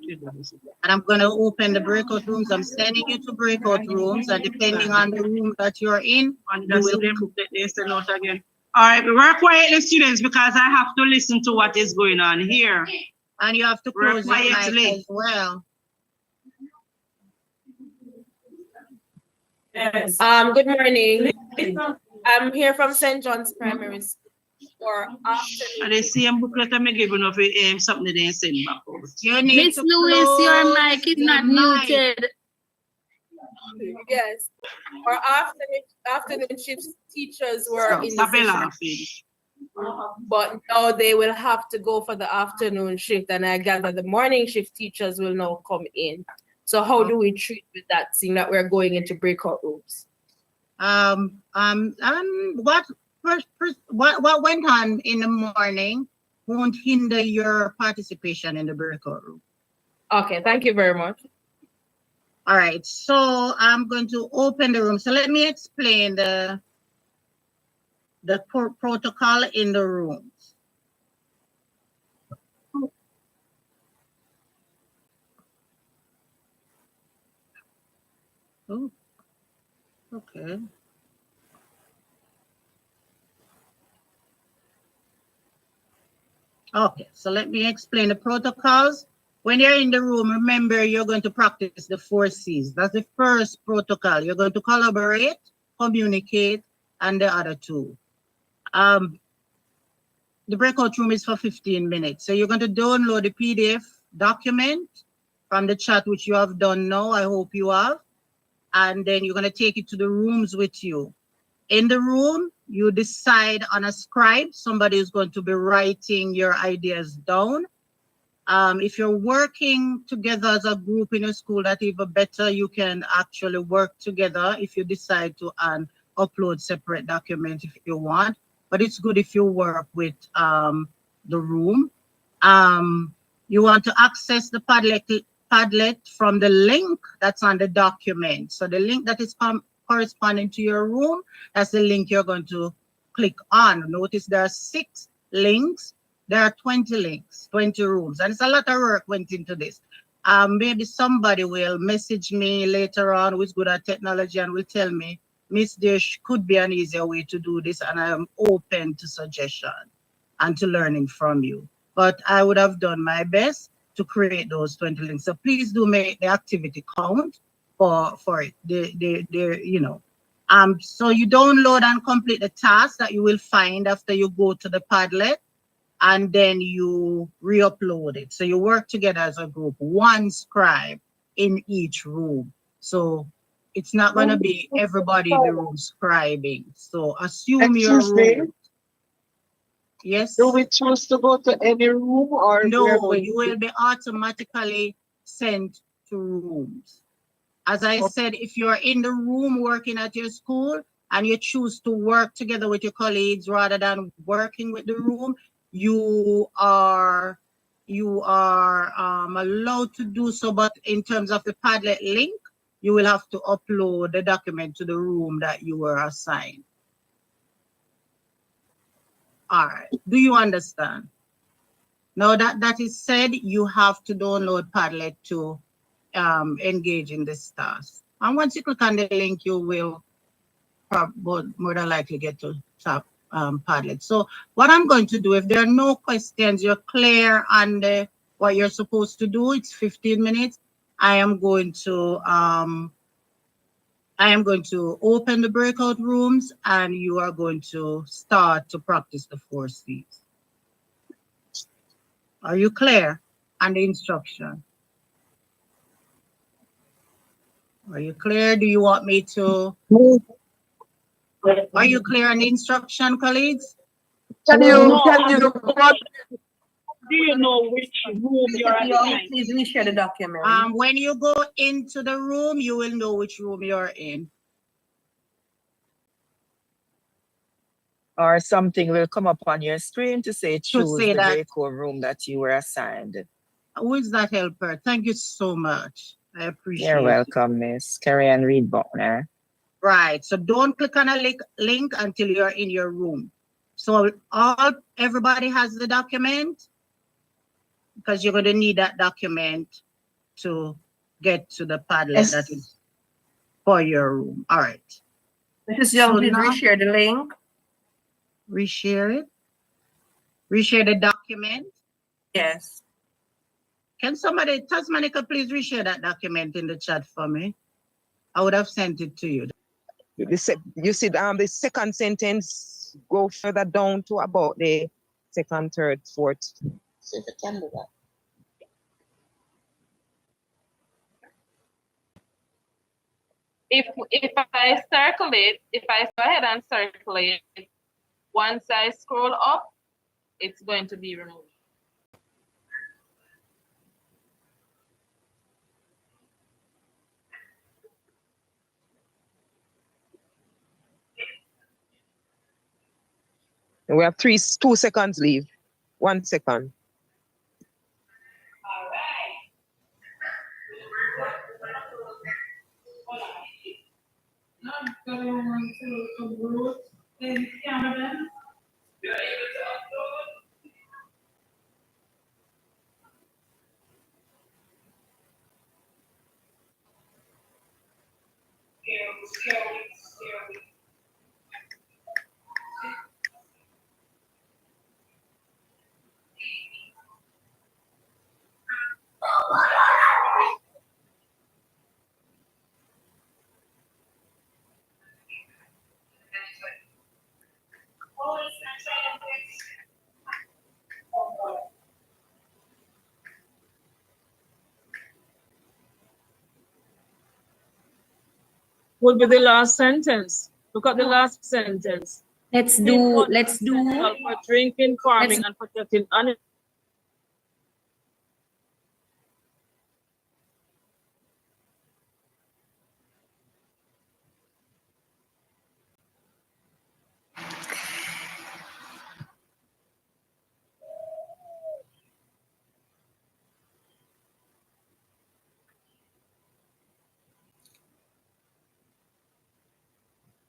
And I'm going to open the breakout rooms. I'm sending you to breakout rooms, and depending on the room that you're in, you will. All right, work quietly, students, because I have to listen to what is going on here. And you have to close your mic as well. Yes. Good morning. I'm here from St. John's Primary School for afternoon. And the same booklet I'm giving of something they didn't send back over. Miss Lewis, your mic is not muted. Yes. For afternoon shifts, teachers were in Stop the laughing. but now they will have to go for the afternoon shift, and I gather the morning shift teachers will now come in. So how do we treat with that, seeing that we're going into breakout rooms? What went on in the morning won't hinder your participation in the breakout room. Okay, thank you very much. All right, so I'm going to open the room. So let me explain the protocol in the rooms. Oh, okay. Okay, so let me explain the protocols. When you're in the room, remember you're going to practice the 4 C's. That's the first protocol. You're going to collaborate, communicate, and the other 2. The breakout room is for 15 minutes. So you're going to download the PDF document from the chat, which you have done now. I hope you have. And then you're going to take it to the rooms with you. In the room, you decide on a scribe. Somebody is going to be writing your ideas down. If you're working together as a group in a school, that's even better. You can actually work together if you decide to upload separate documents if you want. But it's good if you work with the room. You want to access the Padlet from the link that's on the document. So the link that is corresponding to your room, that's the link you're going to click on. Notice there are 6 links. There are 20 links, 20 rooms, and it's a lot of work went into this. Maybe somebody will message me later on who's good at technology and will tell me, Miss, there could be an easier way to do this, and I am open to suggestion and to learning from you. But I would have done my best to create those 20 links. So please do make the activity count for it. So you download and complete the task that you will find after you go to the Padlet, and then you re-upload it. So you work together as a group, 1 scribe in each room. So it's not going to be everybody in the room scribing. So assume your room. Yes. Do we choose to go to any room or no? You will be automatically sent to rooms. As I said, if you're in the room working at your school and you choose to work together with your colleagues rather than working with the room, you are allowed to do so. But in terms of the Padlet link, you will have to upload the document to the room that you were assigned. All right, do you understand? Now that is said, you have to download Padlet to engage in this task. And once you click on the link, you will more than likely get to top Padlet. So what I'm going to do, if there are no questions, you're clear on what you're supposed to do, it's 15 minutes. I am going to open the breakout rooms, and you are going to start to practice the 4 C's. Are you clear on the instruction? Are you clear? Do you want me to? Are you clear on the instruction, colleagues? Do you know which room you're in? Please reshare the document. When you go into the room, you will know which room you're in. Or something will come up on your screen to say choose the that. breakout room that you were assigned. Who is that helper? Thank you so much. I appreciate it. You're welcome, Miss Carrie-Ann Reed Buckner. Right. So don't click on a link until you're in your room. So everybody has the document, because you're going to need that document to get to the Padlet that is for your room. All right. Mrs. Young, So please now- reshare the link. Reshare it. Reshare the document. Yes. Can somebody, Tasmanica, please reshare that document in the chat for me? I would have sent it to you. You see, the second sentence go further down to about the second, third, fourth. See if it can do that. If I circle it, if I go ahead and circle it, once I scroll up, it's going to be removed. And we have 2 seconds leave. 1 second. Would be the last sentence. Look at the last sentence. Let's do For drinking, farming, and protecting animals.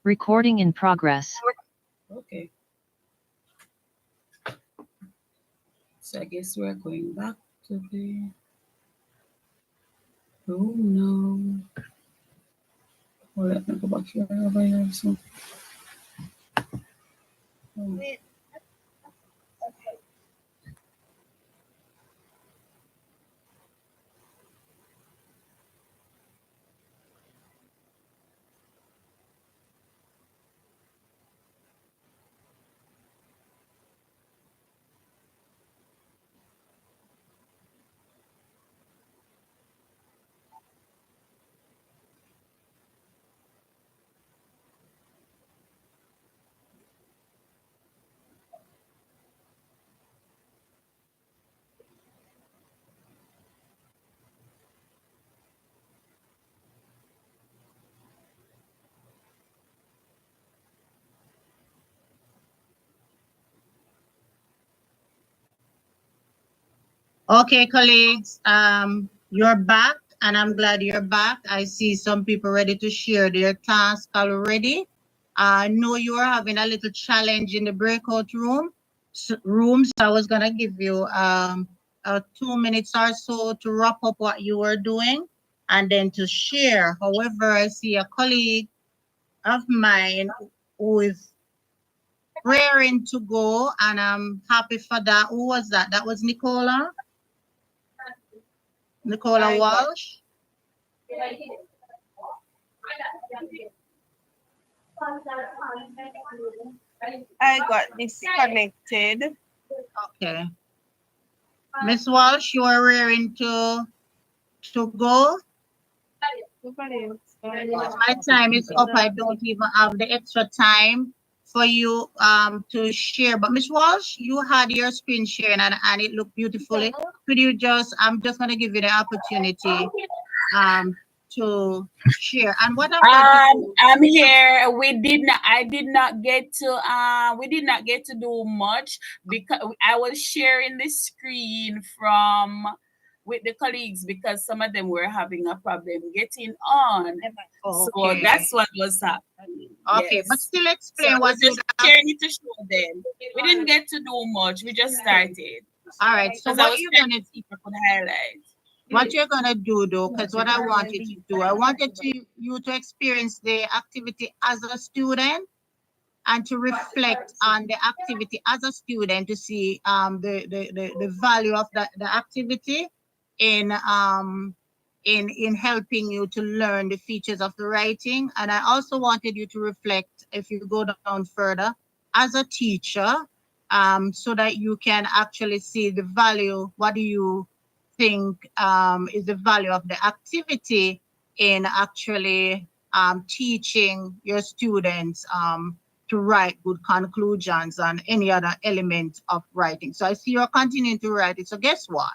Recording in progress. Okay. So I guess we're going back to the. Oh no. Oh, let me go back here over here. So. Oh. Okay, colleagues, you're back, and I'm glad you're back. I see some people ready to share their task already. I know you are having a little challenge in the breakout rooms. I was gonna give you 2 minutes or so to wrap up what you were doing and then to share. However, I see a colleague of mine who is raring to go, and I'm happy for that. Who was that? That was Nicola? Nicola Walsh? I got disconnected. Okay. Miss Walsh, you are raring to go? My time is up. I don't even have the extra time for you to share. But Miss Walsh, you had your screen sharing and it looked beautifully. Could you just, I'm just gonna give you the opportunity to share. And what I'm here. I did not get to do much because I was sharing the screen with the colleagues because some of them were having a problem getting on. So that's what was happening. Okay, yes. but still explain So what we you just sharing it to show them. We didn't get to do much. We just started. All right. So Because I what was you're trying gonna to see if I could highlight. What you're gonna do though, because what I want you to do, I wanted you to experience the activity as a student and to reflect on the activity as a student to see the value of the activity in helping you to learn the features of the writing. And I also wanted you to reflect, if you go down further, as a teacher, so that you can actually see the value. What do you think is the value of the activity in actually teaching your students to write good conclusions on any other element of writing. So I see you're continuing to write it. So guess what?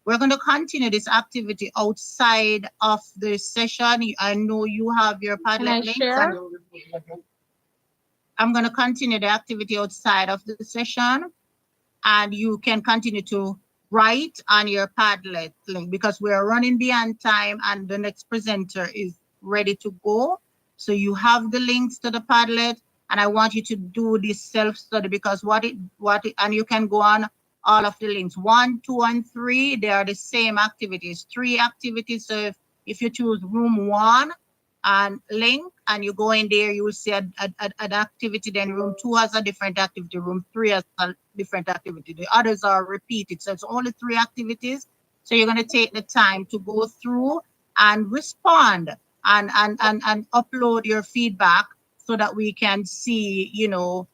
We're going to continue this activity outside of the session. I know you have your Padlet links. I'm going to continue the activity outside of the session, and you can continue to write on your Padlet link because we are running beyond time and the next presenter is ready to go. So you have the links to the Padlet, and I want you to do this self-study because and you can go on all of the links. 1, 2, and 3, they are the same activities, 3 activities. So if you choose room 1 and link and you go in there, you will see an activity. Then room 2 has a different activity, room 3 has a different activity. The others are repeated. So it's only 3 activities. So you're going to take the time to go through and respond and upload your feedback so that we can see, you know,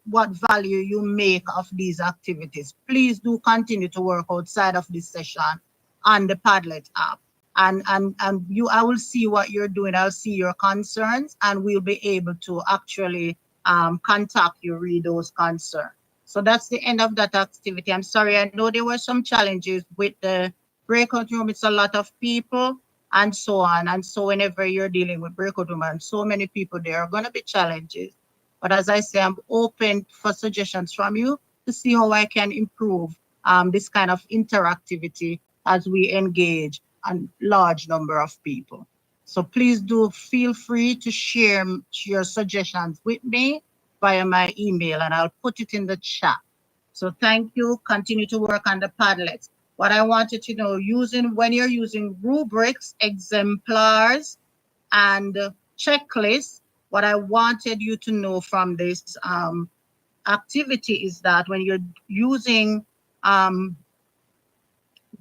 what value you make of these activities. Please do continue to work outside of this session on the Padlet app. And I will see what you're doing. I'll see your concerns, and we'll be able to actually contact you, read those concerns. So that's the end of that activity. I'm sorry, I know there were some challenges with the breakout room. It's a lot of people and so on. And so whenever you're dealing with breakout room and so many people, there are going to be challenges. But as I say, I'm open for suggestions from you to see how I can improve this kind of interactivity as we engage a large number of people. So please do feel free to share your suggestions with me via my email, and I'll put it in the chat. So thank you. Continue to work on the Padlets. What I wanted to know, when you're using rubrics, exemplars, and checklists, what I wanted you to know from this activity is that when you're using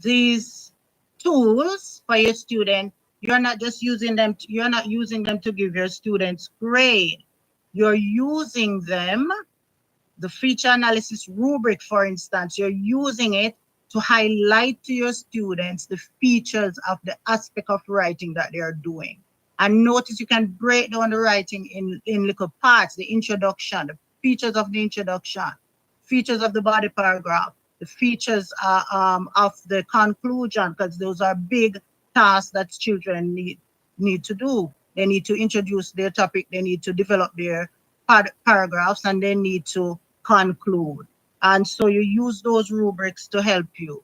these tools for your student, you're not just using them, you're not using them to give your students grade. You're using them, the feature analysis rubric, for instance, you're using it to highlight to your students the features of the aspect of writing that they are doing. And notice you can break down the writing in little parts, the introduction, the features of the introduction, features of the body paragraph, the features of the conclusion, because those are big tasks that children need to do. They need to introduce their topic, they need to develop their paragraphs, and they need to conclude. And so you use those rubrics to help you.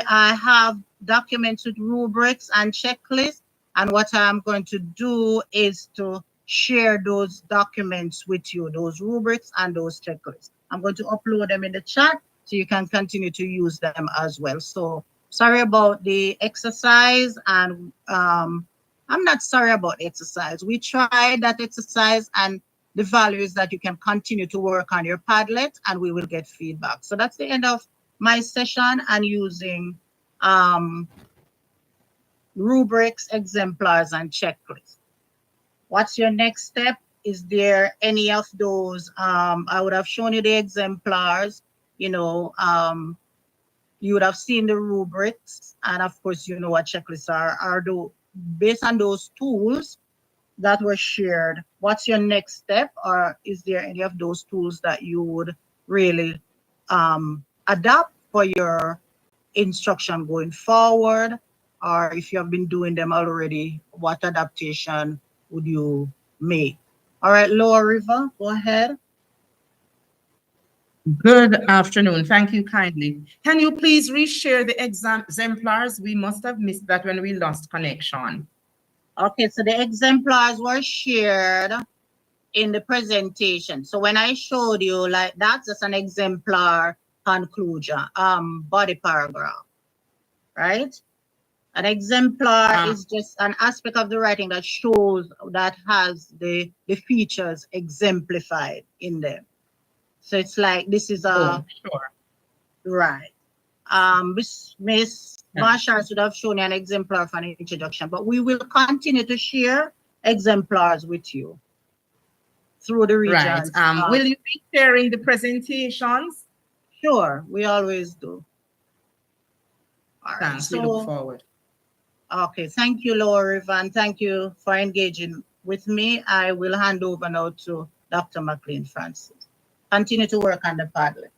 I have documents with rubrics and checklists, and what I'm going to do is to share those documents with you, those rubrics and those checklists. I'm going to upload them in the chat so you can continue to use them as well. So sorry about the exercise, and I'm not sorry about the exercise. We tried that exercise, and the value is that you can continue to work on your Padlet and we will get feedback. So that's the end of my session and using rubrics, exemplars, and checklists. What's your next step? Is there any of those? I would have shown you the exemplars, you know, you would have seen the rubrics, and of course, you know what checklists are. Based on those tools that were shared, what's your next step? Or is there any of those tools that you would really adapt for your instruction going forward? Or if you have been doing them already, what adaptation would you make? All right, Lower River, go ahead. Good afternoon. Thank you kindly. Can you please reshare the exemplars? We must have missed that when we lost connection. Okay, so the exemplars were shared in the presentation. So when I showed you, like, that's just an exemplar conclusion, body paragraph. right? An exemplar is just an aspect of the writing that shows, that has the features exemplified in them. So it's like, this is a, sure. right. Miss Marshall should have shown you an exemplar for an introduction, but we will continue to share exemplars with you through the Right. regions. Will you be sharing the presentations? Sure, we always do. All right. Thanks. We look forward. Okay, thank you, Laura, and thank you for engaging with me. I will hand over now to Dr. McLean Francis. Continue to work on the Padlet.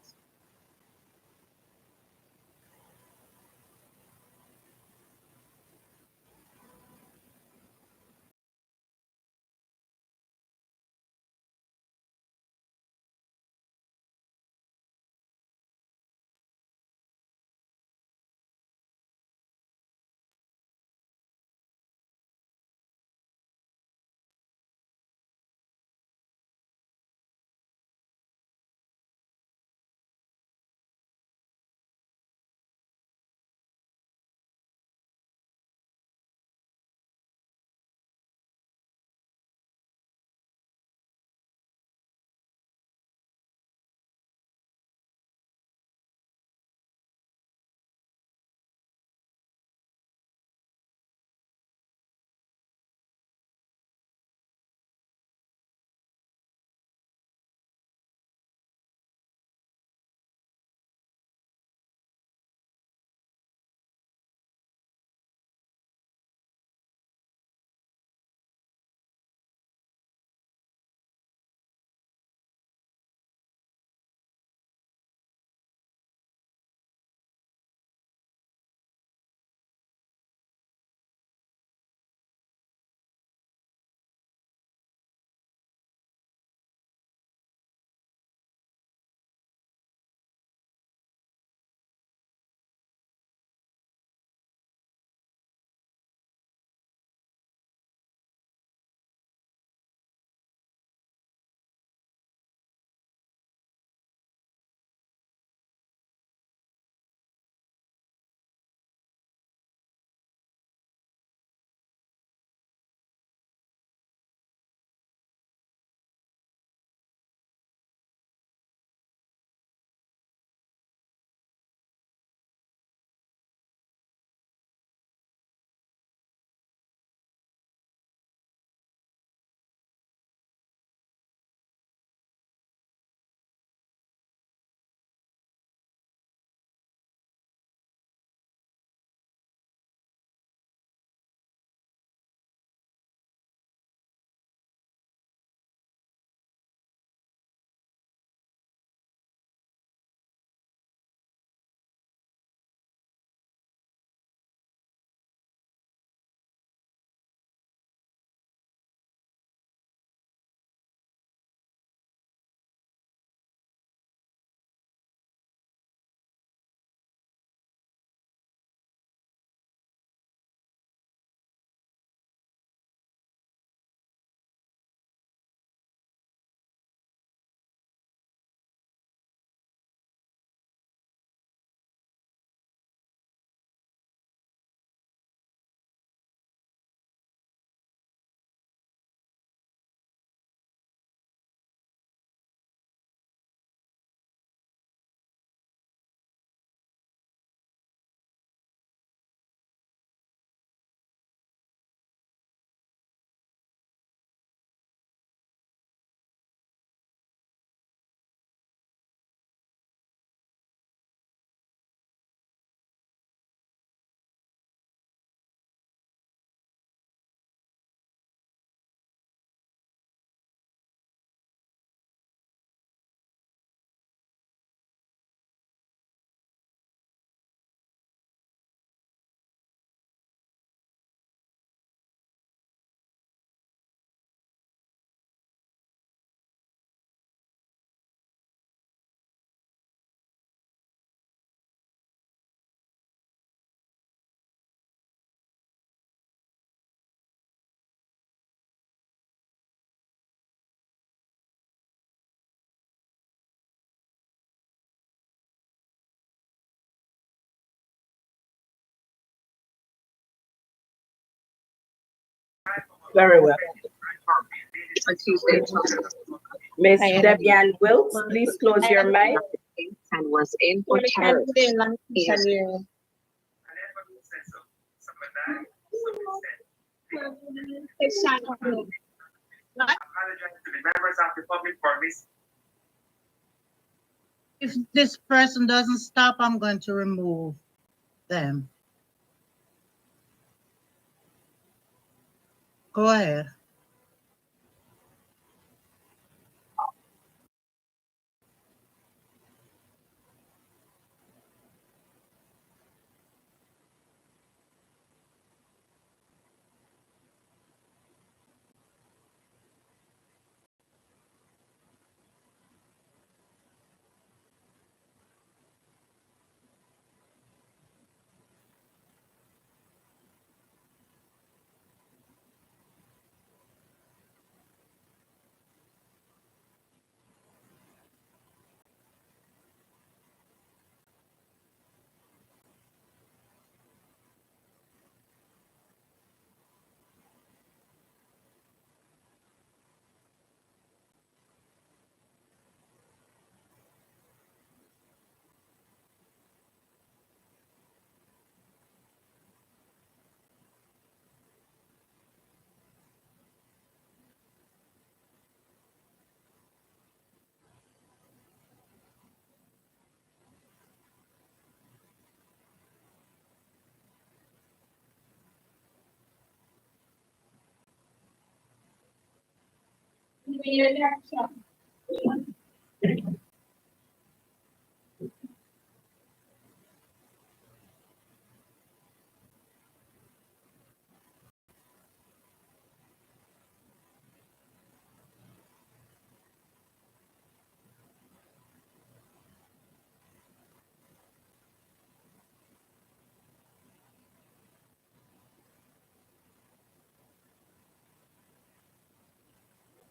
Very well. Miss Debian Wilkes, please close your mic. And was in for tariffs. If this person doesn't stop, I'm going to remove them. Go ahead.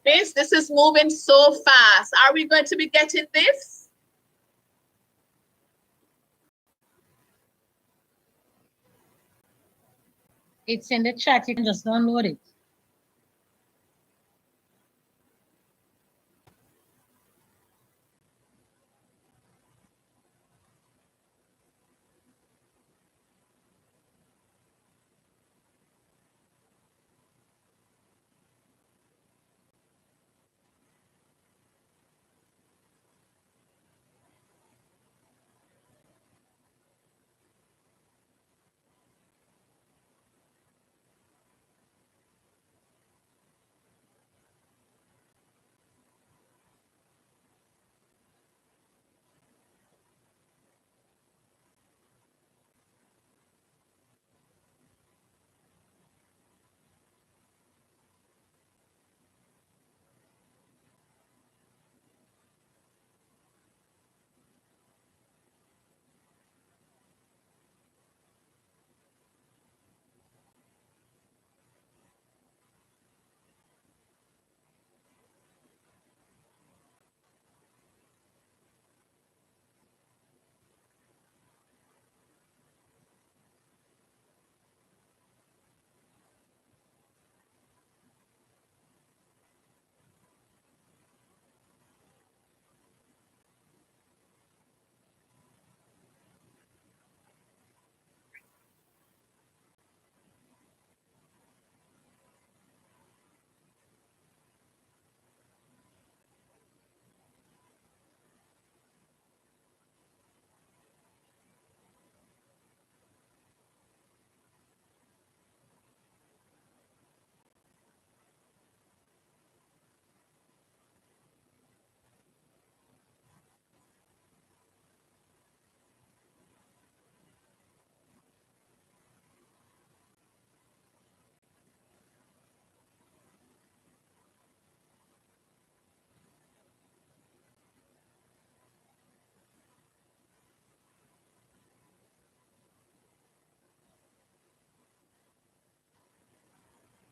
Miss, this is moving so fast. Are we going to be getting this? It's in the chat. You can just download it.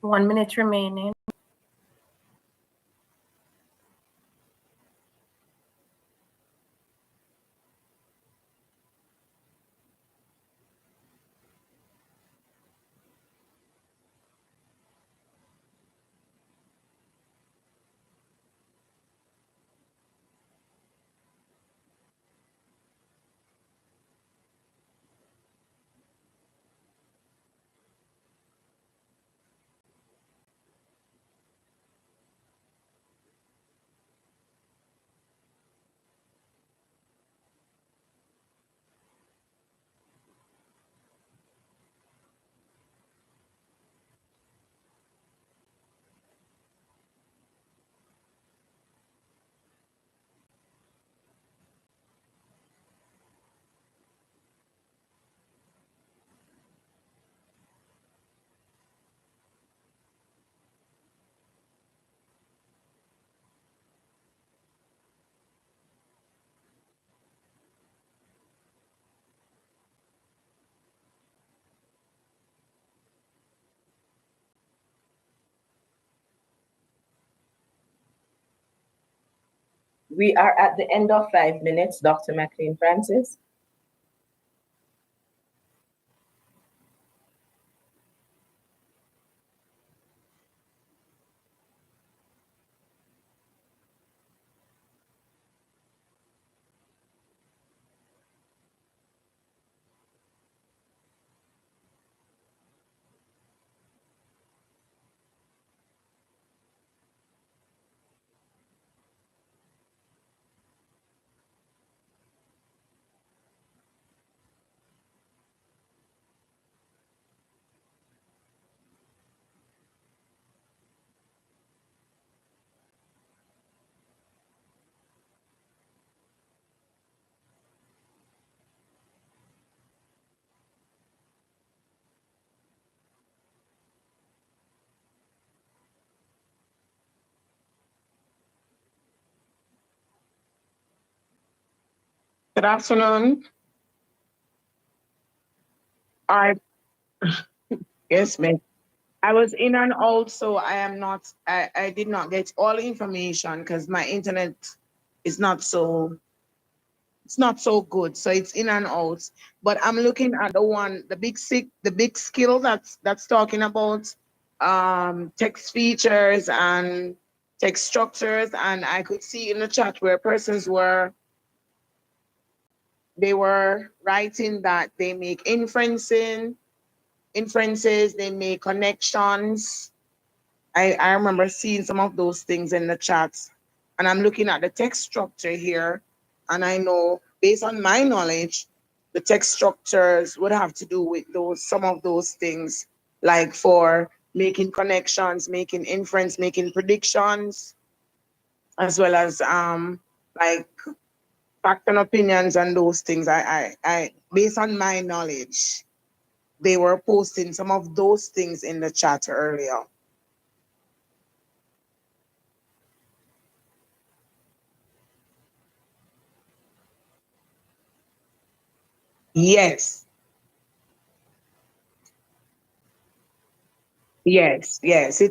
One minute remaining. We are at the end of 5 minutes, Dr. McLean Francis. Good afternoon. I yes, ma'am. I was in and out, so I did not get all the information because my internet is it's not so good. So it's in and out. But I'm looking at the big skill that's talking about text features and text structures. And I could see in the chat where persons they were writing that they make inferences, they make connections. I remember seeing some of those things in the chats. And I'm looking at the text structure here, and I know based on my knowledge, the text structures would have to do with some of those things, like for making connections, making inference, making predictions, as well as like fact and opinions and those things. I based on my knowledge, they were posting some of those things in the chat earlier. Yes. Yes, yes.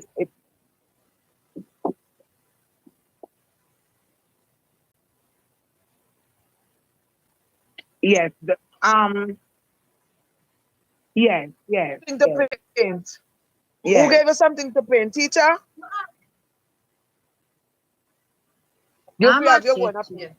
Yes. Yes, yes. Something to Yes. paint. Yes. Who gave us something to paint? Teacher? You I'm have your at one it. up here.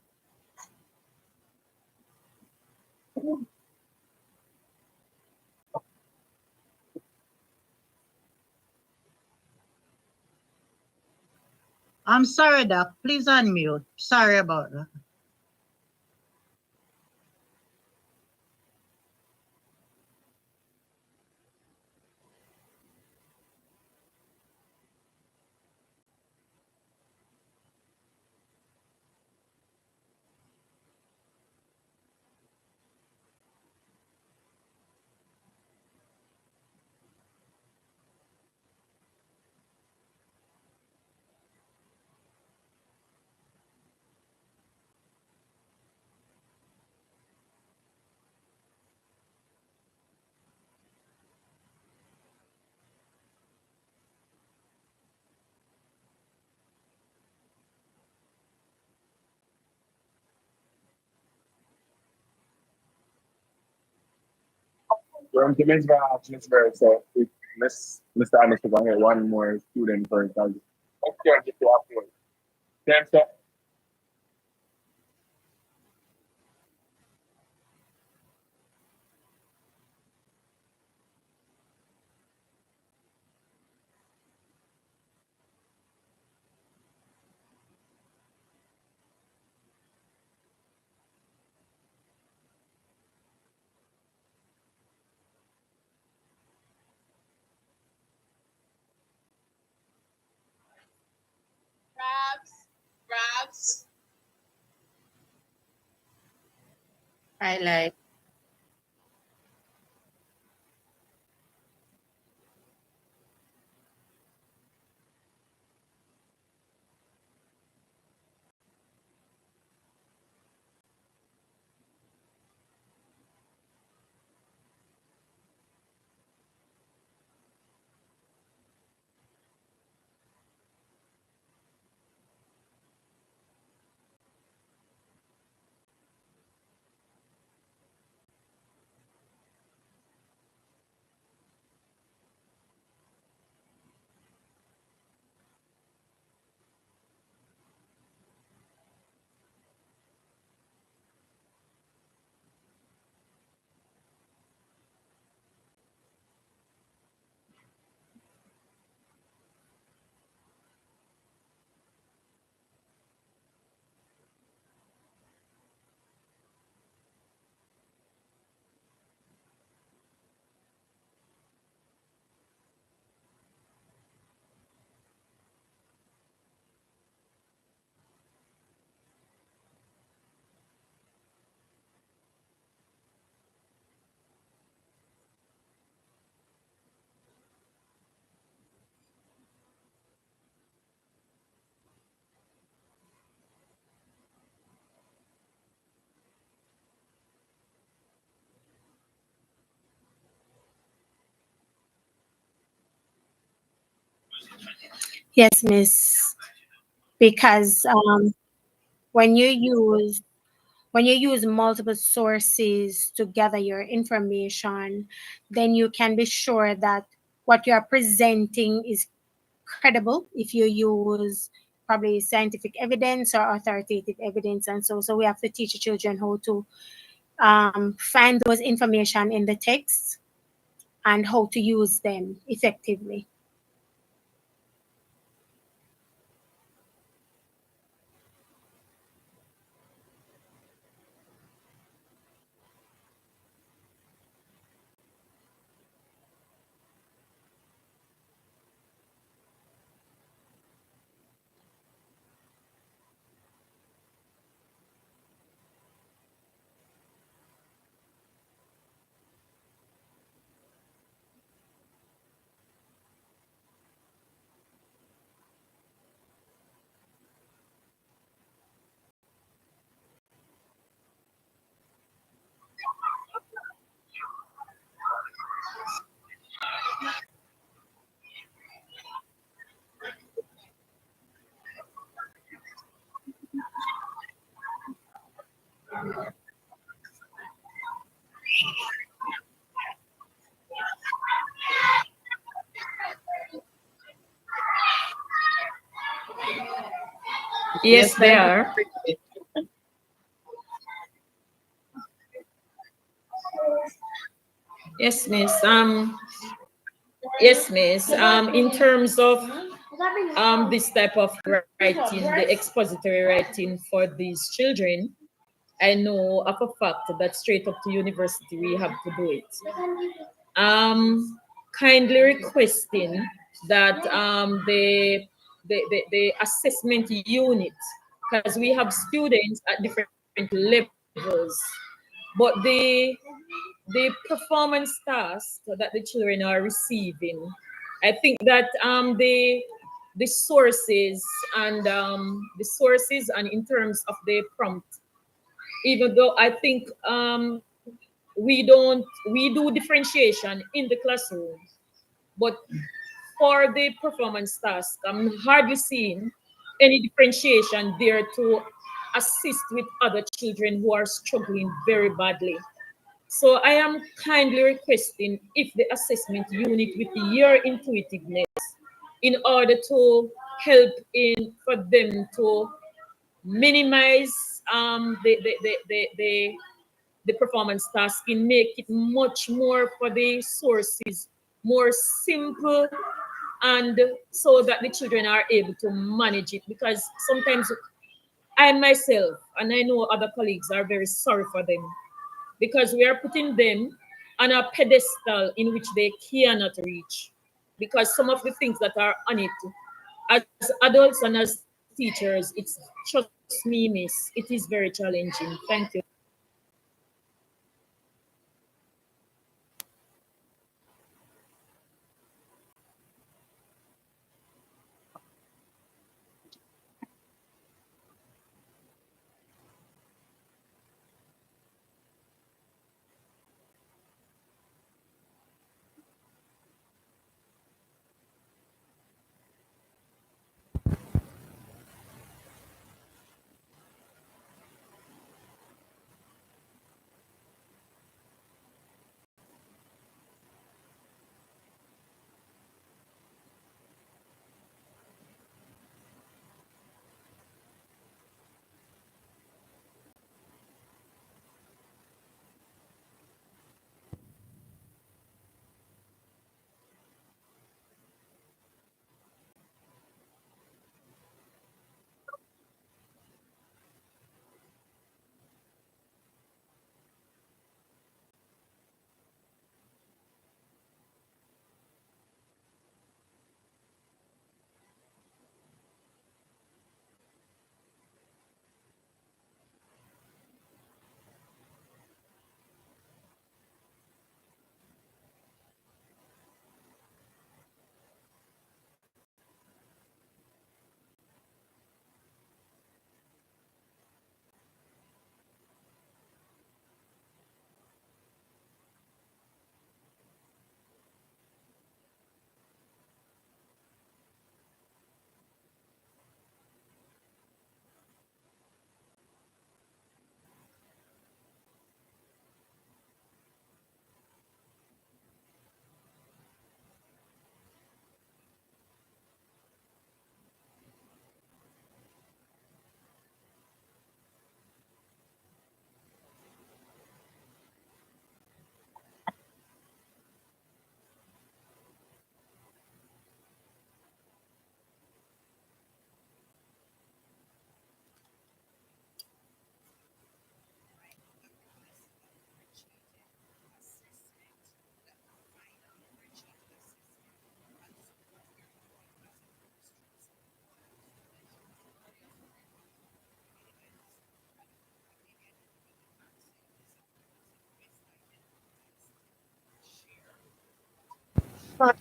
I'm sorry, Doc. Please unmute. Sorry about that. From to Miss Bird, so if Mr. Anderson can get one more student first, I'll just get you afterwards. Then, so Grabs. Highlight. Yes, Miss. Because when you use multiple sources to gather your information, then you can be sure that what you are presenting is credible if you use probably scientific evidence or authoritative evidence. And so we have to teach the children how to find those information in the text and how to use them effectively. Yes, they are. Yes, Miss. Yes, Miss. In terms of this type of writing, the expository writing for these children, I know of a fact that straight up to university we have to do it. Kindly requesting that the assessment unit, because we have students at different levels, but the performance tasks that the children are receiving, I think that the sources and in terms of the prompt, even though I think we do differentiation in the classroom, but for the performance task, I'm hardly seeing any differentiation there to assist with other children who are struggling very badly. So I am kindly requesting if the assessment unit with your intuitiveness, in order to help for them to minimize the performance tasking, make it much more for the sources, more simple, and so that the children are able to manage it. Because sometimes I myself, and I know other colleagues, are very sorry for them, because we are putting them on a pedestal in which they cannot reach, because some of the things that are on it, as adults and as teachers, it's, trust me, miss, it is very challenging. Thank you.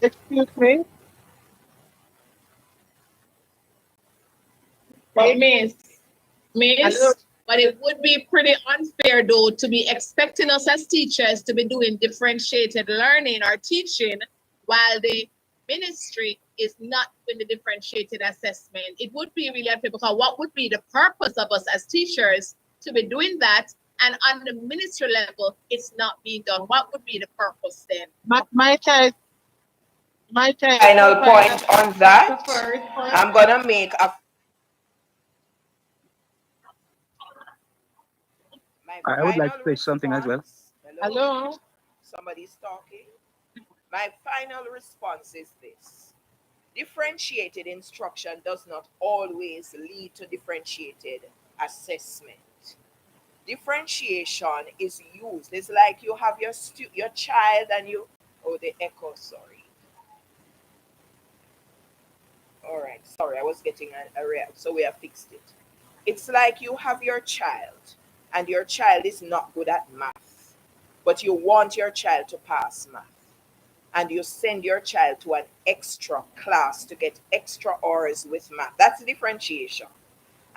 Excuse me. But Miss, Hello. but it would be pretty unfair though to be expecting us as teachers to be doing differentiated learning or teaching while the ministry is not doing the differentiated assessment. It would be really unfair because what would be the purpose of us as teachers to be doing that, and on the ministry level it's not being done? What would be the purpose then? My child. Final point on that. I'm gonna make a I would like to say something as well. Hello. Somebody's talking. My final response is this. Differentiated instruction does not always lead to differentiated assessment. Differentiation is used. It's like you have your child and you, oh, the echo, sorry. All right, sorry, I was getting a reaction, so we have fixed it. It's like you have your child and your child is not good at math, but you want your child to pass math. And you send your child to an extra class to get extra hours with math. That's differentiation.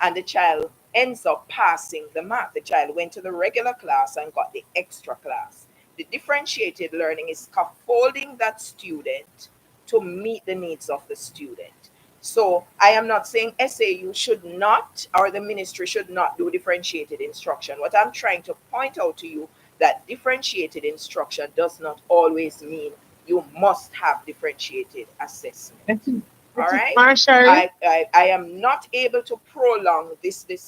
And the child ends up passing the math. The child went to the regular class and got the extra class. The differentiated learning is scaffolding that student to meet the needs of the student. So I am not saying SAU should not, or the ministry should not do differentiated instruction. What I'm trying to point out to you, that differentiated instruction does not always mean you must have differentiated assessment. All right. I am not able to prolong this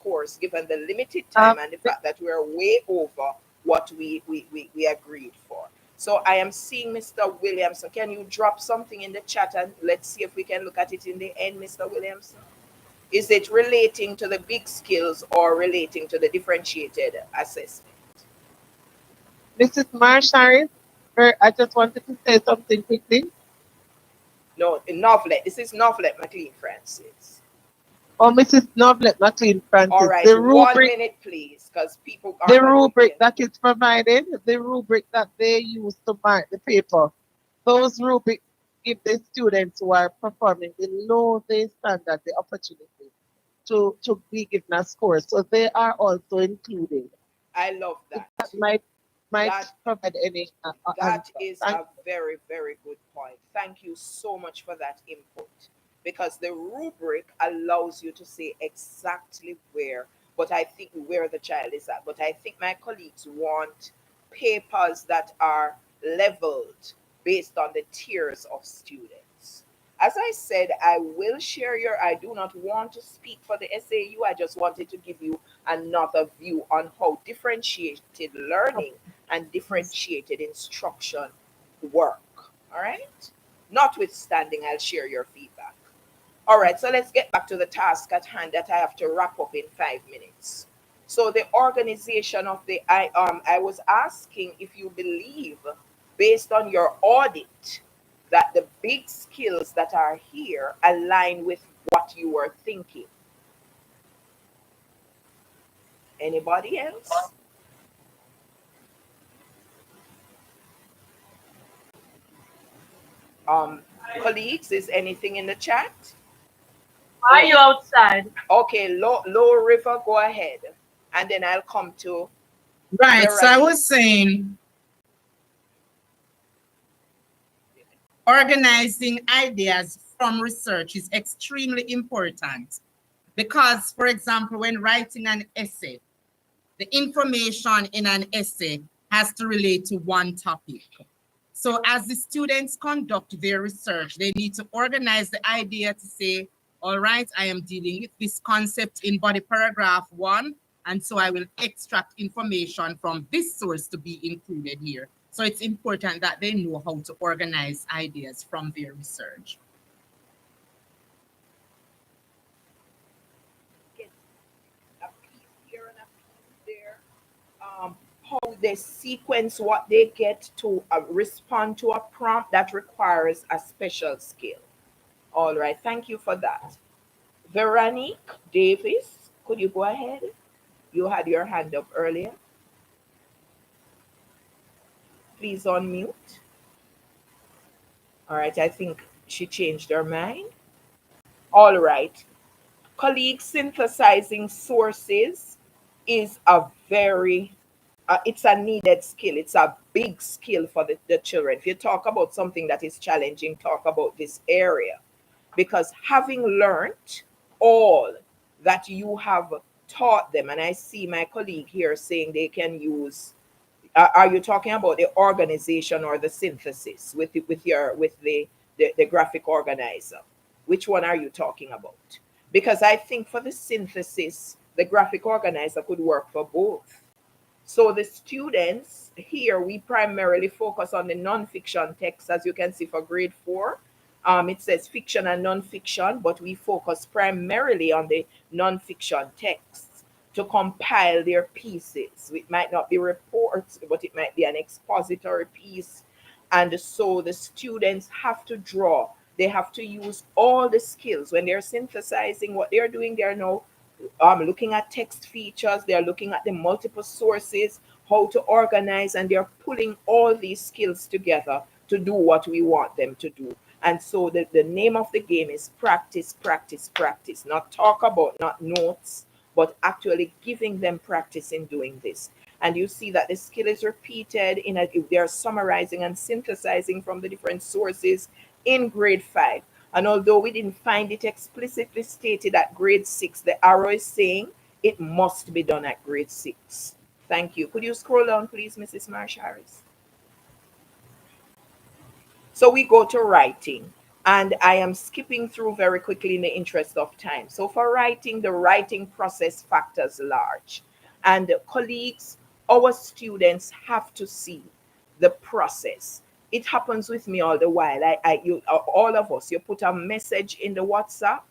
course given the limited time and the fact that we are way over what we agreed for. So I am seeing Mr. Williamson. Can you drop something in the chat and let's see if we can look at it in the end, Mr. Williamson? Is it relating to the big skills or relating to the differentiated assessment? Mrs. Marshall, I just wanted to say something quickly. No, Novlet. This is Novlet McLean Francis. Oh, Mrs. Novlet McLean Francis. All right, the 1 minute, please, because people are. The rubric that is provided, the rubric that they use to mark the paper, those rubric give the students who are performing below the standard the opportunity to be given a score. So they are also included. I love that. That might provide any. That is a very, very good point. Thank you so much for that input. Because the rubric allows you to say exactly where the child is at. But I think my colleagues want papers that are leveled based on the tiers of students. As I said, I will share I do not want to speak for the SAU. I just wanted to give you another view on how differentiated learning and differentiated instruction work. All right? Notwithstanding, I'll share your feedback. All right, so let's get back to the task at hand that I have to wrap up in 5 minutes. So the organization of I was asking if you believe, based on your audit, that the big skills that are here align with what you were thinking. Anybody else? Colleagues, is anything in the chat? Are you outside? Okay, Low River, go ahead. And then I'll come to. Right, so I was saying, organizing ideas from research is extremely important because, for example, when writing an essay, the information in an essay has to relate to one topic. So as the students conduct their research, they need to organize the idea to say, all right, I am dealing with this concept in body paragraph 1, and so I will extract information from this source to be included here. So it's important that they know how to organize ideas from their research. A piece here and a piece there. How they sequence what they get to respond to a prompt that requires a special skill. All right, thank you for that. Veronique Davis, could you go ahead? You had your hand up earlier. Please unmute. All right, I think she changed her mind. All right. Colleagues, synthesizing sources is a very it's a needed skill. It's a big skill for the children. If you talk about something that is challenging, talk about this area. Because having learned all that you have taught them, and I see my colleague here saying they can use, are you talking about the organization or the synthesis with the graphic organizer? Which one are you talking about? Because I think for the synthesis, the graphic organizer could work for both. So the students here, we primarily focus on the non-fiction text, as you can see for grade 4. It says fiction and non-fiction, but we focus primarily on the non-fiction texts to compile their pieces. It might not be reports, but it might be an expository piece. And so the students have to draw. They have to use all the skills. When they're synthesizing what they're doing, they're now looking at text features, they're looking at the multiple sources, how to organize, and they're pulling all these skills together to do what we want them to do. And so the name of the game is practice, practice, practice. Not talk about, not notes, but actually giving them practice in doing this. And you see that the skill is repeated they're summarizing and synthesizing from the different sources in grade 5. And although we didn't find it explicitly stated at grade 6, the arrow is saying it must be done at grade 6. Thank you. Could you scroll down, please, Mrs. Marsh Harris? So we go to writing, and I am skipping through very quickly in the interest of time. So for writing, the writing process factors large. And colleagues, our students have to see the process. It happens with me all the while. All of us, you put a message in the WhatsApp.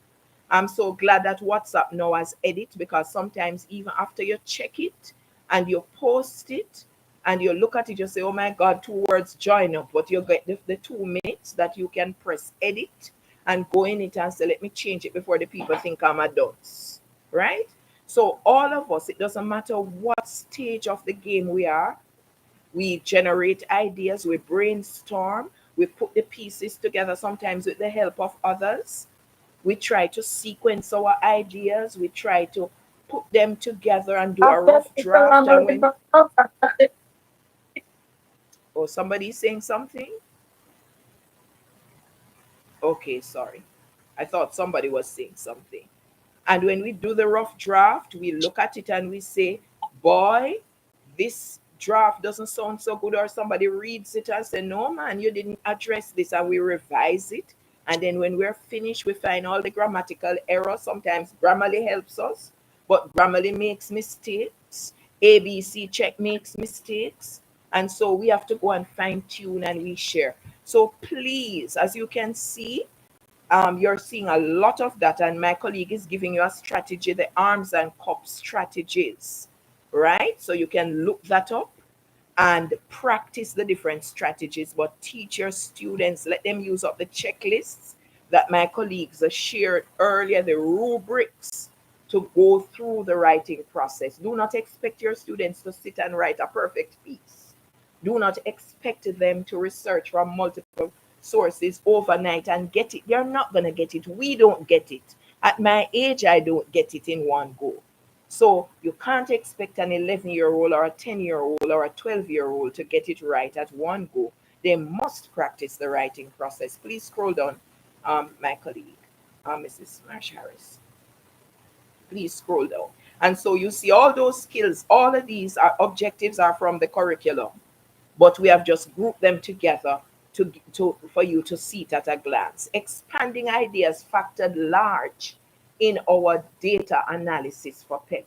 I'm so glad that WhatsApp now has edit, because sometimes even after you check it and you post it and you look at it, you say, oh my God, 2 words join up, but you get the 2 minutes that you can press edit and go in it and say, let me change it before the people think I'm a dunce, right? So all of us, it doesn't matter what stage of the game we are, we generate ideas, we brainstorm, we put the pieces together, sometimes with the help of others. We try to sequence our ideas, we try to put them together and do a rough draft. Oh, somebody's saying something? Okay, sorry. I thought somebody was saying something. And when we do the rough draft, we look at it and we say, boy, this draft doesn't sound so good. Or somebody reads it and say, no man, you didn't address this, and we revise it. And then when we're finished, we find all the grammatical errors. Sometimes Grammarly helps us, but Grammarly makes mistakes. ABC check makes mistakes. And so we have to go and fine tune, and we share. So please, as you can see, you're seeing a lot of that, and my colleague is giving you a strategy, the arms and cups strategies, right? So you can look that up and practice the different strategies, but teach your students, let them use up the checklists that my colleagues shared earlier, the rubrics to go through the writing process. Do not expect your students to sit and write a perfect piece. Do not expect them to research from multiple sources overnight and get it. They're not going to get it. We don't get it. At my age, I don't get it in one go. So you can't expect an 11-year-old or a 10-year-old or a 12-year-old to get it right at one go. They must practice the writing process. Please scroll down, my colleague, Mrs. Marsh Harris. Please scroll down. And so you see all those skills, all of these objectives are from the curriculum, but we have just grouped them together for you to see it at a glance. Expanding ideas factored large in our data analysis for PEP.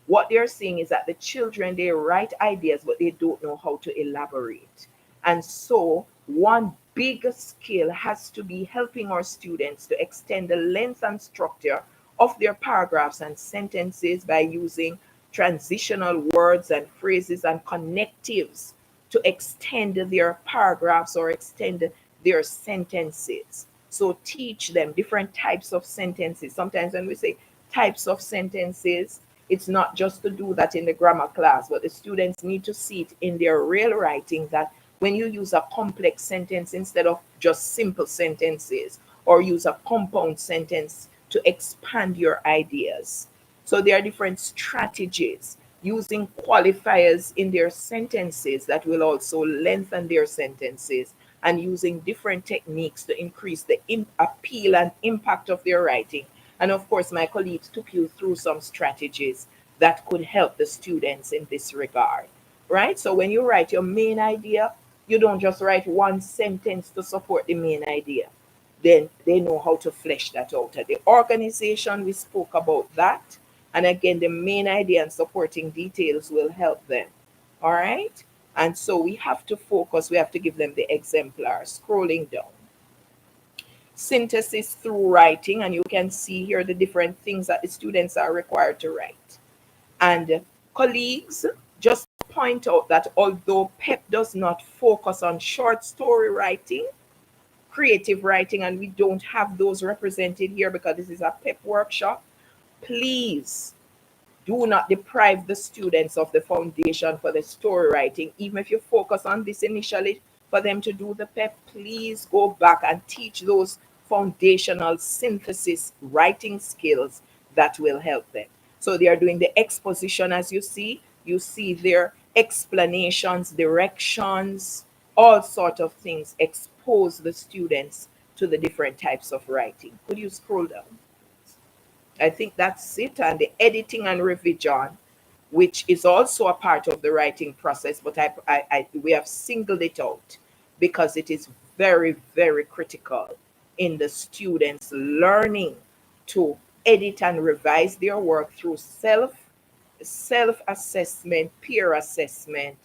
What they're seeing is that the children, they write ideas, but they don't know how to elaborate. And so one big skill has to be helping our students to extend the length and structure of their paragraphs and sentences by using transitional words and phrases and connectives to extend their paragraphs or extend their sentences. So teach them different types of sentences. Sometimes when we say types of sentences, it's not just to do that in the grammar class, but the students need to see it in their real writing, that when you use a complex sentence instead of just simple sentences, or use a compound sentence to expand your ideas. So there are different strategies using qualifiers in their sentences that will also lengthen their sentences, and using different techniques to increase the appeal and impact of their writing. And of course, my colleagues took you through some strategies that could help the students in this regard, right? So when you write your main idea, you don't just write one sentence to support the main idea. Then they know how to flesh that out. At the organization, we spoke about that. And again, the main idea and supporting details will help them. All right? And so we have to focus, we have to give them the exemplar. Scrolling down. Synthesis through writing, and you can see here the different things that the students are required to write. And colleagues, just point out that although PEP does not focus on short story writing, creative writing, and we don't have those represented here because this is a PEP workshop, please do not deprive the students of the foundation for the story writing. Even if you focus on this initially for them to do the PEP, please go back and teach those foundational synthesis writing skills that will help them. So they are doing the exposition, as you see their explanations, directions, all sorts of things, expose the students to the different types of writing. Could you scroll down? I think that's it. And the editing and revision, which is also a part of the writing process, but we have singled it out because it is very, very critical in the students learning to edit and revise their work through self-assessment, peer assessment,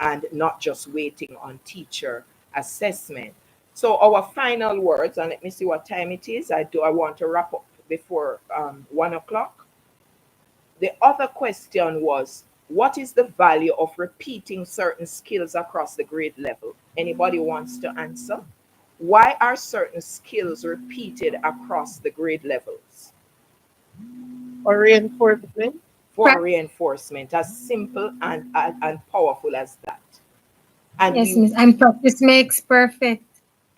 and not just waiting on teacher assessment. So our final words, and let me see what time it is. I want to wrap up before 1 o'clock. The other question was, what is the value of repeating certain skills across the grade level? Anybody wants to answer? Why are certain skills repeated across the grade levels? For reinforcement? For reinforcement, as simple and powerful as that. And yes, Miss. And practice makes perfect.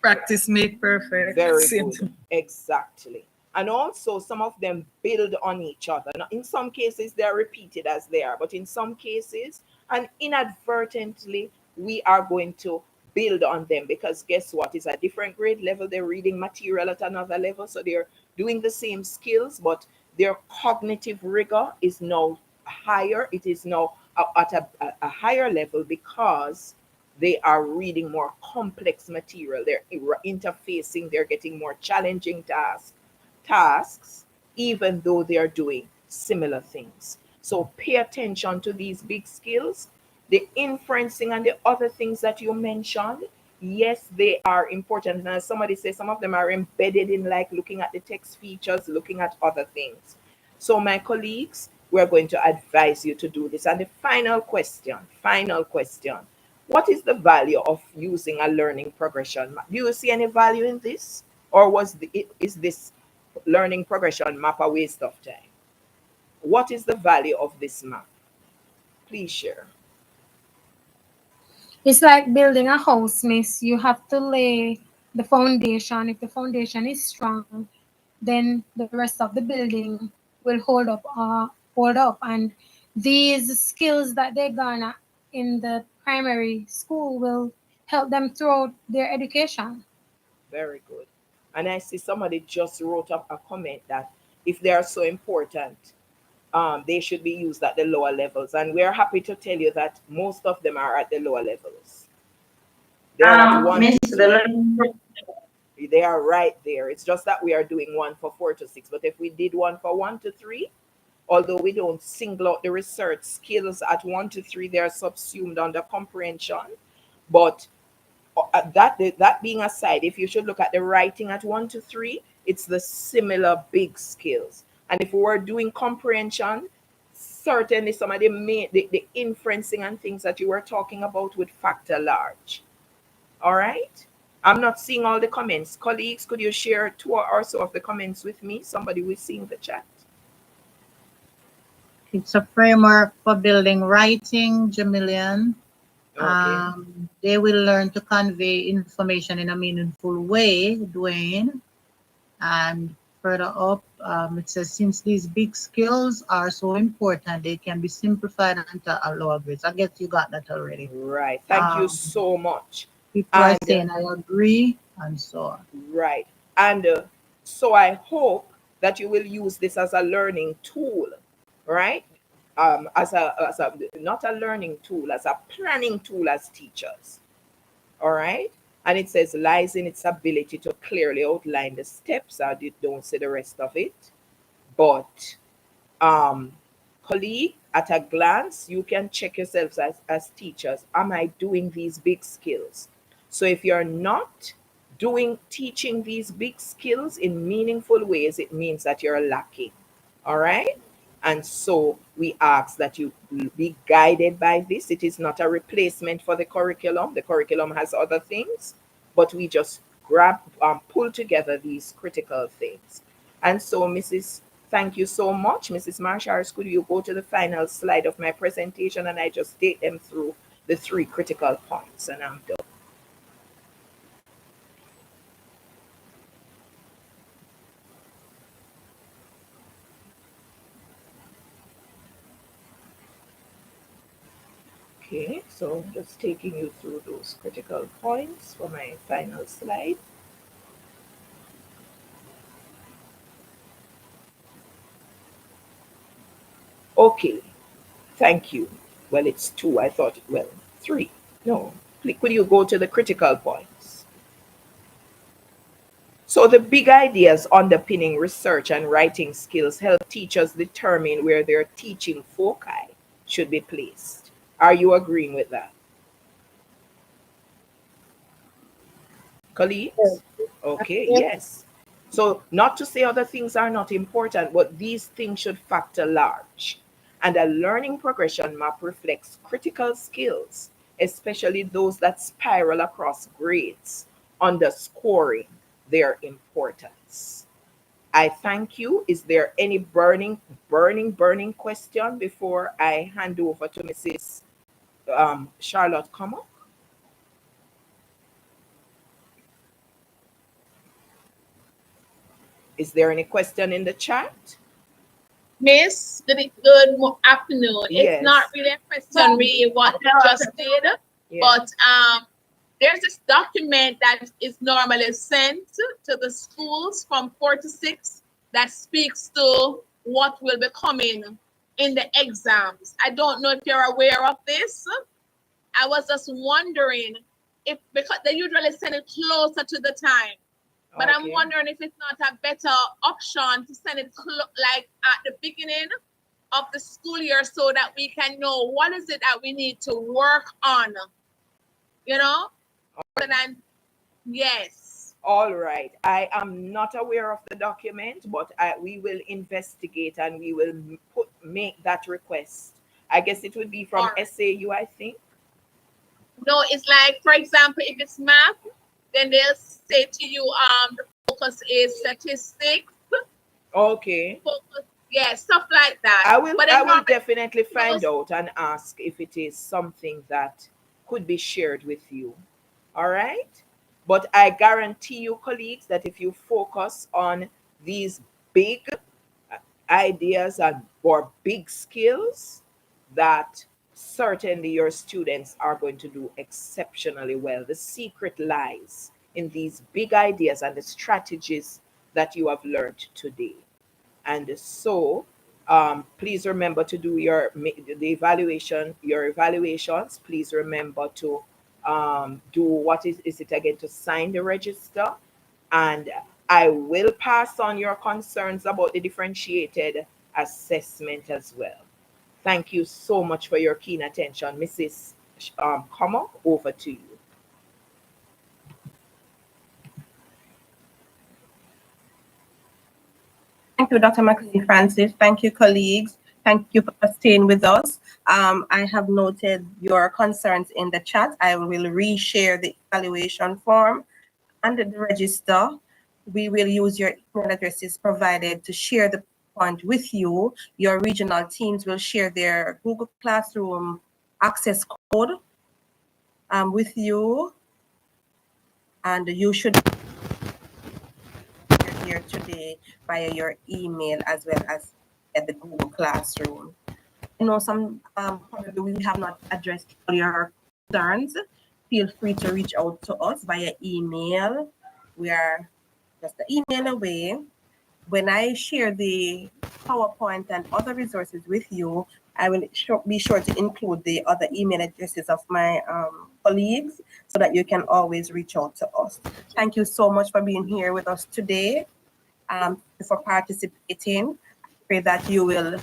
Practice make perfect. Very good. Exactly. And also some of them build on each other. Now, in some cases, they're repeated as they are, but in some cases, and inadvertently, we are going to build on them, because guess what? It's a different grade level. They're reading material at another level. So they're doing the same skills, but their cognitive rigor is now higher. It is now at a higher level because they are reading more complex material. They're interfacing. They're getting more challenging tasks, even though they are doing similar things. So pay attention to these big skills. The inferencing and the other things that you mentioned, yes, they are important. And as somebody says, some of them are embedded in, like, looking at the text features, looking at other things. So my colleagues, we're going to advise you to do this. And the final question, what is the value of using a learning progression map? Do you see any value in this? Or is this learning progression map a waste of time? What is the value of this map? Please share. It's like building a house, Miss. You have to lay the foundation. If the foundation is strong, then the rest of the building will hold up. And these skills that they garner in the primary school will help them throughout their education. Very good. And I see somebody just wrote up a comment that if they are so important, they should be used at the lower levels. And we're happy to tell you that most of them are at the lower levels. They are right there. It's just that we are doing one for 4 to 6. But if we did one for 1 to 3, although we don't single out the research skills at 1 to 3, they are subsumed under comprehension. But that being aside, if you should look at the writing at 1 to 3, it's the similar big skills. And if we were doing comprehension, certainly some of the inferencing and things that you were talking about would factor large. All right? I'm not seeing all the comments. Colleagues, could you share 2 or so of the comments with me? Somebody will see in the chat. It's a framework for building writing, Jamilian. They will learn to convey information in a meaningful way, Dwayne. And further up, it says, since these big skills are so important, they can be simplified into a lower grades. I guess you got that already. Right. Thank you so much. People are And saying, I agree, and so on. right. And so I hope that you will use this as a learning tool, right? As a not a learning tool, as a planning tool as teachers. All right. And it says lies in its ability to clearly outline the steps. I don't say the rest of it. But colleague, at a glance, you can check yourselves as teachers. Am I doing these big skills? So if you're not teaching these big skills in meaningful ways, it means that you're lacking. All right. And so we ask that you be guided by this. It is not a replacement for the curriculum. The curriculum has other things, but we just pull together these critical things. And so, thank you so much. Mrs. Marshall, could you go to the final slide of my presentation and I just take them through the 3 critical points and I'm done. Okay, so just taking you through those critical points for my final slide. Okay, thank you. Well, it's 2. I thought, 3. No, could you go to the critical points? So the big ideas underpinning research and writing skills help teachers determine where their teaching foci should be placed. Are you agreeing with that? Colleagues? Okay, yes. So not to say other things are not important, but these things should factor large. And a learning progression map reflects critical skills, especially those that spiral across grades, underscoring their importance. I thank you. Is there any burning question before I hand over to Mrs. Charlotte Como? Is there any question in the chat? Miss, good afternoon. Yes. It's not really a question, really, what you just did, but there's this document that is normally sent to the schools from 4 to 6 that speaks to what will be coming in the exams. I don't know if you're aware of this. I was just wondering because they usually send it closer to the time. But okay. I'm wondering if it's not a better option to send it like at the beginning of the school year so that we can know what is it that we need to work on, you know? Okay. Yes. All right. I am not aware of the document, but we will investigate and we will make that request. I guess it would be from SAU, I think. No, it's like, for example, if it's math, then they'll say to you, the focus is statistics. Okay. Focus, yeah, stuff like that. I will definitely find out and ask if it is something that could be shared with you. All right? But I guarantee you, colleagues, that if you focus on these big ideas or big skills, that certainly your students are going to do exceptionally well. The secret lies in these big ideas and the strategies that you have learned today. And so please remember to do your evaluations. Please remember to do what is it again, to sign the register. And I will pass on your concerns about the differentiated assessment as well. Thank you so much for your keen attention. Mrs. Como, over to you. Thank you, Dr. McLean Francis. Thank you, colleagues. Thank you for staying with us. I have noted your concerns in the chat. I will reshare the evaluation form and the register. We will use your email addresses provided to share the point with you. Your regional teams will share their Google Classroom access code with you, and you should be here today via your email as well as at the Google Classroom. I know some probably we have not addressed all your concerns. Feel free to reach out to us via email. We are just an email away. When I share the PowerPoint and other resources with you, I will be sure to include the other email addresses of my colleagues so that you can always reach out to us. Thank you so much for being here with us today, for participating. I pray that you will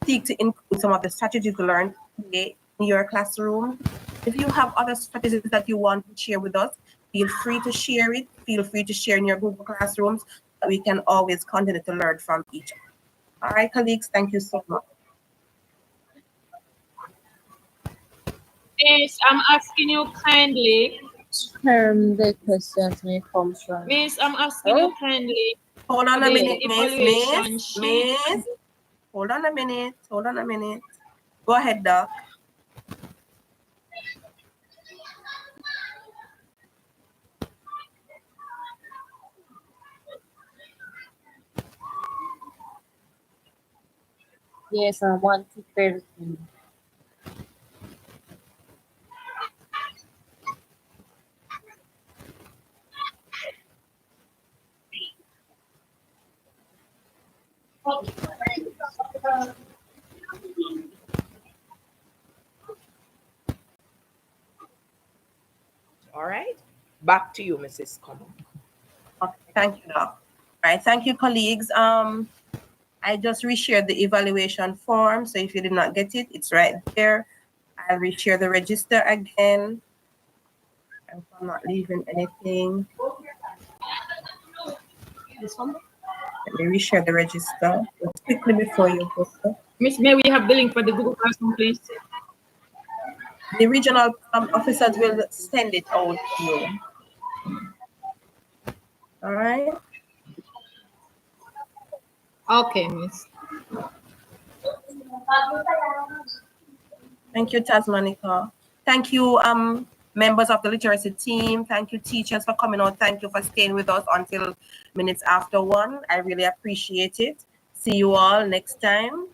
seek to include some of the strategies learned today in your classroom. If you have other strategies that you want to share with us, feel free to share it. Feel free to share in your Google Classrooms. We can always continue to learn from each other. All right, colleagues, thank you so much. Miss, I'm asking you kindly. The questions may come from. Miss, I'm asking you kindly. Hold on a minute, evaluation Miss. Hold on a minute. Hold on a minute. Go ahead, Doc. Yes, I want to person. All right. Back to you, Mrs. Common. Okay, thank you, Doc. All right, thank you, colleagues. I just reshared the evaluation form, so if you did not get it, it's right there. I'll reshare the register again. I'm not leaving anything. This one? Let me reshare the register just quickly before you go. Miss, may we have the link for the Google Classroom, please? The regional officers will send it out to you. All right. Okay, Miss. Thank you, Tasmanica. Thank you, members of the literacy team. Thank you, teachers, for coming out. Thank you for staying with us until minutes after 1. I really appreciate it. See you all next time.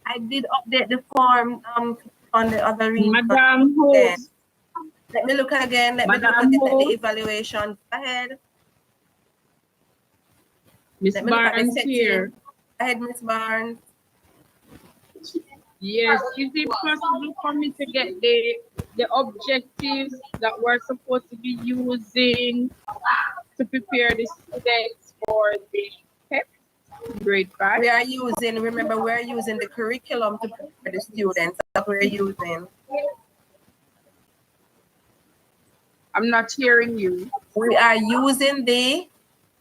I did update the form on the other reading. Madam Host. Let me look again. Let me look again at the evaluation. Go ahead. Miss Barnes here. Go ahead, Miss Barnes. Yes, is it possible for me to get the objectives that we're supposed to be using to prepare the students for the PEP grade 5? We are using, remember, we're using the curriculum to prepare the students that we're using. I'm not hearing you. We are using the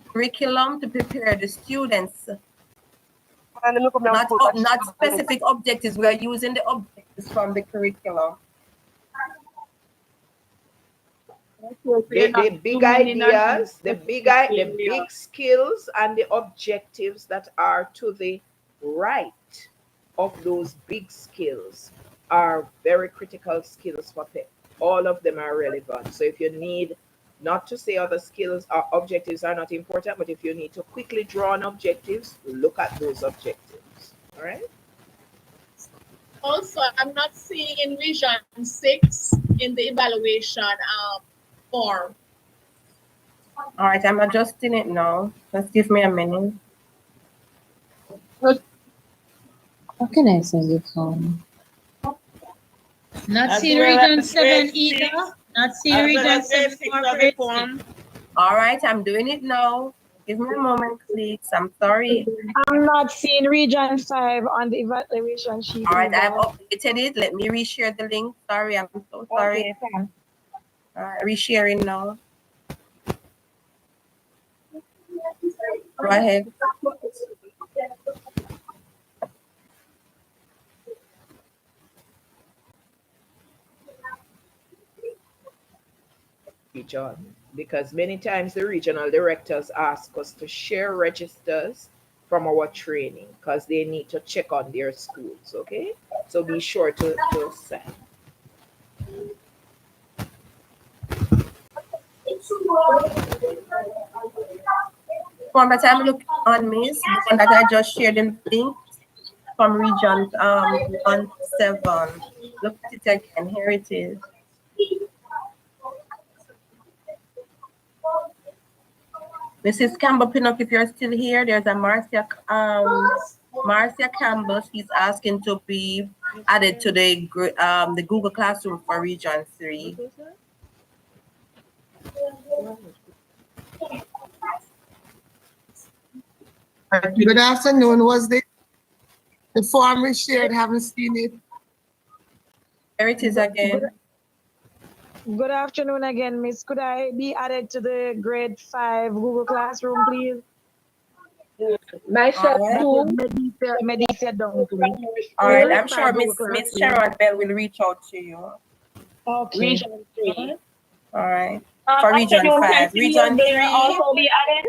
curriculum to prepare the students. Not specific objectives. We are using the objectives from the curriculum. The big ideas, the big skills, and the objectives that are to the right of those big skills are very critical skills for PEP. All of them are relevant. So if you need, not to say other skills or objectives are not important, but if you need to quickly draw on objectives, look at those objectives. All right. Also, I'm not seeing in Region 6 in the evaluation form. All right, I'm adjusting it now. Just give me a minute. How can I send it home? Not see region 7 either. Not see region 7 form. All right, I'm doing it now. Give me a moment, please. I'm sorry. I'm not seeing region 5 on the evaluation sheet. All right, I've updated it. Let me reshare the link. Sorry, I'm so sorry. Okay, all right, resharing now. Go ahead. John, because many times the regional directors ask us to share registers from our training because they need to check on their schools, okay? So be sure to sign. One that I'm looking on, Miss, the one that I just shared in the link from region 17. Look at it again. Here it is. Mrs. Campbell Pinnock, if you're still here, there's a Marcia Campbell. She's asking to be added to the Google Classroom for Region 3. Good afternoon. Was the form we shared? Haven't seen it. There it is again. Good afternoon again, Miss. Could I be added to the grade 5 Google Classroom, please? Myself too. Medicia Dunkley. All right, I'm sure Miss Sharon Bell will reach out to you. Okay. Region 3. All right. For Region 5. Region 3. Also be added?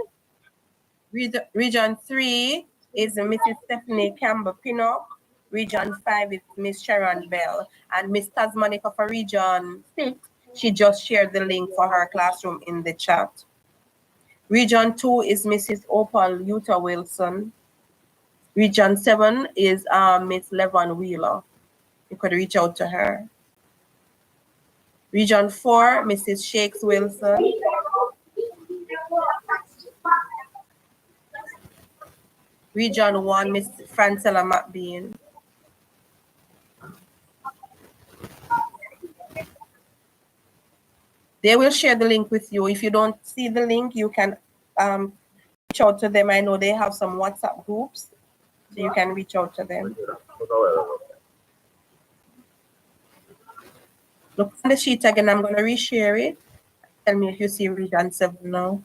Region 3 is Mrs. Stephanie Campbell Pinnock. Region 5 is Miss Sharon Bell. And Miss Tasmanica for Region 6, she just shared the link for her classroom in the chat. Region 2 is Mrs. Opal Utah Wilson. Region 7 is Miss Levon Wheeler. You could reach out to her. Region 4, Mrs. Shakes Wilson. Region 1, Miss Francella McBean. They will share the link with you. If you don't see the link, you can reach out to them. I know they have some WhatsApp groups, so you can reach out to them. Look on the sheet again. I'm going to reshare it. Tell me if you see Region 7 now.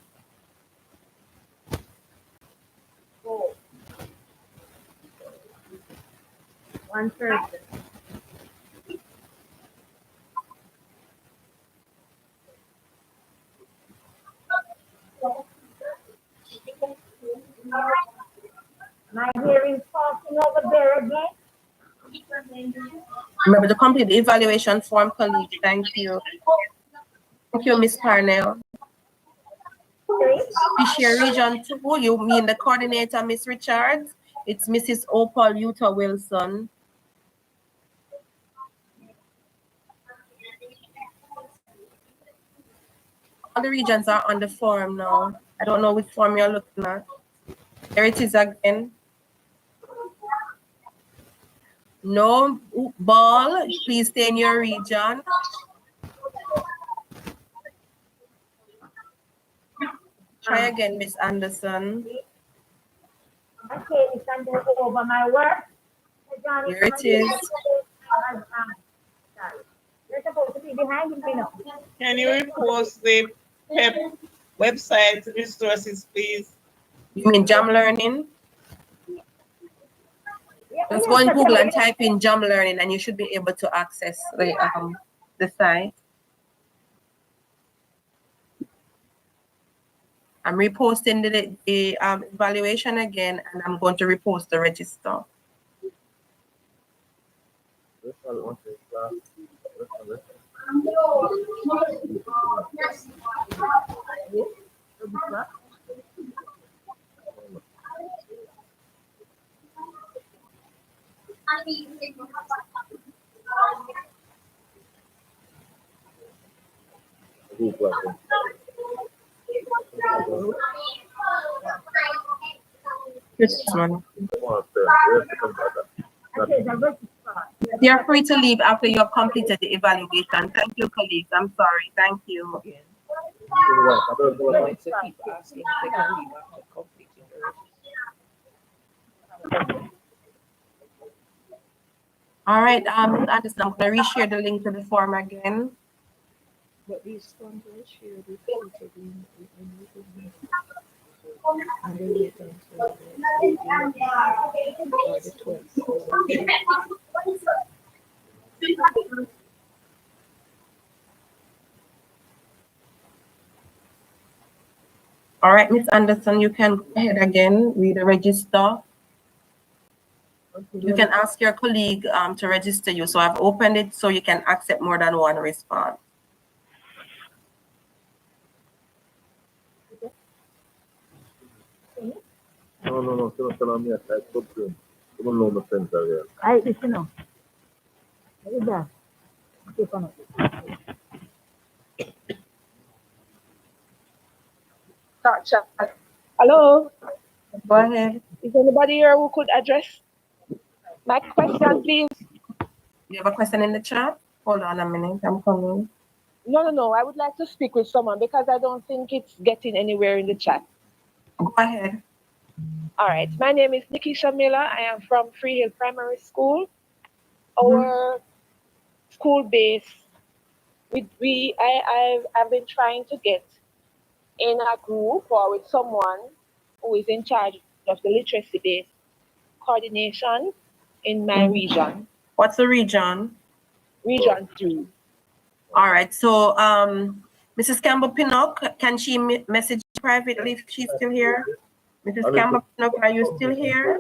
One person. My hearing's passing over there again. Remember to complete the evaluation form, colleagues. Thank you. Thank you, Miss Parnell. We share Region 2. You mean the coordinator, Miss Richards? It's Mrs. Opal Utah Wilson. All the regions are on the form now. I don't know which form you're looking at. There it is again. No ball, please stay in your region. Try again, Miss Anderson. Okay, it's under over my work. Here it is. You're supposed to be behind me now. Can you repost the PEP website resources, please? You mean Jam Learning? Just go on Google and type in Jam Learning and you should be able to access the site. I'm reposting the evaluation again, and I'm going to repost the register. This one. You're free to leave after you have completed the evaluation. Thank you, colleagues. I'm sorry. Thank you. All right, I'm just going to reshare the link to the form again. But these forms are shared with All right, Ms. Anderson, you can go ahead again, read the register. You can ask your colleague to register you. So I've opened it so you can accept more than one response. No, se lo tell me I spoke to him. You don't know the center here. I listen now. What is that? Okay, come on. Hello, Go ahead. is anybody here who could address my question, please? You have a question in the chat? Hold on a minute, I'm coming. No. I would like to speak with someone because I don't think it's getting anywhere in the chat. Go ahead. All right, my name is Nikisha Miller. I am from Free Hill Primary School. Our school base, I've been trying to get in a group or with someone who is in charge of the literacy-based coordination in my region. What's the region? Region 3. All right, so Mrs. Campbell Pinnock, can she message privately if she's still here? Mrs. Campbell Pinnock, are you still here?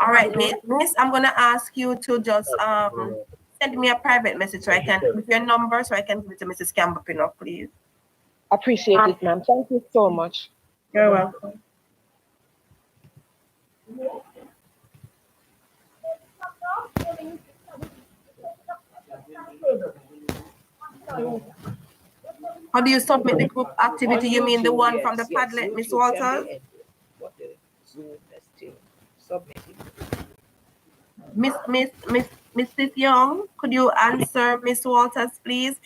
All right, Miss, I'm gonna ask you to just send me a private message so I can with your number so I can give it to Mrs. Campbell Pinnock, please. Appreciate it, ma'am. Thank you so much. You're welcome. How do you submit the group activity? You mean the one from the Padlet, Miss Walters? Mrs. Young, could you answer Miss Walters, please?